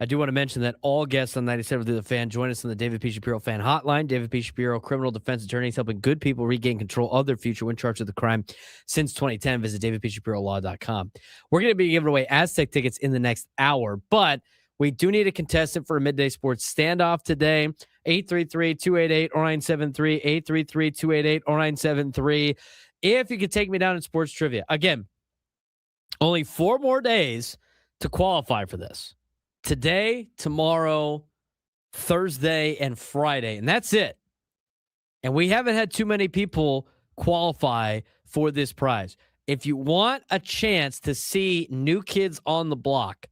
I do want to mention that all guests on 97 through the fan join us on the David P. Shapiro fan hotline. David P. Shapiro, criminal defense attorneys helping good people regain control of their future when charged with a crime since 2010. Visit davidpshapirolaw.com. We're going to be giving away Aztec tickets in the next hour, but we do need a contestant for a midday sports standoff today. 833-288-0973, 833-288-0973. If you could take me down in sports trivia. Again, only 4 more days to qualify for this. Today, tomorrow, Thursday, and Friday. And that's it. And we haven't had too many people qualify for this prize. If you want a chance to see New Kids on the Block,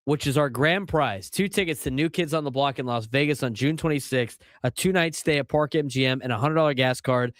which is our grand prize, 2 tickets to New Kids on the Block in Las Vegas on June 26th, a 2-night stay at Park MGM, and a $100 gas card.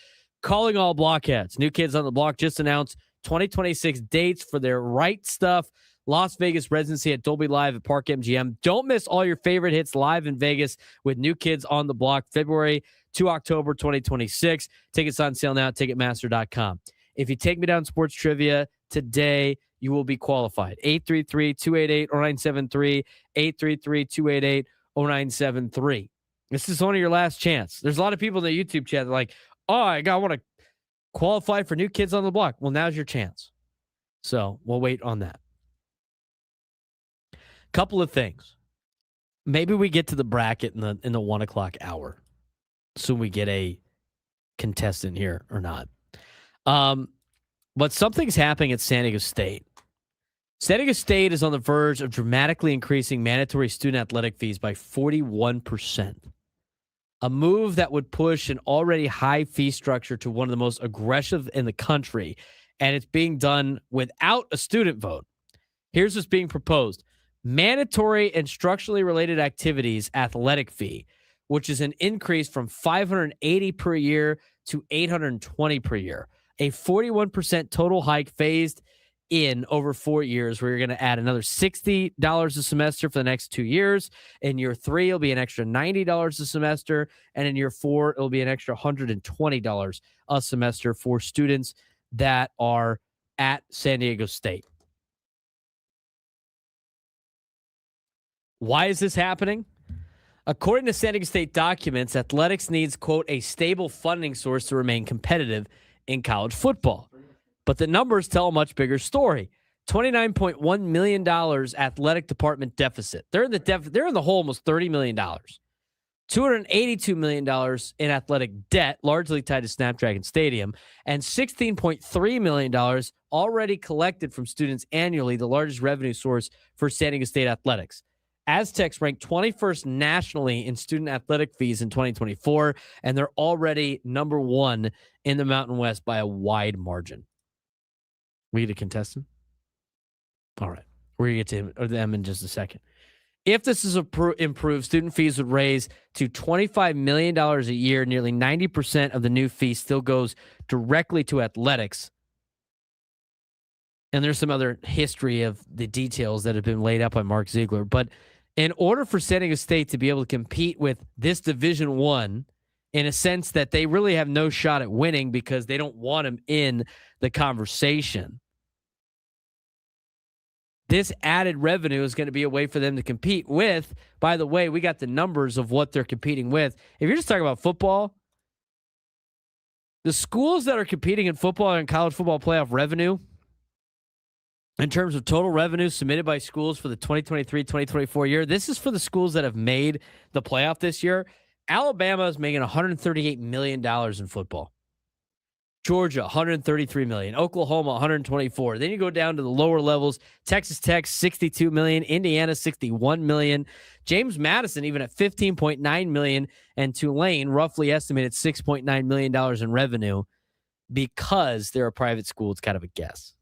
Calling all blockheads. New Kids on the Block just announced 2026 dates for their Right Stuff Las Vegas residency at Dolby Live at Park MGM. Don't miss all your favorite hits live in Vegas with New Kids on the Block, February to October 2026. Tickets on sale now at Ticketmaster.com. If you take me down sports trivia today, you will be qualified. 833-288-0973, 833-288-0973. This is only your last chance. There's a lot of people in the YouTube chat that are like, oh, I want to qualify for New Kids on the Block. Well, now's your chance. So we'll wait on that. Couple of things. Maybe we get to the bracket in the 1 o'clock hour. Soon we get a contestant here or not. But something's happening at San Diego State. San Diego State is on the verge of dramatically increasing mandatory student athletic fees by 41%. A move that would push an already high fee structure to one of the most aggressive in the country. And it's being done without a student vote. Here's what's being proposed. Mandatory and structurally related activities athletic fee, which is an increase from $580 per year to $820 per year. A 41% total hike phased in over 4 years, where you're going to add another $60 a semester for the next 2 years. In year 3, it'll be an extra $90 a semester. And in year 4, it'll be an extra $120 a semester for students that are at San Diego State. Why is this happening? According to San Diego State documents, athletics needs, quote, a stable funding source to remain competitive in college football. But the numbers tell a much bigger story. $29.1 million athletic department deficit. They're in the hole almost $30 million. $282 million in athletic debt, largely tied to Snapdragon Stadium, and $16.3 million already collected from students annually, the largest revenue source for San Diego State athletics. Aztecs ranked 21st nationally in student athletic fees in 2024, and they're already number 1 in the Mountain West by a wide margin. We get a contestant? All right. We're going to get to him or them in just a second. If this is improved, student fees would raise to $25 million a year. Nearly 90% of the new fee still goes directly to athletics. And there's some other history of the details that have been laid out by Mark Ziegler. But in order for San Diego State to be able to compete with this Division I, in a sense that they really have no shot at winning because they don't want him in the conversation, this added revenue is going to be a way for them to compete with. By the way, we got the numbers of what they're competing with. If you're just talking about football, the schools that are competing in football and college football playoff revenue, in terms of total revenue submitted by schools for the 2023-2024 year, this is for the schools that have made the playoff this year. Alabama is making $138 million in football. Georgia, $133 million. Oklahoma, $124. Then you go down to the lower levels. Texas Tech, $62 million. Indiana, $61 million. James Madison, even at $15.9 million. And Tulane, roughly estimated $6.9 million in revenue. Because they're a private school, it's kind of a guess.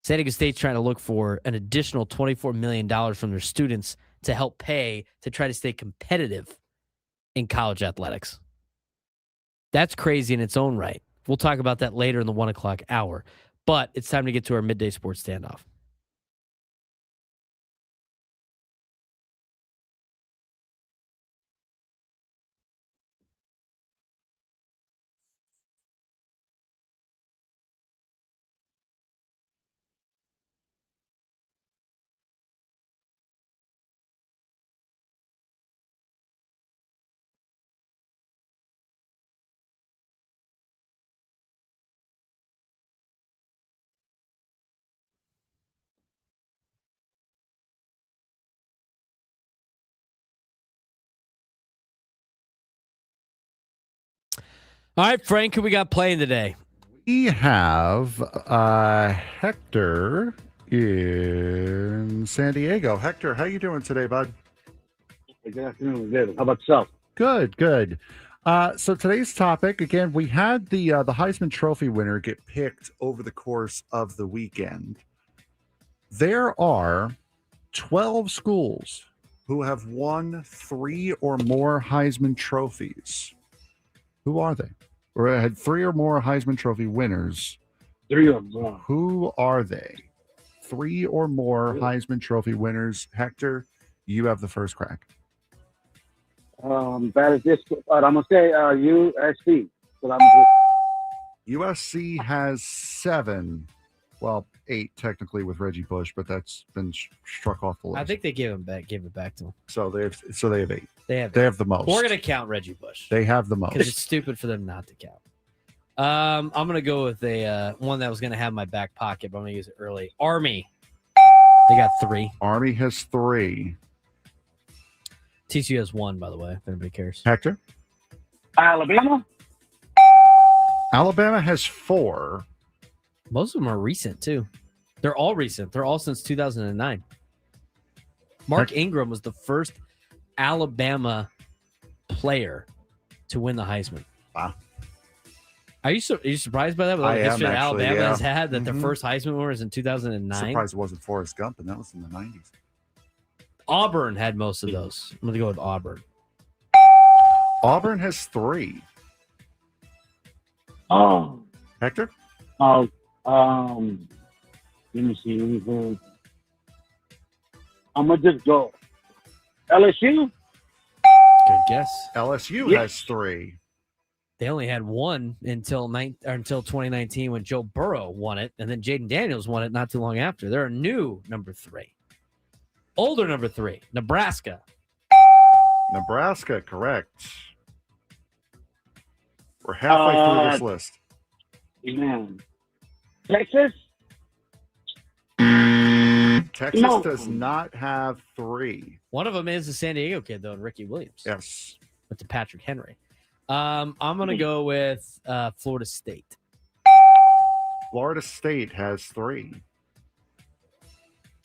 San Diego State's trying to look for an additional $24 million from their students to help pay to try to stay competitive in college athletics. That's crazy in its own right. We'll talk about that later in the 1 o'clock hour. But it's time to get to our midday sports standoff. All right, Frank, who we got playing today? We have Hector in San Diego. Hector, how you doing today, bud? Good afternoon. Good. How about yourself? Good, good. So today's topic, again, we had the Heisman Trophy winner get picked over the course of the weekend. There are 12 schools who have won 3 or more Heisman trophies. Who are they? Or had 3 or more Heisman Trophy winners. 3 or more. Who are they? 3 or more Heisman Trophy winners. Hector, you have the first crack. That is this. I'm gonna say USC. So USC has 7. Well, 8 technically with Reggie Bush, but that's been struck off the list. I think they gave it back to him. So they have 8. They have the most. We're gonna count Reggie Bush. They have the most. Because it's stupid for them not to count. I'm gonna go with a one that was gonna have my back pocket, but I'm gonna use it early. Army. They got 3. Army has 3. TCU has 1, by the way, if anybody cares. Hector? Alabama? Alabama has 4. Most of them are recent, too. They're all recent. They're all since 2009. Mark Ingram was the first Alabama player to win the Heisman. Wow. Are you surprised by that? With all I the am, history that actually, Alabama yeah. has had, that their first Heisman winner was in 2009? Surprised it wasn't Forrest Gump, and that was in the 90s. Auburn had most of those. I'm going to go with Auburn. Auburn has 3. Oh. Hector? Let me see. I'm gonna just go. LSU? Good guess. LSU has 3. They only had 1 until 2019 when Joe Burrow won it, and then Jaden Daniels won it not too long after. They're a new number 3. Older number 3, Nebraska. Nebraska, correct. We're halfway through this list. Man. Texas? Texas No. does not have 3. One of them is the San Diego kid, though, and Ricky Williams. Yes. With the Patrick Henry. I'm going to go with Florida State. Florida State has 3.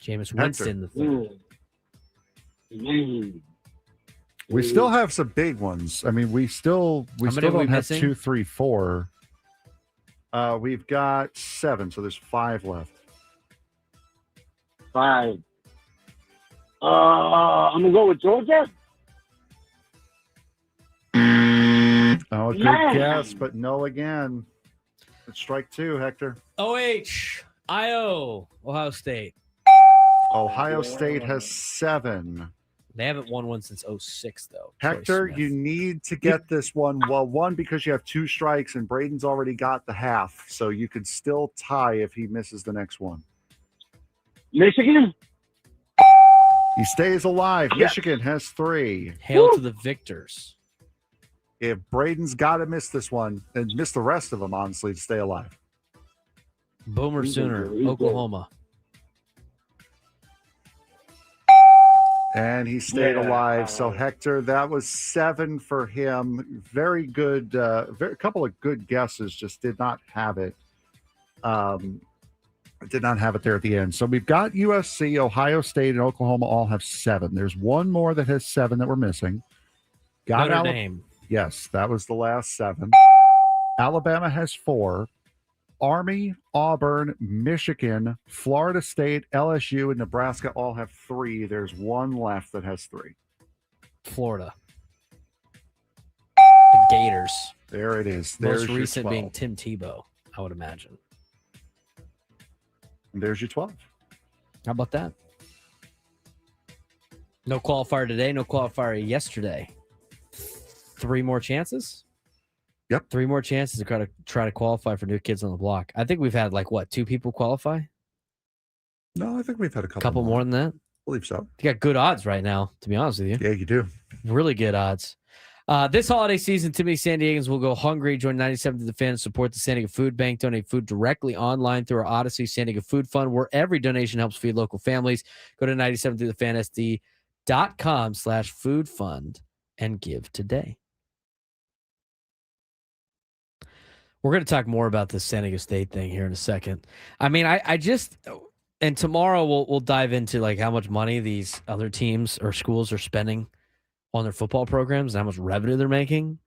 Jameis Winston, the third. We still have some big ones. I mean, we still don't have 2, 3, 4. We've got 7, so there's 5 left. 5. I'm gonna go with Georgia. Oh, good guess, but no again. It's strike 2, Hector. Ohio State. Ohio State has 7. They haven't won one since 06, though. Hector, you need to get this one. Well, 1, because you have 2 strikes, and Braden's already got the half, so you could still tie if he misses the next one. Michigan? He stays alive. Yes. Michigan has 3. Hail to the victors. If Braden's got to miss this one, and miss the rest of them, honestly, to stay alive. Boomer Sooner, Oklahoma. And he stayed alive. So, Hector, that was 7 for him. Very good. A couple of good guesses, just did not have it. Did not have it there at the end. So we've got USC, Ohio State, and Oklahoma all have 7. There's one more that has 7 that we're missing. Got Notre Dame. Yes, that was the last 7. Alabama has 4. Army, Auburn, Michigan, Florida State, LSU, and Nebraska all have 3. There's 1 left that has 3. Florida. The Gators. There it is. There's Most recent your 12. being Tim Tebow, I would imagine. And there's your 12. How about that? No qualifier today, no qualifier yesterday. 3 more chances? Yep. 3 more chances to try to qualify for New Kids on the Block. I think we've had 2 people qualify? No, I think we've had a couple more than that. I believe so. You got good odds right now, to be honest with you. Yeah, you do. Really good odds. This holiday season, too many San Diegans will go hungry. Join 97 to the Fan and support the San Diego Food Bank. Donate food directly online through our Odyssey San Diego Food Fund, where every donation helps feed local families. Go to 97throughthefansd.com/food fund and give today. We're going to talk more about this San Diego State thing here in a second. I mean, I just, and tomorrow we'll dive into like how much money these other teams or schools are spending on their football programs and how much revenue they're making.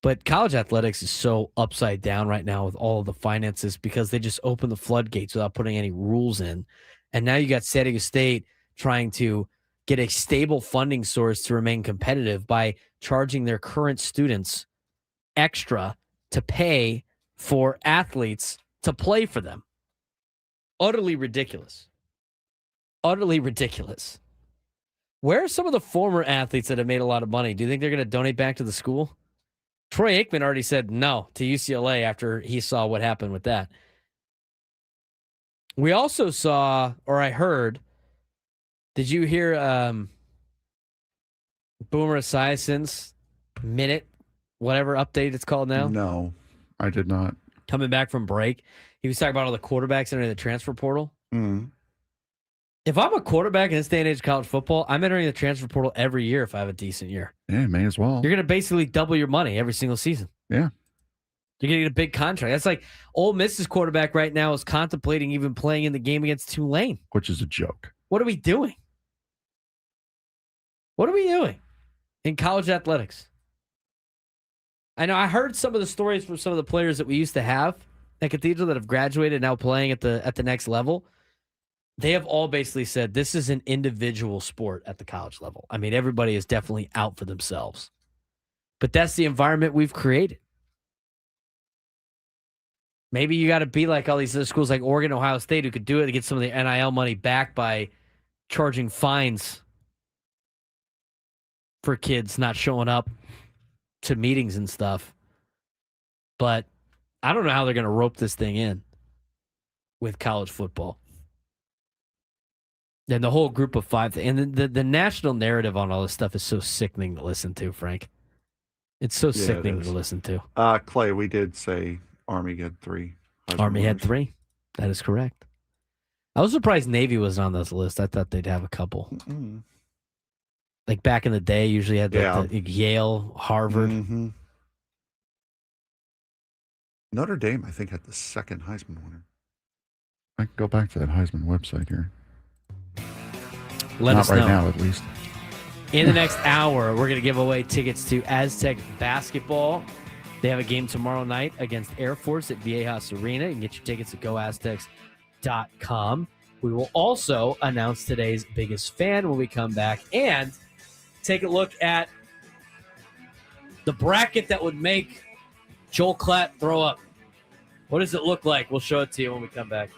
But college athletics is so upside down right now with all of the finances because they just open the floodgates without putting any rules in. And now you got San Diego State trying to get a stable funding source to remain competitive by charging their current students extra to pay for athletes to play for them. Utterly ridiculous. Utterly ridiculous. Where are some of the former athletes that have made a lot of money? Do you think they're going to donate back to the school? Troy Aikman already said no to UCLA after he saw what happened with that. We also saw, or I heard, did you hear Boomer Esiason's minute, whatever update it's called now? No, I did not. Coming back from break, he was talking about all the quarterbacks entering the transfer portal. Mm. If I'm a quarterback in this day and age of college football, I'm entering the transfer portal every year if I have a decent year. Yeah, may as well. You're going to basically double your money every single season. Yeah. You're going to get a big contract. That's like Ole Miss's quarterback right now is contemplating even playing in the game against Tulane. Which is a joke. What are we doing? What are we doing in college athletics? I know I heard some of the stories from some of the players that we used to have at Cathedral that have graduated now playing at the next level. They have all basically said this is an individual sport at the college level. I mean, everybody is definitely out for themselves. But that's the environment we've created. Maybe you got to be like all these other schools like Oregon, Ohio State who could do it to get some of the NIL money back by charging fines for kids not showing up to meetings and stuff. But I don't know how they're going to rope this thing in with college football. And the whole group of five. And the national narrative on all this stuff is so sickening to listen to, Frank. It's so sickening to listen to. Clay, we did say Army had 3. Army had 3. That is correct. I was surprised Navy wasn't on this list. I thought they'd have a couple. Mm-mm. Like back in the day, usually had the Yale, Harvard. Mm-hmm. Notre Dame, I think, had the 2nd Heisman winner. I can go back to that Heisman website here. Let us know. Not right now, at least. In the next hour, we're going to give away tickets to Aztec basketball. They have a game tomorrow night against Air Force at Viejas Arena. You can get your tickets at goaztecs.com. We will also announce today's biggest fan when we come back and take a look at the bracket that would make Joel Klatt throw up. What does it look like? We'll show it to you when we come back.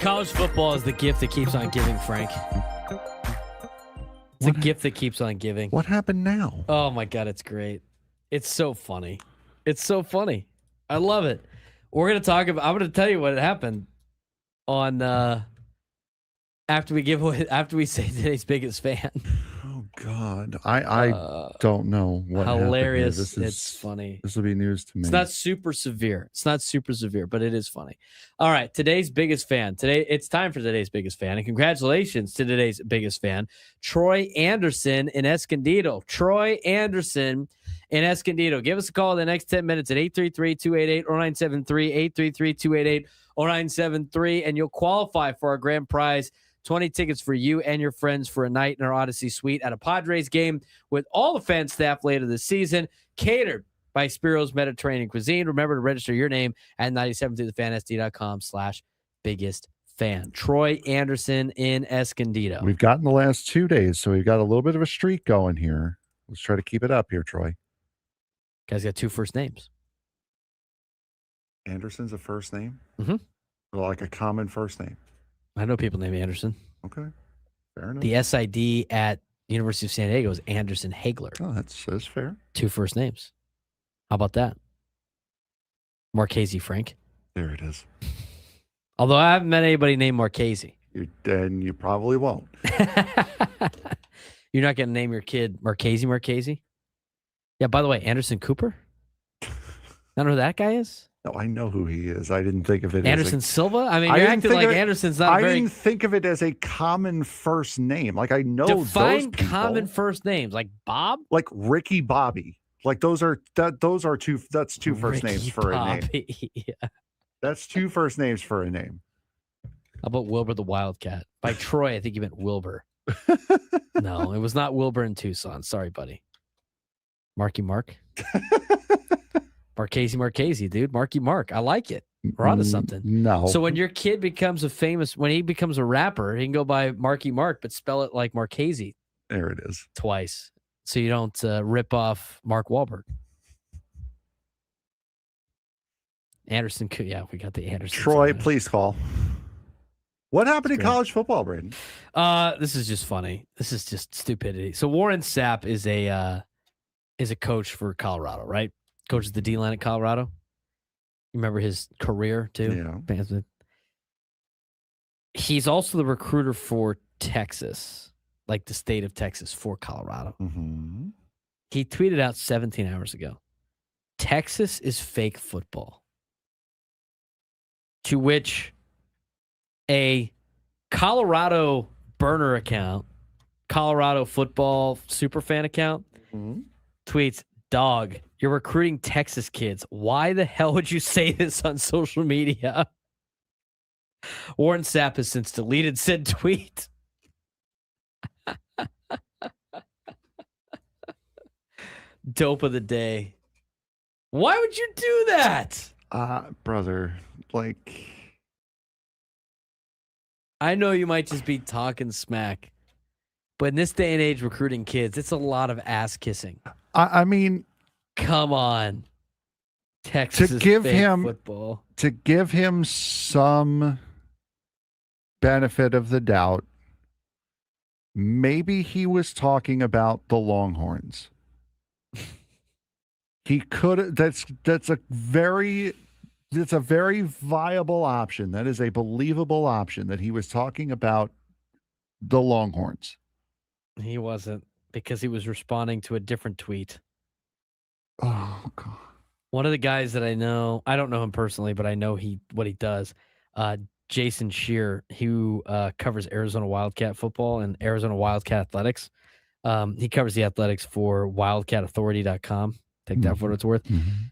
College football is the gift that keeps on giving, Frank. It's a gift that keeps on giving. What happened now? Oh my God, it's great. It's so funny. It's so funny. I love it. We're gonna talk about. I'm gonna tell you what happened on after we say today's biggest fan. Oh God, I don't know what hilarious. Happened here. It's funny. This will be news to me. It's not super severe. But it is funny. All right, today's biggest fan. Today, it's time for today's biggest fan, and congratulations to today's biggest fan, Troy Anderson in Escondido. Troy Anderson in Escondido. Give us a call in the next 10 minutes at 833-288-0973, 833-288-0973, and you'll qualify for our grand prize. 20 tickets for you and your friends for a night in our Odyssey Suite at a Padres game with all the fan staff later this season, catered by Spiro's Mediterranean Cuisine. Remember to register your name at 97thefan.sd.com/biggest fan. Troy Anderson in Escondido. We've gotten the last 2 days, so we've got a little bit of a streak going here. Let's try to keep it up here, Troy. Guy's got two first names. Anderson's a first name? Mm-hmm. Like a common first name. I know people named Anderson. Okay. Fair enough. The SID at University of San Diego is Anderson Hagler. Oh, that's fair. Two first names. How about that? Marchese Frank. There it is. Although I haven't met anybody named Marchese. You probably won't. You're not going to name your kid Marchese? Yeah, by the way, Anderson Cooper? Not know who that guy is? No, I know who he is. I didn't think of it Anderson as Silva? I mean, you're acting like Anderson's not I very... didn't think of it as a common first name. Like, I know those Define people. common first names. Like Bob? Like Ricky Bobby. Like that's two first names for a name. Yeah. That's two first names for a name. How about Wilbur the Wildcat? By Troy, I think you meant Wilbur. No, it was not Wilbur in Tucson. Sorry, buddy. Marky Mark. Marchese, dude. Marky Mark. I like it. We're onto something. No. So when your kid becomes when he becomes a rapper, he can go by Marky Mark, but spell it like Marchese. There it is. Twice. So you don't rip off Mark Wahlberg. Anderson. Yeah, we got the Anderson. Troy, please call. What happened in college football, Braden? This is just funny. This is just stupidity. So Warren Sapp is a coach for Colorado, right? Coaches the D-line at Colorado. You remember his career too? Yeah. He's also the recruiter for Texas, like the state of Texas for Colorado. Mm-hmm. He tweeted out 17 hours ago, Texas is fake football. To which a Colorado burner account, Colorado football superfan account, tweets, "Dog, you're recruiting Texas kids. Why the hell would you say this on social media?" Warren Sapp has since deleted said tweet. Dope of the day. Why would you do that? Brother, like, I know you might just be talking smack, but in this day and age, recruiting kids, it's a lot of ass kissing. I mean, come on. Texas to give fake him football. To give him some benefit of the doubt, maybe he was talking about the Longhorns. He could. That's a very viable option. That is a believable option that he was talking about the Longhorns. He wasn't, because he was responding to a different tweet. Oh God. One of the guys that I know, I don't know him personally, but I know what he does. Jason Shear, who covers Arizona Wildcat football and Arizona Wildcat athletics. He covers the athletics for wildcatauthority.com. Take that for what it's worth.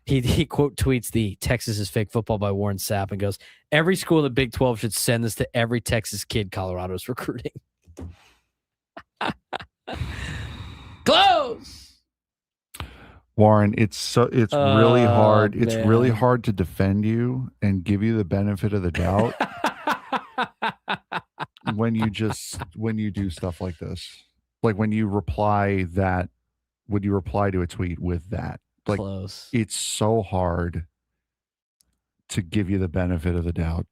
He quote tweets the Texas is fake football by Warren Sapp and goes, every school in the Big 12 should send this to every Texas kid Colorado's recruiting. Close. Warren, it's really hard. It's man. really hard to defend you and give you the benefit of the doubt when you do stuff like this. Like when you reply to a tweet with that. Like, Close. it's so hard to give you the benefit of the doubt.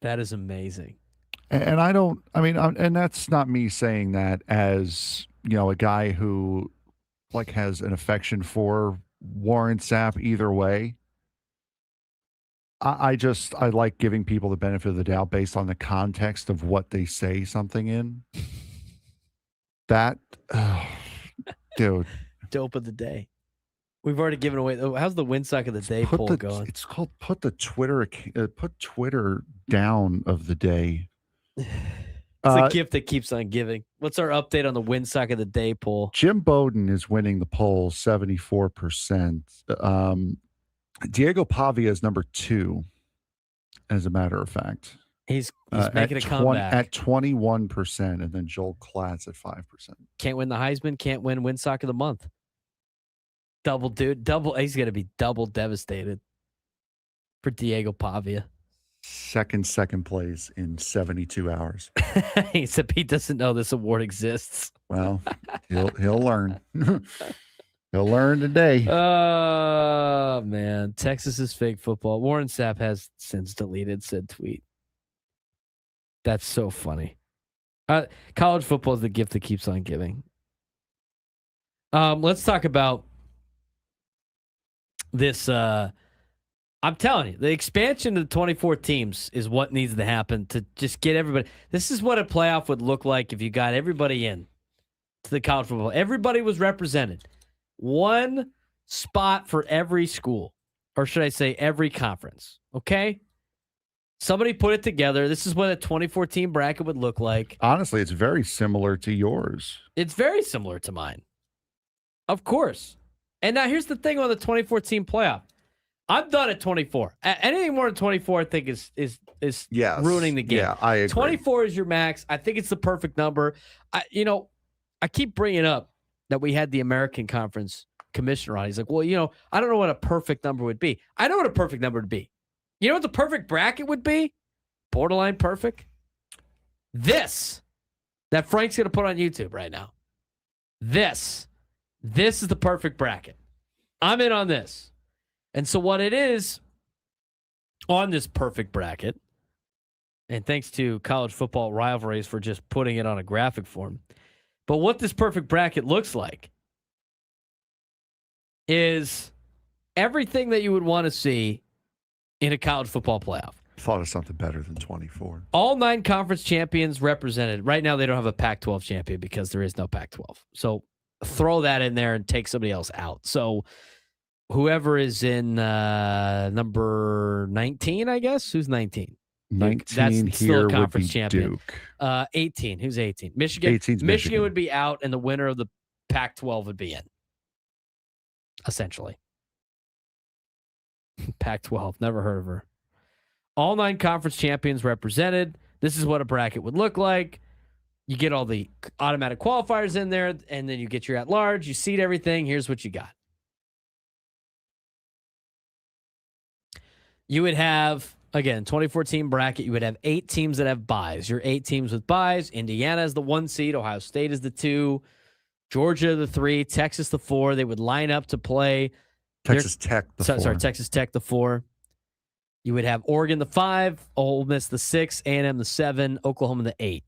That is amazing. And and that's not me saying that as, a guy who like has an affection for Warren Sapp either way. I like giving people the benefit of the doubt based on the context of what they say something in. That, dude. Dope of the day. We've already given away. How's the win sock of the day poll going? It's called put Twitter down of the day. It's a gift that keeps on giving. What's our update on the win sock of the day poll? Jim Bowden is winning the poll 74%. Diego Pavia is number 2, as a matter of fact. He's making a comeback at 21%, and then Joel Klatt at 5%. Can't win the Heisman. Can't win sock of the month. Double. He's gonna be double devastated for Diego Pavia. Second place in 72 hours. Except he doesn't know this award exists. Well, he'll learn. He'll learn today. Oh man, Texas is fake football. Warren Sapp has since deleted said tweet. That's so funny. College football is the gift that keeps on giving. Let's talk about this. I'm telling you, the expansion to the 24 teams is what needs to happen to just get everybody. This is what a playoff would look like if you got everybody in to the college football. Everybody was represented. One spot for every school, or should I say every conference, okay? Somebody put it together. This is what a 24-team bracket would look like. Honestly, it's very similar to yours. It's very similar to mine. Of course. And now here's the thing on the 24-team playoff. I'm done at 24. Anything more than 24, I think, is Yes. ruining the game. Yeah, I agree. 24 is your max. I think it's the perfect number. I keep bringing up that we had the American Conference commissioner on. He's like, well, I don't know what a perfect number would be. I know what a perfect number would be. You know what the perfect bracket would be? Borderline perfect. This that Frank's going to put on YouTube right now. This is the perfect bracket. I'm in on this. And so what it is on this perfect bracket, and thanks to College Football Rivalries for just putting it on a graphic form, but what this perfect bracket looks like is everything that you would want to see in a college football playoff. Thought of something better than 24. All 9 conference champions represented. Right now, they don't have a Pac-12 champion because there is no Pac-12. So throw that in there and take somebody else out. So whoever is in number 19, I guess. Who's 19? 19 That's still here a conference would be champion. Duke. 18. Who's 18? Michigan. 18's Michigan would be out, and the winner of the Pac-12 would be in. Essentially. Pac-12. Never heard of her. All 9 conference champions represented. This is what a bracket would look like. You get all the automatic qualifiers in there, and then you get your at-large. You seed everything. Here's what you got. You would have, again, 24-team bracket. You would have 8 teams that have buys. Your 8 teams with buys. Indiana is the 1 seed. Ohio State is the 2. Georgia the 3. Texas the 4. They would line up to play. Texas Tech the 4. Texas Tech the 4. You would have Oregon the 5. Ole Miss the 6. A&M the 7. Oklahoma the 8.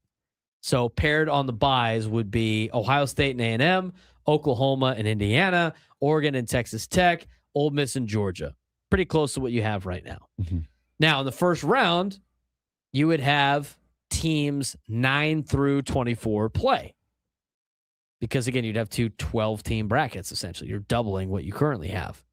So paired on the buys would be Ohio State and A&M, Oklahoma and Indiana, Oregon and Texas Tech, Ole Miss and Georgia. Pretty close to what you have right now. Mm-hmm. Now, in the first round, you would have teams 9 through 24 play. Because, again, you'd have 2 12-team brackets, essentially. You're doubling what you currently have.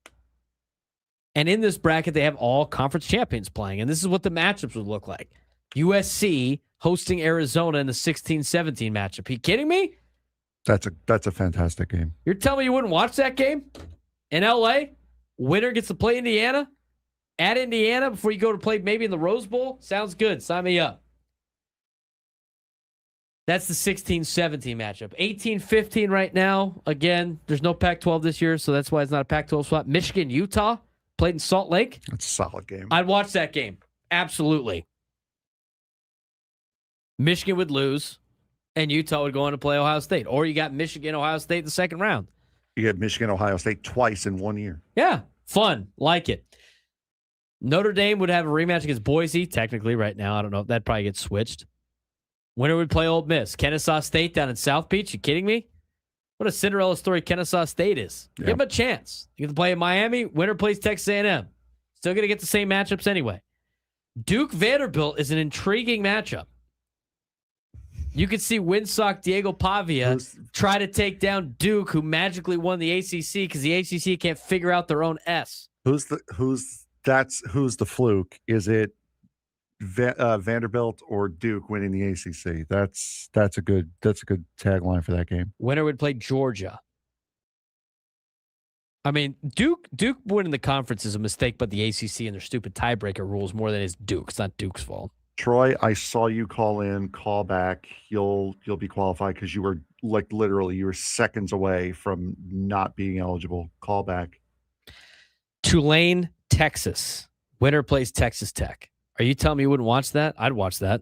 And in this bracket, they have all conference champions playing. And this is what the matchups would look like. USC hosting Arizona in the 16-17 matchup. Are you kidding me? That's a fantastic game. You're telling me you wouldn't watch that game in L.A.? Winner gets to play Indiana at Indiana before you go to play maybe in the Rose Bowl? Sounds good. Sign me up. That's the 16-17 matchup. 18-15 right now. Again, there's no Pac-12 this year, so that's why it's not a Pac-12 spot. Michigan, Utah, played in Salt Lake. It's a solid game. I'd watch that game. Absolutely. Michigan would lose, and Utah would go on to play Ohio State. Or you got Michigan, Ohio State in the second round. You get Michigan, Ohio State twice in 1 year. Yeah, fun. Like it. Notre Dame would have a rematch against Boise, technically, right now. I don't know. That probably gets switched. Winner would play Ole Miss. Kennesaw State down in South Beach. You kidding me? What a Cinderella story Kennesaw State is. Yeah. Give them a chance. You get to play in Miami. Winner plays Texas A&M. Still going to get the same matchups anyway. Duke Vanderbilt is an intriguing matchup. You could see windsock Diego Pavia try to take down Duke, who magically won the ACC because the ACC can't figure out their own S. Who's the fluke? Is it Vanderbilt or Duke winning the ACC? That's a good tagline for that game. Winner would play Georgia. I mean, Duke winning the conference is a mistake, but the ACC and their stupid tiebreaker rules more than it's Duke. It's not Duke's fault. Troy, I saw you call in, call back. You'll be qualified because you were literally you were seconds away from not being eligible. Call back. Tulane, Texas. Winner plays Texas Tech. Are you telling me you wouldn't watch that? I'd watch that.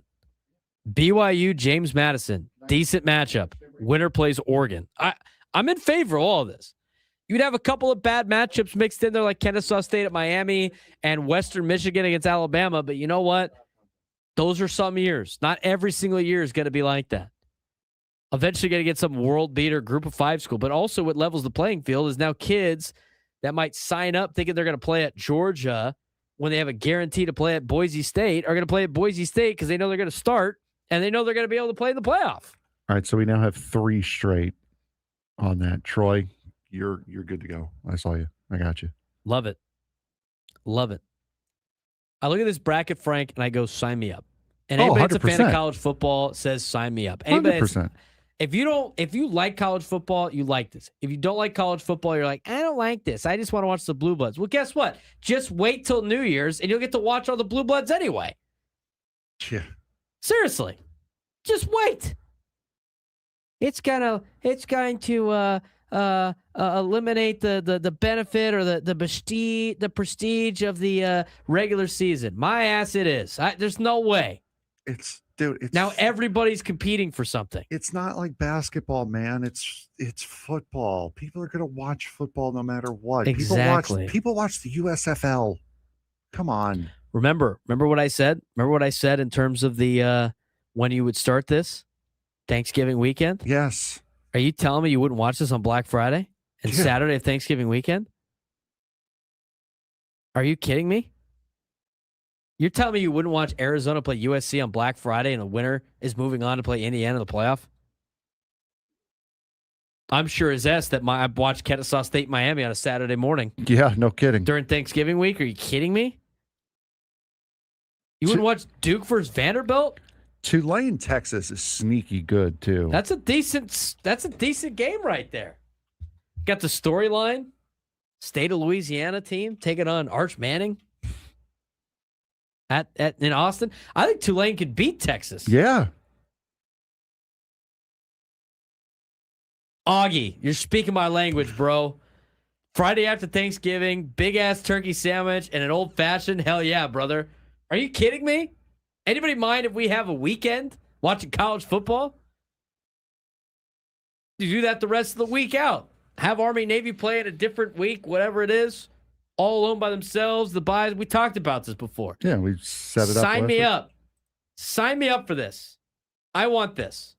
BYU, James Madison. Decent matchup. Winner plays Oregon. I'm in favor of all of this. You'd have a couple of bad matchups mixed in there like Kennesaw State at Miami and Western Michigan against Alabama. But you know what? Those are some years. Not every single year is going to be like that. Eventually going to get some world beater group of 5 school. But also what levels the playing field is now kids that might sign up thinking they're going to play at Georgia when they have a guarantee to play at Boise State are going to play at Boise State because they know they're going to start and they know they're going to be able to play in the playoff. All right, so we now have 3 straight on that. Troy, you're good to go. I saw you. I got you. Love it. Love it. I look at this bracket, Frank, and I go, sign me up. And anybody that's a fan of college football says, sign me up. 100%. If you like college football, you like this. If you don't like college football, you're like, I don't like this. I just want to watch the Blue Bloods. Well, guess what? Just wait till New Year's and you'll get to watch all the Blue Bloods anyway. Yeah. Seriously. Just wait. It's going to eliminate the benefit or the prestige of the regular season. My ass it is. There's no way. It's now everybody's competing for something. It's not like basketball, man. It's football. People are going to watch football no matter what. Exactly. People watch the USFL. Come on. Remember what I said? Remember what I said in terms of the when you would start this Thanksgiving weekend? Yes. Are you telling me you wouldn't watch this on Black Friday and Saturday of Thanksgiving weekend? Are you kidding me? You're telling me you wouldn't watch Arizona play USC on Black Friday and the winner is moving on to play Indiana in the playoff? I'm sure as S that I watched Kennesaw State Miami on a Saturday morning. Yeah, no kidding. During Thanksgiving week. Are you kidding me? You wouldn't watch Duke versus Vanderbilt? Tulane, Texas is sneaky good too. That's a decent game right there. Got the storyline. State of Louisiana team taking on Arch Manning in Austin. I think Tulane could beat Texas. Yeah. Augie, you're speaking my language, bro. Friday after Thanksgiving, big ass turkey sandwich and an old fashioned. Hell yeah, brother. Are you kidding me? Anybody mind if we have a weekend watching college football? You do that the rest of the week out. Have Army Navy play in a different week, whatever it is. All alone by themselves, the buys. We talked about this before. Yeah, we set it up. Sign me up. Sign me up for this. I want this.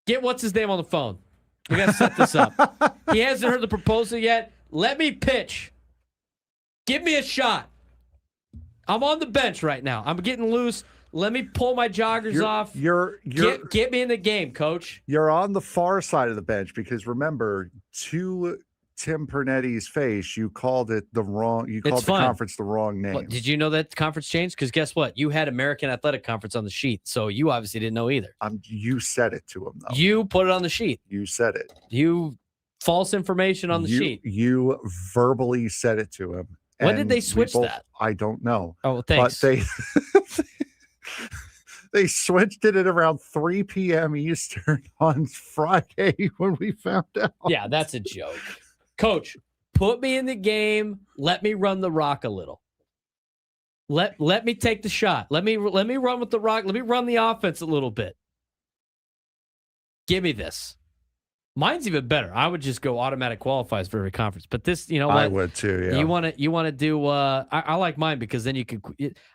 Get what's his name on the phone. We got to set this up. He hasn't heard the proposal yet. Let me pitch. Give me a shot. I'm on the bench right now. I'm getting loose. Let me pull my joggers off. Get me in the game, coach. You're on the far side of the bench because remember, two Tim Pernetti's face, you called it the wrong. You called the fine. conference the wrong name. Did you know that the conference changed? Because guess what? You had American Athletic Conference on the sheet, so you obviously didn't know either. You said it to him, though. You put it on the sheet. You said it. You false information on the sheet. You verbally said it to him. When did they switch that? I don't know. Oh, thanks. But they switched it at around 3 p.m. Eastern on Friday when we found out. Yeah, that's a joke. Coach, put me in the game. Let me run the rock a little. Let me take the shot. Let me run with the rock. Let me run the offense a little bit. Give me this. Mine's even better. I would just go automatic qualifies for every conference. But this, I would too. Yeah. You want to do? I like mine because then you can.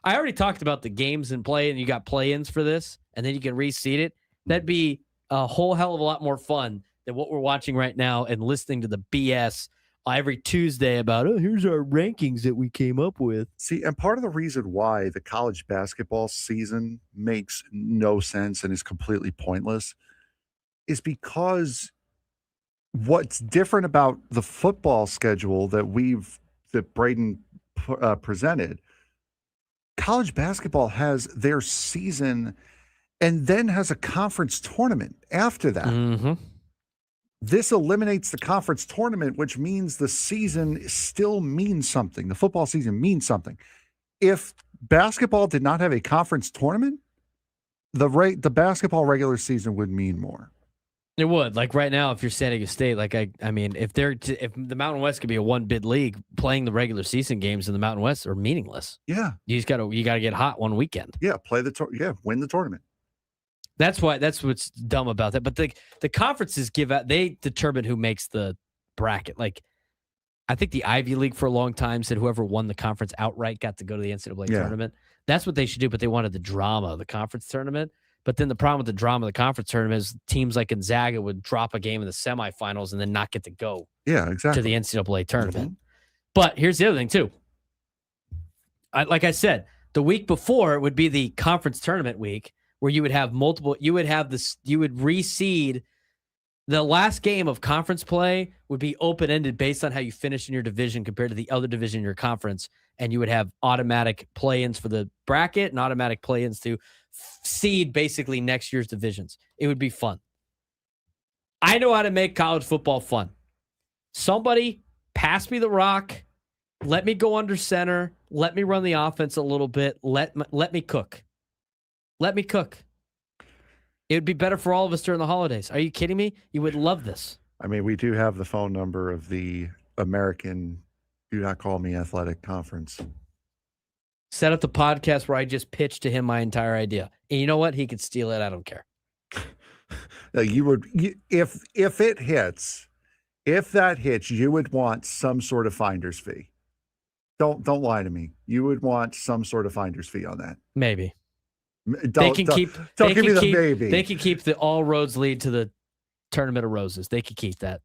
I already talked about the games and play, and you got play-ins for this, and then you can reseed it. That'd be a whole hell of a lot more fun than what we're watching right now and listening to the BS every Tuesday about, here's our rankings that we came up with. See, and part of the reason why the college basketball season makes no sense and is completely pointless is because what's different about the football schedule that Braden presented, college basketball has their season and then has a conference tournament after that. Mm-hmm. This eliminates the conference tournament, which means the season still means something. The football season means something. If basketball did not have a conference tournament, the basketball regular season would mean more. It would. Like right now, if you're San Diego State, like I mean, if the Mountain West could be a one-bid league, playing the regular season games in the Mountain West are meaningless. Yeah, you gotta get hot one weekend. Yeah, win the tournament. That's what's dumb about that. But the conferences they determine who makes the bracket. Like I think the Ivy League for a long time said whoever won the conference outright got to go to the NCAA tournament. That's what they should do, but they wanted the drama of the conference tournament. But then the problem with the drama of the conference tournament is teams like Gonzaga would drop a game in the semifinals and then not get to go to the NCAA tournament. Mm-hmm. But here's the other thing, too. Like I said, the week before would be the conference tournament week where you would have you would reseed. The last game of conference play would be open-ended based on how you finish in your division compared to the other division in your conference. And you would have automatic play-ins for the bracket and automatic play-ins to seed basically next year's divisions. It would be fun. I know how to make college football fun. Somebody pass me the rock. Let me go under center. Let me run the offense a little bit. Let me cook. Let me cook. It would be better for all of us during the holidays. Are you kidding me? You would love this. I mean, we do have the phone number of the American Do Not Call Me Athletic Conference. Set up the podcast where I just pitched to him my entire idea. And you know what? He could steal it. I don't care. If it hits, if that hits, you would want some sort of finder's fee. Don't lie to me. You would want some sort of finder's fee on that. Maybe. Don't give me the maybe. They can keep the all roads lead to the Tournament of Roses. They could keep that.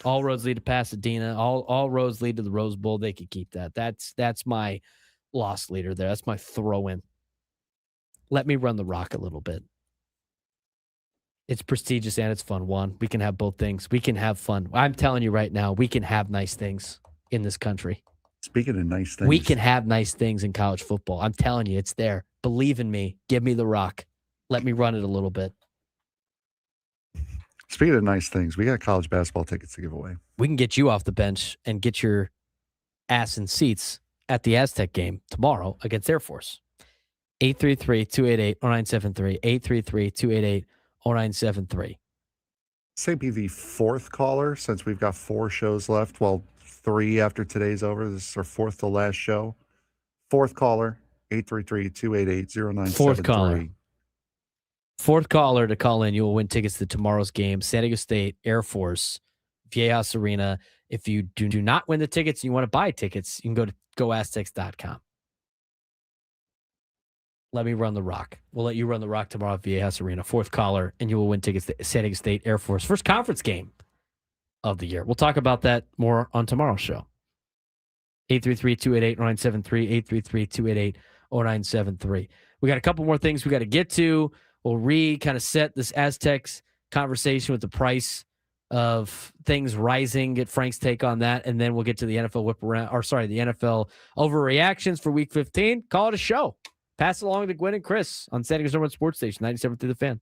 All roads lead to Pasadena. All roads lead to the Rose Bowl. They could keep that. That's my loss leader there. That's my throw in. Let me run the rock a little bit. It's prestigious and it's fun. Juan, we can have both things. We can have fun. I'm telling you right now, we can have nice things in this country. Speaking of nice things, we can have nice things in college football. I'm telling you, it's there. Believe in me. Give me the rock. Let me run it a little bit. Speaking of nice things, we got college basketball tickets to give away. We can get you off the bench and get your ass in seats at the Aztec game tomorrow against Air Force. 833-288-0973. 833-288-0973. Say be the fourth caller since we've got 4 shows left. Well, 3 after today's over. This is our fourth to last show. Fourth caller, 833-288-0973. Fourth caller to call in. You will win tickets to tomorrow's game. San Diego State, Air Force, Viejas Arena. If you do not win the tickets and you want to buy tickets, you can go to goaztecs.com. Let me run the rock. We'll let you run the rock tomorrow at Viejas Arena. Fourth caller, and you will win tickets to San Diego State, Air Force. First conference game of the year. We'll talk about that more on tomorrow's show. 833-288-0973. 833-288-0973. We got a couple more things we got to get to. We'll kind of set this Aztecs conversation with the price of things rising. Get Frank's take on that, and then we'll get to the NFL whip around, or sorry, the NFL overreactions for Week 15. Call it a show. Pass it along to Gwen and Chris on San Diego's #1 sports station, 97 through the Fan.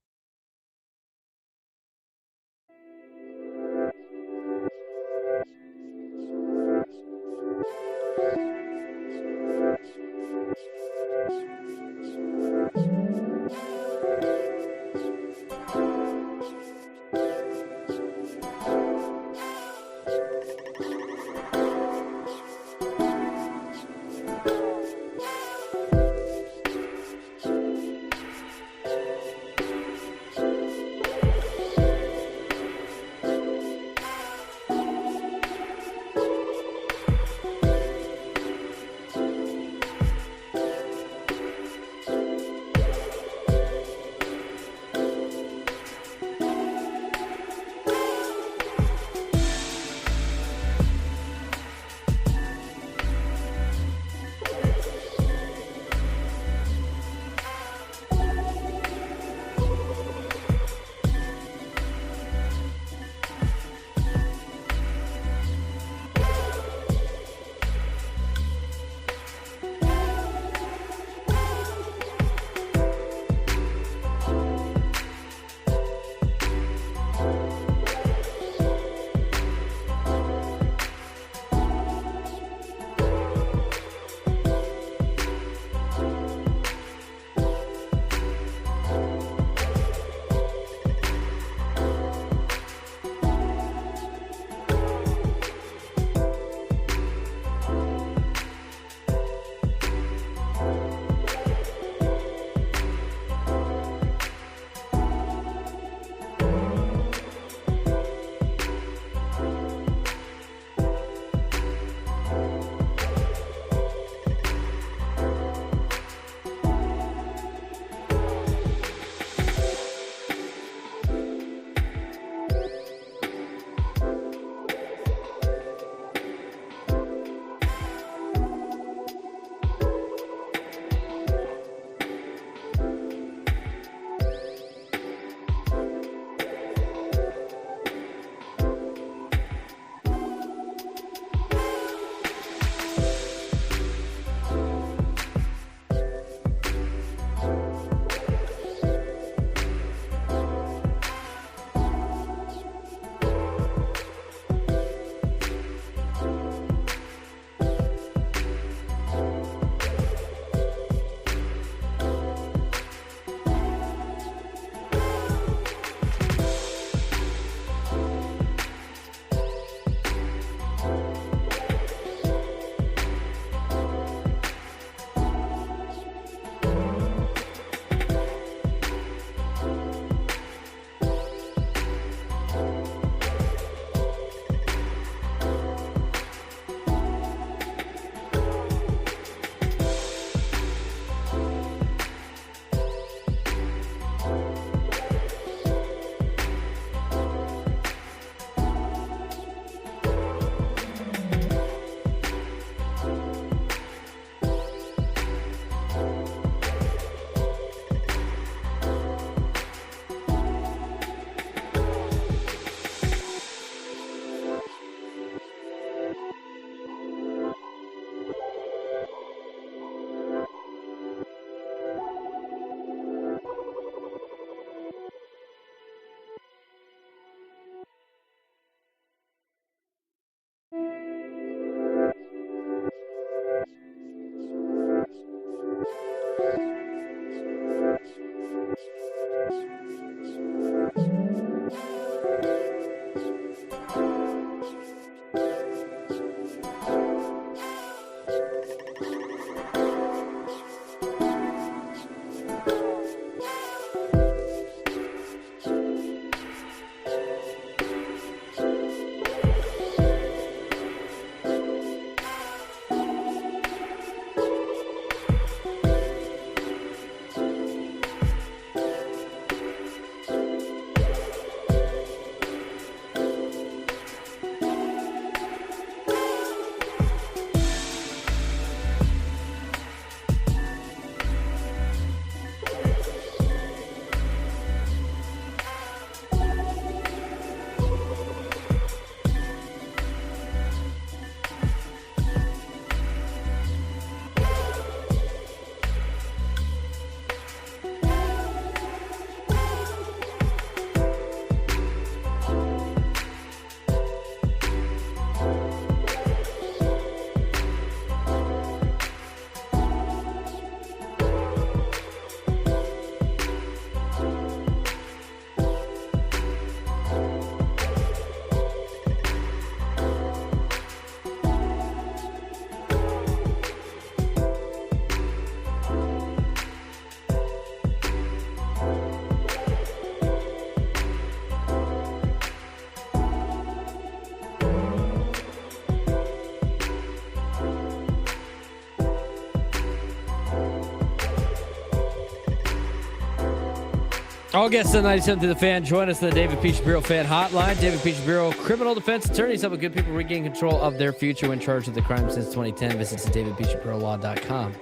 All guests on 97 to the Fan. Join us in the David P. Shapiro Fan Hotline. David P. Shapiro, criminal defense attorneys helping good people regain control of their future when charged with the crime since 2010. Visit davidpshapirolaw.com.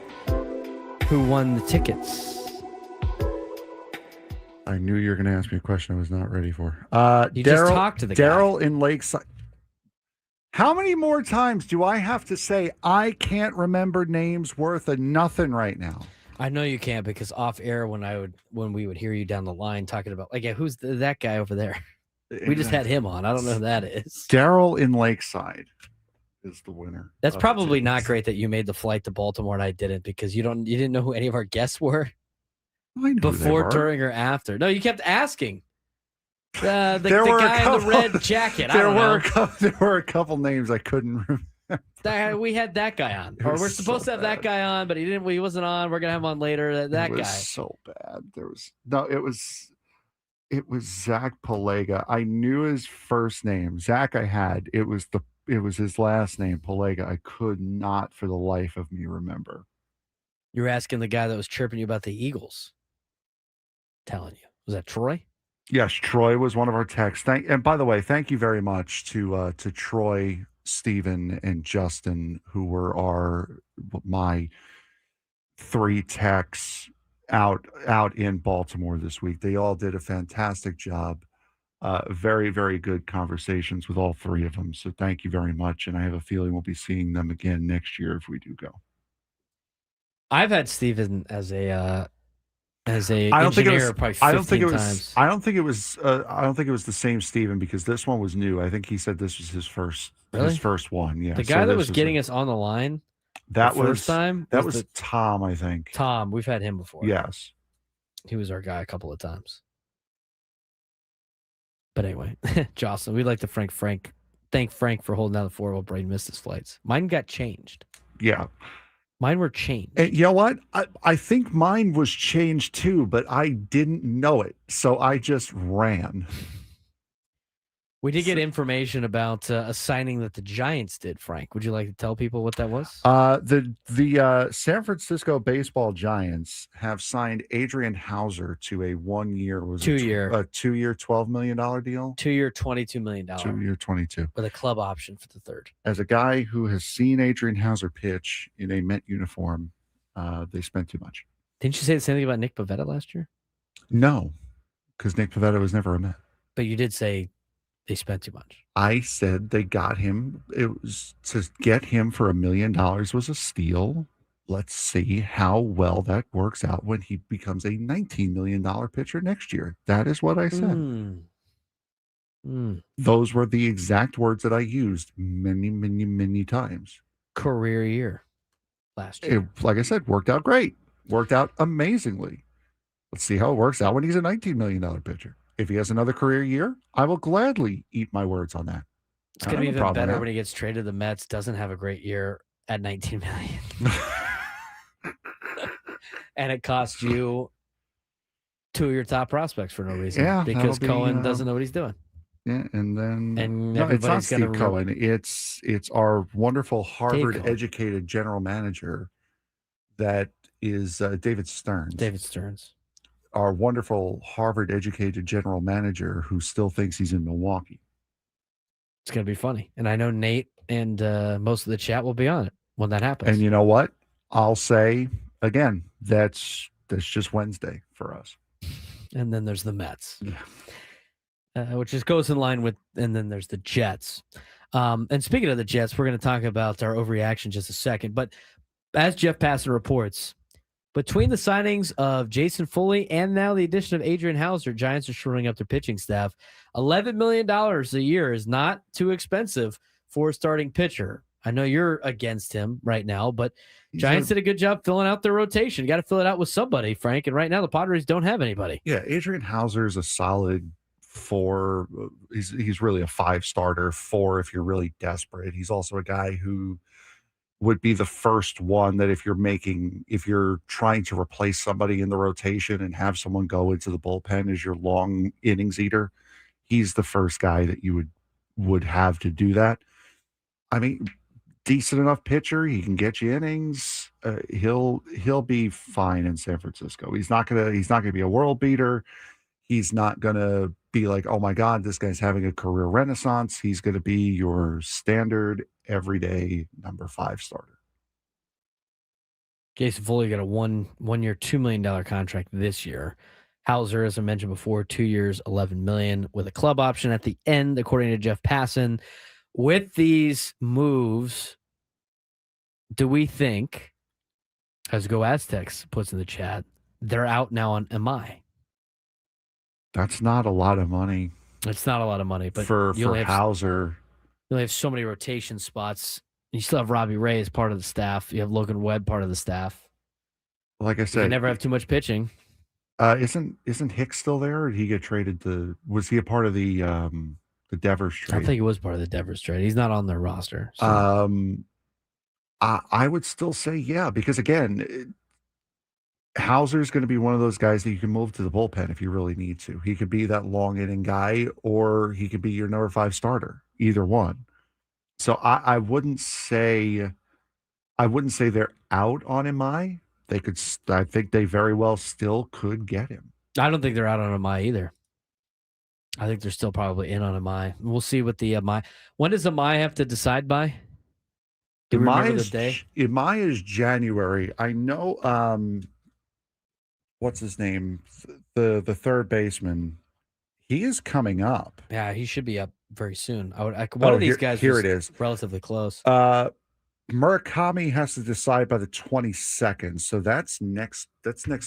Who won the tickets? I knew you were going to ask me a question I was not ready for. You just talked to the guy. Daryl in Lakeside. How many more times do I have to say I can't remember names worth of nothing right now? I know you can't, because off air when we would hear you down the line talking about, like, yeah, who's that guy over there? We just had him on. I don't know who that is. Daryl in Lakeside is the winner. That's probably not great that you made the flight to Baltimore and I didn't, because you didn't know who any of our guests were before, during, or after. No, you kept asking. The guy in the red jacket. There were a couple names I couldn't remember. We had that guy on, or we're supposed to have that guy on, but he wasn't on. We're gonna have him on later. That guy. So bad. It was Zach Palega. I knew his first name. Zach I had. It was his last name, Palega. I could not for the life of me remember. You were asking the guy that was chirping you about the Eagles. Telling you. Was that Troy? Yes, Troy was one of our texts. And by the way, thank you very much to Troy, Steven, and Justin, who were my 3 techs out in Baltimore this week. They all did a fantastic job. Very, very good conversations with all 3 of them. So thank you very much. And I have a feeling we'll be seeing them again next year if we do go. I've had Steven as a engineer probably 15 times. I don't think it was the same Steven, because this one was new. I think he said this was his first one. Yeah. The guy that was getting us on the line first time. That was Tom, I think. Tom, we've had him before. Yes. He was our guy a couple of times. But anyway, Jocelyn, we'd like to thank Frank for holding down the fort while Braden missed his flights. Mine got changed. Yeah. Mine were changed. And you know what? I think mine was changed too, but I didn't know it. So I just ran. We did get information about a signing that the Giants did, Frank. Would you like to tell people what that was? The San Francisco baseball Giants have signed Adrian Hauser to a 1-year, $2 million deal. 2-year, $22 million. 2-year, 22. With a club option for the third. As a guy who has seen Adrian Hauser pitch in a Met uniform, they spent too much. Didn't you say the same thing about Nick Pivetta last year? No, because Nick Pivetta was never a Met. But you did say they spent too much. I said they got him. It was to get him for $1 million was a steal. Let's see how well that works out when he becomes a $19 million pitcher next year. That is what I said. Those were the exact words that I used many, many, many times. Career year last year. Like I said, worked out great. Worked out amazingly. Let's see how it works out when he's a $19 million pitcher. If he has another career year, I will gladly eat my words on that. It's going to be even better when he gets traded to the Mets, doesn't have a great year at $19 million. And it costs you 2 of your top prospects for no reason. Yeah, because Cohen doesn't know what he's doing. Yeah, and then no, it's not Steve Cohen. It's our wonderful Harvard-educated general manager that is David Stearns. David Stearns. Our wonderful Harvard-educated general manager who still thinks he's in Milwaukee. It's going to be funny. And I know Nate and most of the chat will be on it when that happens. And you know what? I'll say, again, that's just Wednesday for us. And then there's the Mets. Which just goes in line with, and then there's the Jets. And speaking of the Jets, we're going to talk about our overreaction in just a second. But as Jeff Passan reports, between the signings of Jason Foley and now the addition of Adrian Hauser, Giants are shoring up their pitching staff. $11 million a year is not too expensive for a starting pitcher. I know you're against him right now, but Giants did a good job filling out their rotation. You got to fill it out with somebody, Frank. And right now the Padres don't have anybody. Yeah, Adrian Hauser is a solid 4. He's really a 5 starter, 4 if you're really desperate. He's also a guy who would be the first one that if you're trying to replace somebody in the rotation and have someone go into the bullpen as your long innings eater, he's the first guy that you would have to do that. I mean, decent enough pitcher. He can get you innings. He'll be fine in San Francisco. He's not gonna be a world beater. He's not going to be like, oh my God, this guy's having a career renaissance. He's going to be your standard, everyday number 5 starter. Jason Foley got a one-year, $2 million contract this year. Hauser, as I mentioned before, 2 years, $11 million with a club option at the end, according to Jeff Passan. With these moves, do we think, as Go Aztecs puts in the chat, they're out now on MI? That's not a lot of money. It's not a lot of money, but for Hauser. You only have so many rotation spots. You still have Robbie Ray as part of the staff. You have Logan Webb part of the staff. Like I said, you never have too much pitching. Isn't Hicks still there? Or did he get traded to? Was he a part of the Devers trade? I think he was part of the Devers trade. He's not on their roster. So. I would still say yeah, because again, Hauser's going to be one of those guys that you can move to the bullpen if you really need to. He could be that long inning guy, or he could be your number 5 starter. Either one. So I wouldn't say they're out on MI. They could. I think they very well still could get him. I don't think they're out on MI either. I think they're still probably in on MI. We'll see what the MI. When does MI have to decide by? Do you remember the day? MI is January. I know. What's his name? The third baseman. He is coming up. Yeah, he should be up very soon. One of these guys. Here it is. Relatively close. Murakami has to decide by the 22nd, so that's next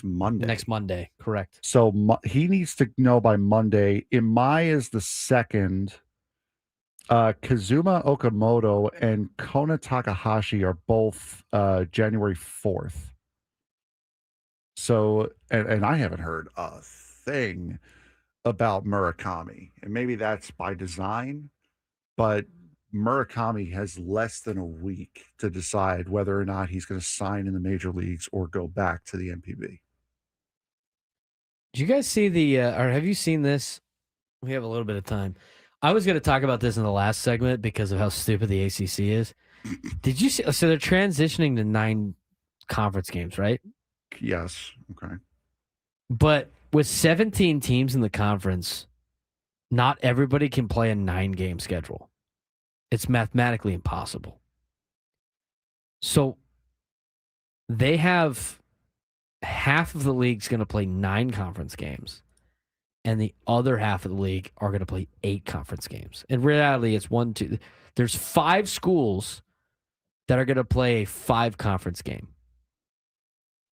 Monday. Next Monday, correct. So he needs to know by Monday. Imai is the 2nd. Kazuma Okamoto and Kona Takahashi are both January 4th. So, and I haven't heard a thing about Murakami, and maybe that's by design, but Murakami has less than a week to decide whether or not he's going to sign in the major leagues or go back to the NPB. Did you guys see or have you seen this? We have a little bit of time. I was going to talk about this in the last segment because of how stupid the ACC is. Did you see? So they're transitioning to 9 conference games, right? Yes. Okay. But with 17 teams in the conference, not everybody can play a 9-game schedule. It's mathematically impossible. So they have half of the league's going to play 9 conference games, and the other half of the league are going to play 8 conference games. In reality, it's 1, 2. There's 5 schools that are going to play a 5 conference game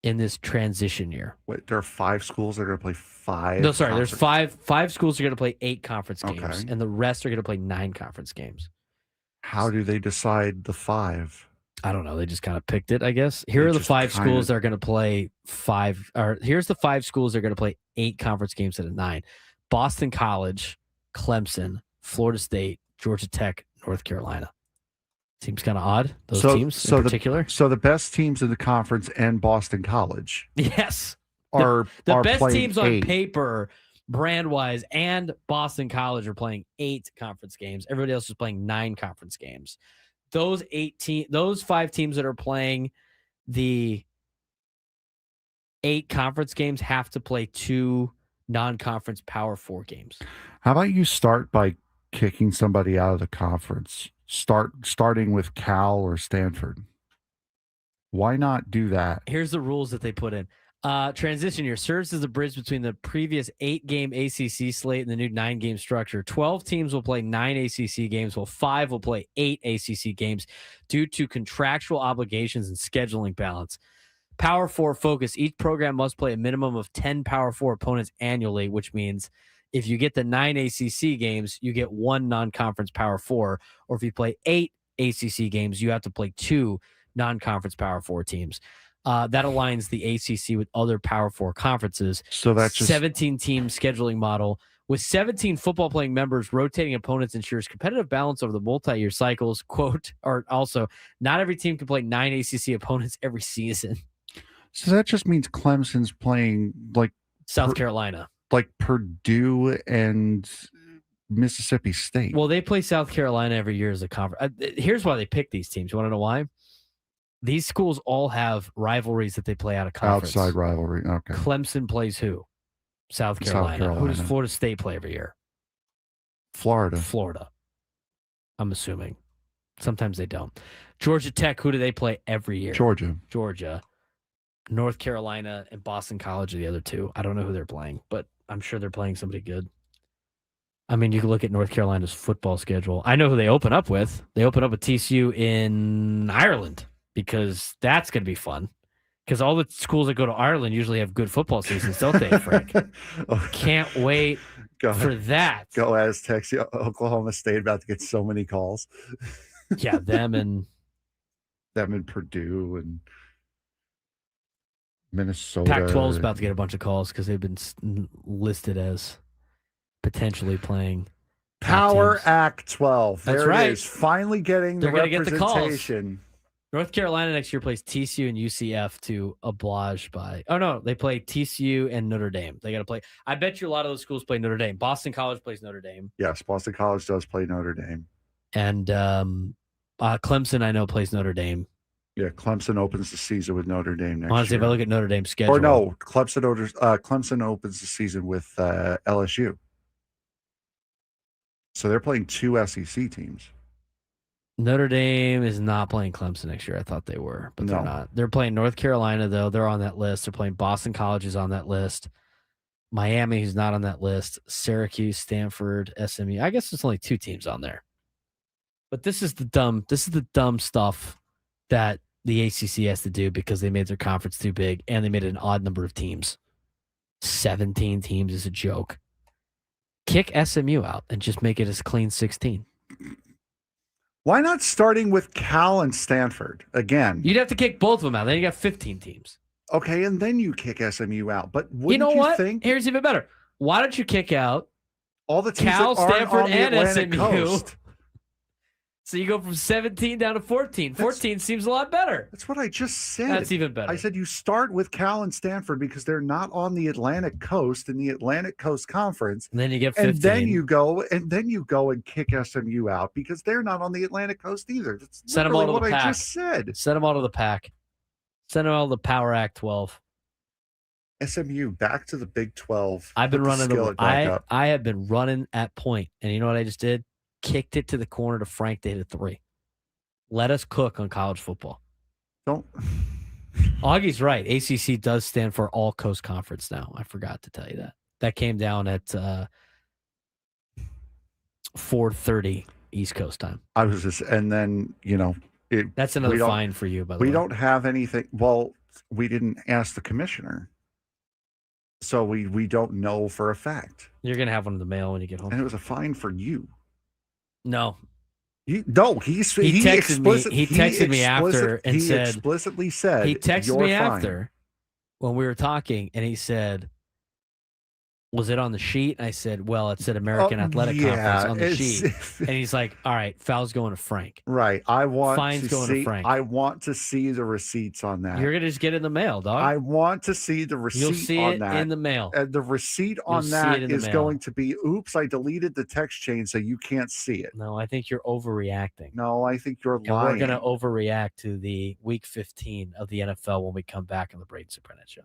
in this transition year. Wait, there are 5 schools that are going to play 5? No, sorry. There's 5 schools are going to play 8 conference games, okay, and the rest are going to play 9 conference games. How do they decide the 5? I don't know. They just kind of picked it, I guess. Here are the 5 schools that are going to play 5. Or here's the 5 schools that are going to play 8 conference games out of 9: Boston College, Clemson, Florida State, Georgia Tech, North Carolina. Seems kind of odd. Those teams in particular. So the best teams in the conference and Boston College, yes, are the best playing teams 8. on paper, brand wise, and Boston College are playing 8 conference games. Everybody else is playing 9 conference games. Those 5 teams that are playing the 8 conference games have to play 2 non-conference Power 4 games. How about you start by kicking somebody out of the conference? Starting with Cal or Stanford. Why not do that? Here's the rules that they put in. Transition year serves as a bridge between the previous 8-game ACC slate and the new 9-game structure. 12 teams will play 9 ACC games, while 5 will play 8 ACC games due to contractual obligations and scheduling balance. Power 4 focus. Each program must play a minimum of 10 Power 4 opponents annually, which means if you get the 9 ACC games, you get 1 non-conference Power 4. Or if you play 8 ACC games, you have to play 2 non-conference Power 4 teams. That aligns the ACC with other Power 4 conferences. So that's just 17-team scheduling model. With 17 football-playing members, rotating opponents ensures competitive balance over the multi-year cycles. Quote, or also, not every team can play 9 ACC opponents every season. So that just means Clemson's playing like South Carolina. Like Purdue and Mississippi State. Well, they play South Carolina every year as a conference. Here's why they pick these teams. You want to know why? These schools all have rivalries that they play out of conference. Outside rivalry. Okay. Clemson plays who? South Carolina. Who does Carolina. Florida State play every year? Florida. Florida. I'm assuming. Sometimes they don't. Georgia Tech, who do they play every year? Georgia. North Carolina and Boston College are the other two. I don't know who they're playing, but I'm sure they're playing somebody good. I mean, you can look at North Carolina's football schedule. I know who they open up with. They open up with TCU in Ireland because that's going to be fun. Because all the schools that go to Ireland usually have good football seasons, don't they, Frank? Can't wait for that. Go Aztecs. Oklahoma State about to get so many calls. Yeah, them and Purdue and Minnesota. Pac-12 is about to get a bunch of calls because they've been listed as potentially playing Power Act 12. That's there right. It is. Finally getting the representation. North Carolina next year plays TCU and UCF to oblige by. Oh no, they play TCU and Notre Dame. They got to play. I bet you a lot of those schools play Notre Dame. Boston College plays Notre Dame. Yes, Boston College does play Notre Dame. And Clemson, I know, plays Notre Dame. Yeah, Clemson opens the season with Notre Dame next Honestly, year. if I look at Notre Dame's schedule, Or no, Clemson opens the season with LSU. So they're playing two SEC teams. Notre Dame is not playing Clemson next year. I thought they were, but they're not. They're playing North Carolina, though. They're on that list. They're playing Boston College is on that list. Miami, who's not on that list. Syracuse, Stanford, SMU. I guess there's only two teams on there. But this is the dumb stuff that the ACC has to do because they made their conference too big and they made it an odd number of teams. 17 teams is a joke. Kick SMU out and just make it as clean 16. Why not starting with Cal and Stanford again? You'd have to kick both of them out. Then you got 15 teams. Okay, and then you kick SMU out. But you know what? Here's even better. Why don't you kick out all the teams Cal, that aren't Stanford, on the and Atlantic SMU? Coast? So you go from 17 down to 14. 14 seems a lot better. That's what I just said. That's even better. I said you start with Cal and Stanford because they're not on the Atlantic Coast in the Atlantic Coast Conference. And then you get 15. And then you go and kick SMU out because they're not on the Atlantic Coast either. That's Send them all to what the I pack. just said. Send them all to the pack. Send them all to the Power Act 12. SMU back to the Big 12. I've been running. I have been running at point, and you know what I just did? Kicked it to the corner to Frank to hit a 3. Let us cook on college football. Don't. Augie's right. ACC does stand for All Coast Conference now. I forgot to tell you that. That came down at 4:30 East Coast time. I was just, and then that's another fine for you. By the way, we don't have anything. Well, we didn't ask the commissioner, so we don't know for a fact. You're gonna have one in the mail when you get home, and it was a fine for you. No. He texted me after and said he explicitly said he texted me fine. after when we were talking, and he said, "Was it on the sheet?" I said, "Well, it said American Athletic Conference on the sheet." And he's like, "All right, foul's going to Frank." Right. Fine's going to Frank. I want to see the receipts on that. You're gonna just get it in the mail, dog. I want to see the receipt. You'll see on it that. in the mail. And the receipt on that is going to be, "Oops, I deleted the text chain, so you can't see it." No, I think you're overreacting. No, I think you're And lying. we're gonna overreact to the Week 15 of the NFL when we come back on the Braden Surprenant Show.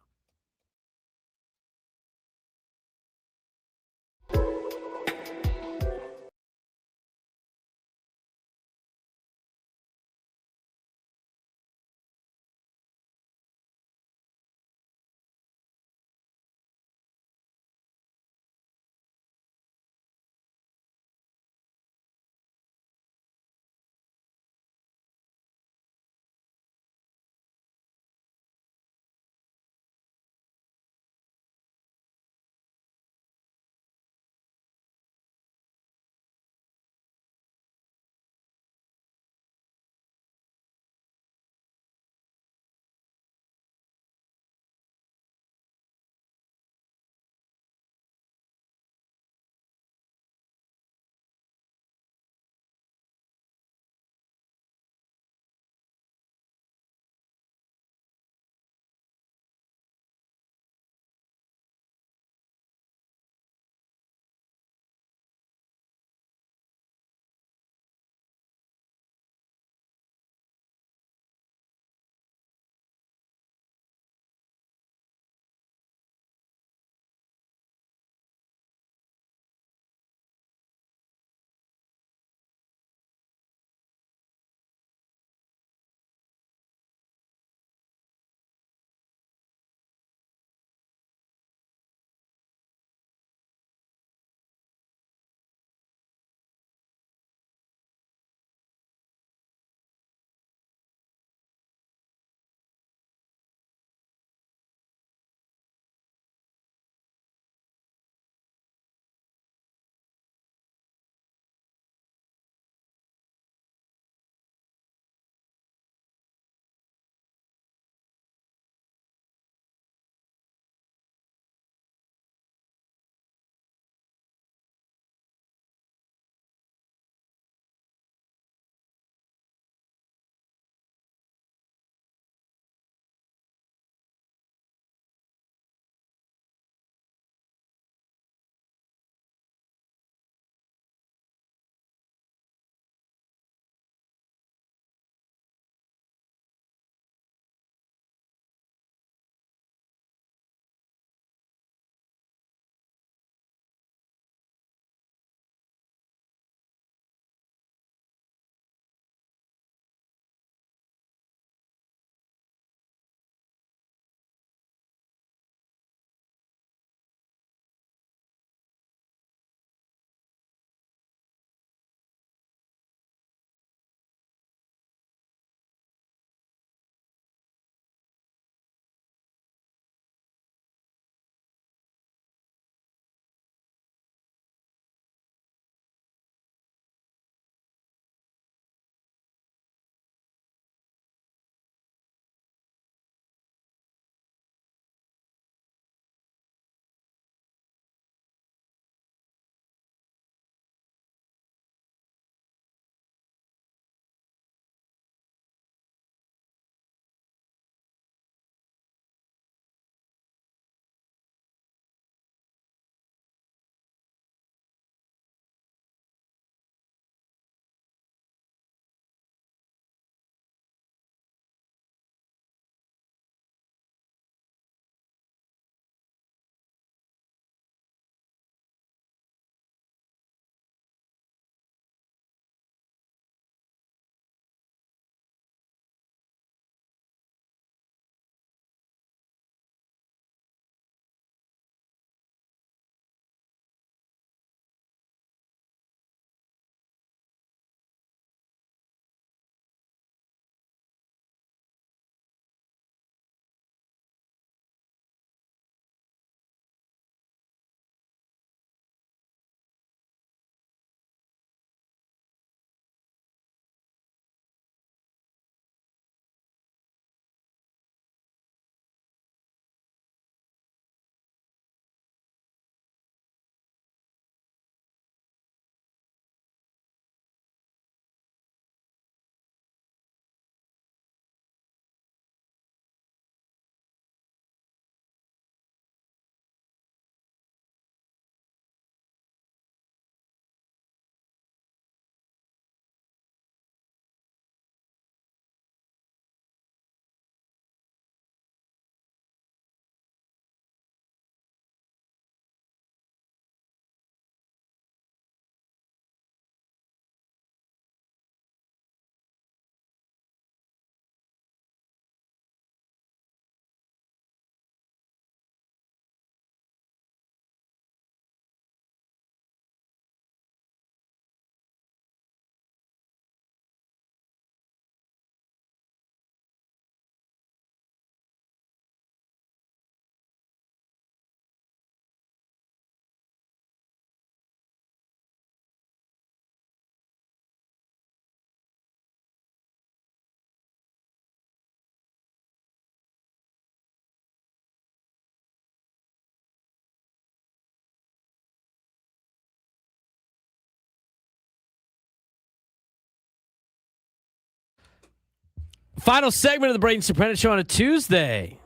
Final segment of the Braden Surprenant Show on a Tuesday.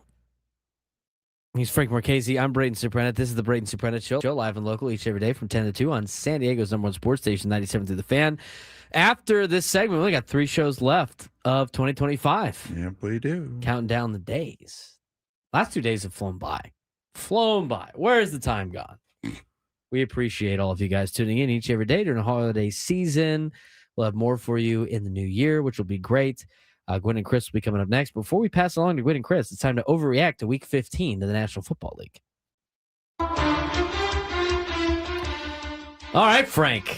He's Frank Marchese. I'm Braden Surprenant. This is the Braden Surprenant Show, live and local each every day from 10 to 2 on San Diego's #1 sports station, 97 through the Fan. After this segment, we only got 3 shows left of 2025. Yeah, we do. Counting down the days. Last 2 days have flown by. Where's the time gone? We appreciate all of you guys tuning in each every day during the holiday season. We'll have more for you in the new year, which will be great. Gwen and Chris will be coming up next. Before we pass along to Gwen and Chris, it's time to overreact to Week 15 of the National Football League. All right, Frank.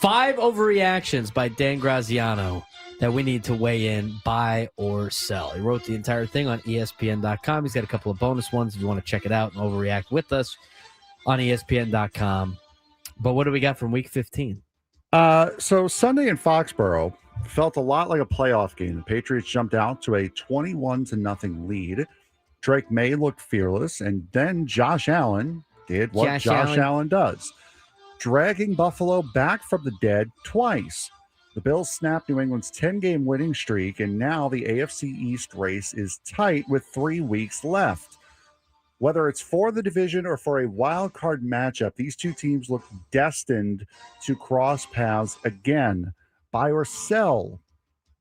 5 overreactions by Dan Graziano that we need to weigh in, buy or sell. He wrote the entire thing on ESPN.com. He's got a couple of bonus ones if you want to check it out and overreact with us on ESPN.com. But what do we got from Week 15? So Sunday in Foxborough felt a lot like a playoff game. The Patriots jumped out to a 21-0 lead. Drake May looked fearless, and then Josh Allen did what Josh Allen does, dragging Buffalo back from the dead twice. The Bills snapped New England's 10-game winning streak, and now the AFC East race is tight with 3 weeks left. Whether it's for the division or for a wild card matchup, these two teams look destined to cross paths again. Buy or sell?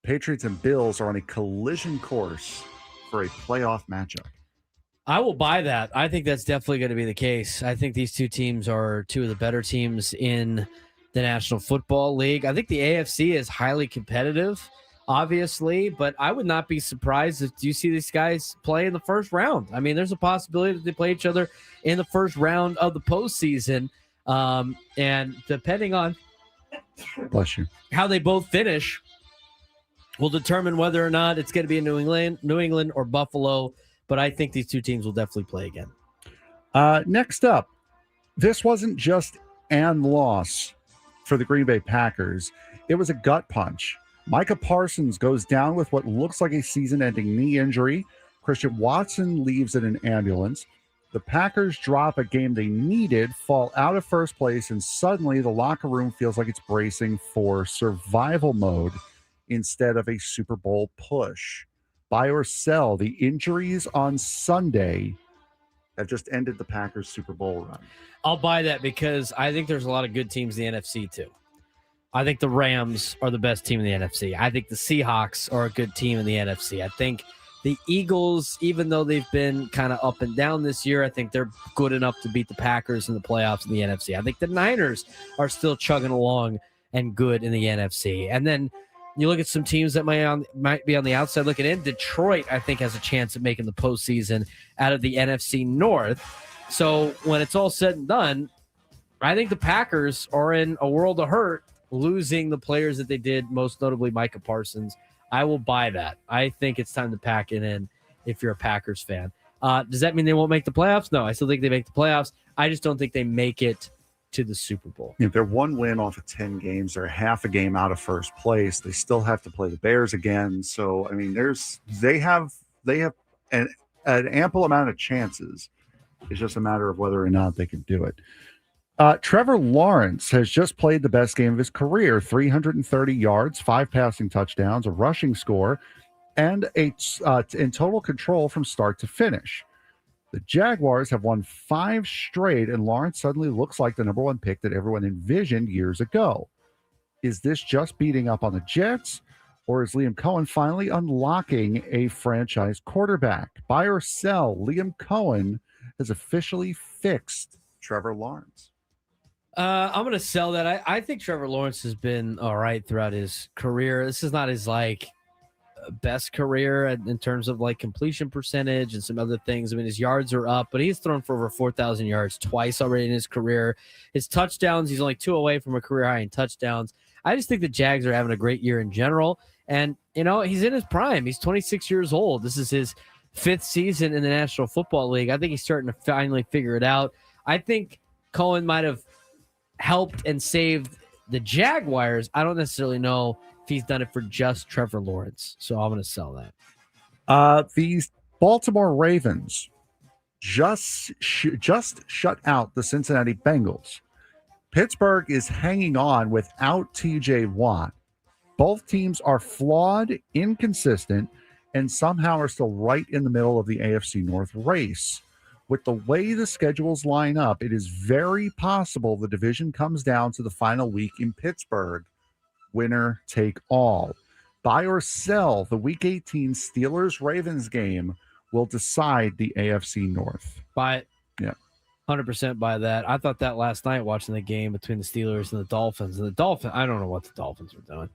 Patriots and Bills are on a collision course for a playoff matchup. I will buy that. I think that's definitely going to be the case. I think these two teams are two of the better teams in the National Football League. I think the AFC is highly competitive, obviously, but I would not be surprised if you see these guys play in the first round. I mean, there's a possibility that they play each other in the first round of the postseason. And depending on bless you how they both finish will determine whether or not it's going to be in New England or Buffalo. But I think these two teams will definitely play again. Next up, this wasn't just an loss for the Green Bay Packers. It was a gut punch. Micah Parsons goes down with what looks like a season-ending knee injury. Christian Watson leaves in an ambulance. The Packers drop a game they needed, fall out of first place, and suddenly the locker room feels like it's bracing for survival mode instead of a Super Bowl push. Buy or sell? The injuries on Sunday have just ended the Packers' Super Bowl run. I'll buy that because I think there's a lot of good teams in the NFC too. I think the Rams are the best team in the NFC. I think the Seahawks are a good team in the NFC. I think the Eagles, even though they've been kind of up and down this year, I think they're good enough to beat the Packers in the playoffs in the NFC. I think the Niners are still chugging along and good in the NFC. And then you look at some teams that might be on the outside looking in. Detroit, I think, has a chance of making the postseason out of the NFC North. So when it's all said and done, I think the Packers are in a world of hurt, losing the players that they did, most notably Micah Parsons. I will buy that. I think it's time to pack it in if you're a Packers fan. Does that mean they won't make the playoffs? No, I still think they make the playoffs. I just don't think they make it to the Super Bowl. If they're 1 win off of 10 games, they're half a game out of first place. They still have to play the Bears again. So, I mean, they have an ample amount of chances. It's just a matter of whether or not they can do it. Trevor Lawrence has just played the best game of his career, 330 yards, 5 passing touchdowns, a rushing score, and in total control from start to finish. The Jaguars have won 5 straight, and Lawrence suddenly looks like the number 1 pick that everyone envisioned years ago. Is this just beating up on the Jets, or is Liam Cohen finally unlocking a franchise quarterback? Buy or sell? Liam Cohen has officially fixed Trevor Lawrence. I'm going to sell that. I think Trevor Lawrence has been all right throughout his career. This is not his best career in terms of completion percentage and some other things. I mean, his yards are up, but he's thrown for over 4,000 yards twice already in his career. His touchdowns, he's only 2 away from a career high in touchdowns. I just think the Jags are having a great year in general. And, he's in his prime. He's 26 years old. This is his 5th season in the National Football League. I think he's starting to finally figure it out. I think Cohen might have helped and saved the Jaguars. I don't necessarily know if he's done it for just Trevor Lawrence. So I'm going to sell that. These Baltimore Ravens just shut out the Cincinnati Bengals. Pittsburgh is hanging on without TJ Watt. Both teams are flawed, inconsistent, and somehow are still right in the middle of the AFC North race. With the way the schedules line up, it is very possible the division comes down to the final week in Pittsburgh. Winner take all. Buy or sell, the Week 18 Steelers-Ravens game will decide the AFC North. Buy it. Yeah. 100% buy that. I thought that last night watching the game between the Steelers and the Dolphins. And the Dolphins, I don't know what the Dolphins were doing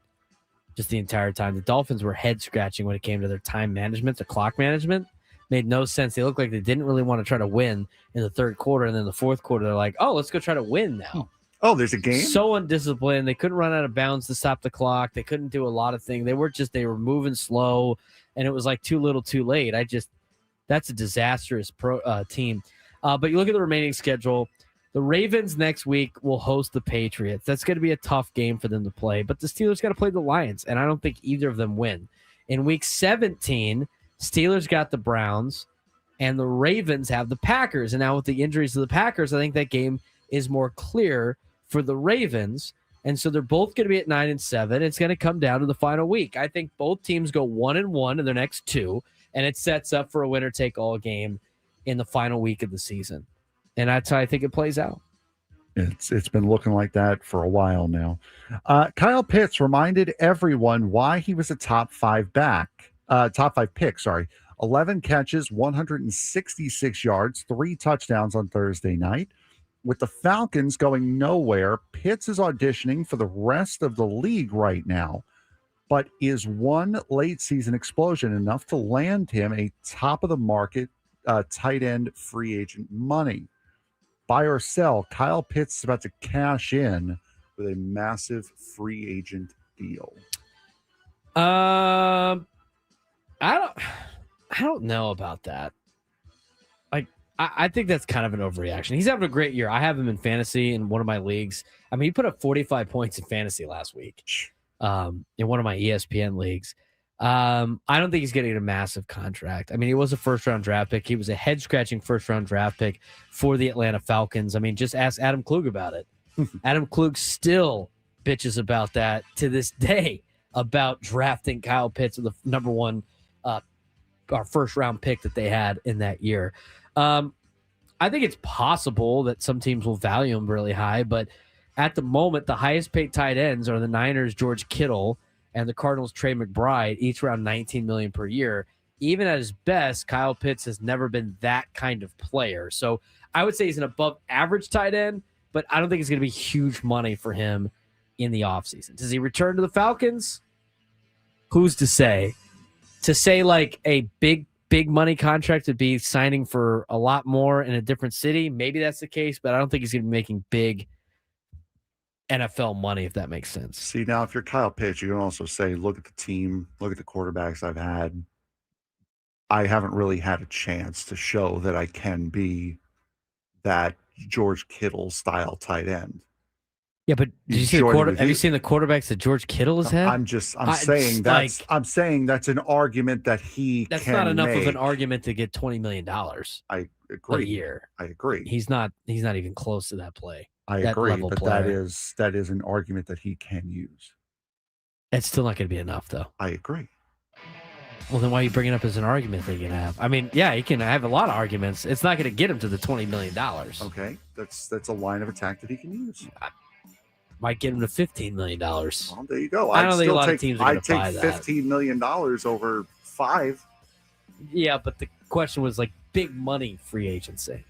just the entire time. The Dolphins were head-scratching when it came to their time management, their clock management. Made no sense. They looked like they didn't really want to try to win in the third quarter. And then the fourth quarter, they're like, oh, let's go try to win now. Oh, there's a game? So undisciplined. They couldn't run out of bounds to stop the clock. They couldn't do a lot of things. They were moving slow, and it was like too little too late. That's a disastrous team. But you look at the remaining schedule. The Ravens next week will host the Patriots. That's going to be a tough game for them to play. But the Steelers got to play the Lions, and I don't think either of them win. In week 17, Steelers got the Browns, and the Ravens have the Packers. And now with the injuries to the Packers, I think that game is more clear for the Ravens. And so they're both going to be at 9-7. It's going to come down to the final week. I think both teams go 1-1 in their next two, and it sets up for a winner-take-all game in the final week of the season. And that's how I think it plays out. It's been looking like that for a while now. Kyle Pitts reminded everyone why he was a top five pick. 11 catches, 166 yards, 3 touchdowns on Thursday night. With the Falcons going nowhere, Pitts is auditioning for the rest of the league right now. But is one late season explosion enough to land him a top of the market tight end free agent money? Buy or sell, Kyle Pitts is about to cash in with a massive free agent deal. I don't know about that. I think that's kind of an overreaction. He's having a great year. I have him in fantasy in one of my leagues. I mean, he put up 45 points in fantasy last week in one of my ESPN leagues. I don't think he's getting a massive contract. I mean, he was a first-round draft pick. He was a head-scratching first-round draft pick for the Atlanta Falcons. I mean, just ask Adam Klug about it. Adam Klug still bitches about that to this day, about drafting Kyle Pitts with the number one our first-round pick that they had in that year. I think it's possible that some teams will value him really high, but at the moment, the highest paid tight ends are the Niners' George Kittle and the Cardinals' Trey McBride, each around $19 million per year. Even at his best, Kyle Pitts has never been that kind of player. So I would say he's an above-average tight end, but I don't think it's going to be huge money for him in the offseason. Does he return to the Falcons? Who's to say? To say like a big money contract would be signing for a lot more in a different city, maybe that's the case, but I don't think he's going to be making big NFL money, if that makes sense. See, now if you're Kyle Pitts, you can also say, look at the team, look at the quarterbacks I've had. I haven't really had a chance to show that I can be that George Kittle style tight end. Yeah, but did you see have you seen the quarterbacks that George Kittle has had? I'm saying that's an argument that that's can not enough make. of an argument to get $20 million I agree. a year. I agree. He's not even close to that play. I agree, but that is an argument that he can use. It's still not going to be enough, though. I agree. Well, then why are you bringing it up as an argument that you can have? I mean, yeah, he can have a lot of arguments. It's not going to get him to the $20 million. Okay, that's a line of attack that he can use. Might get him to $15 million. Well, there you go. I don't think a lot of teams are going to buy that. I'd take $15 million over 5. Yeah, but the question was like big money free agency.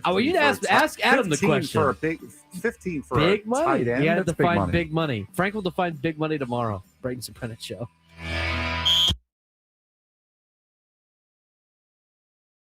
Oh, you ask Adam the question. For a 15 for big a money. tight end. You got to That's define big money. big money. Frank will define big money tomorrow. Braden Surprenant Show.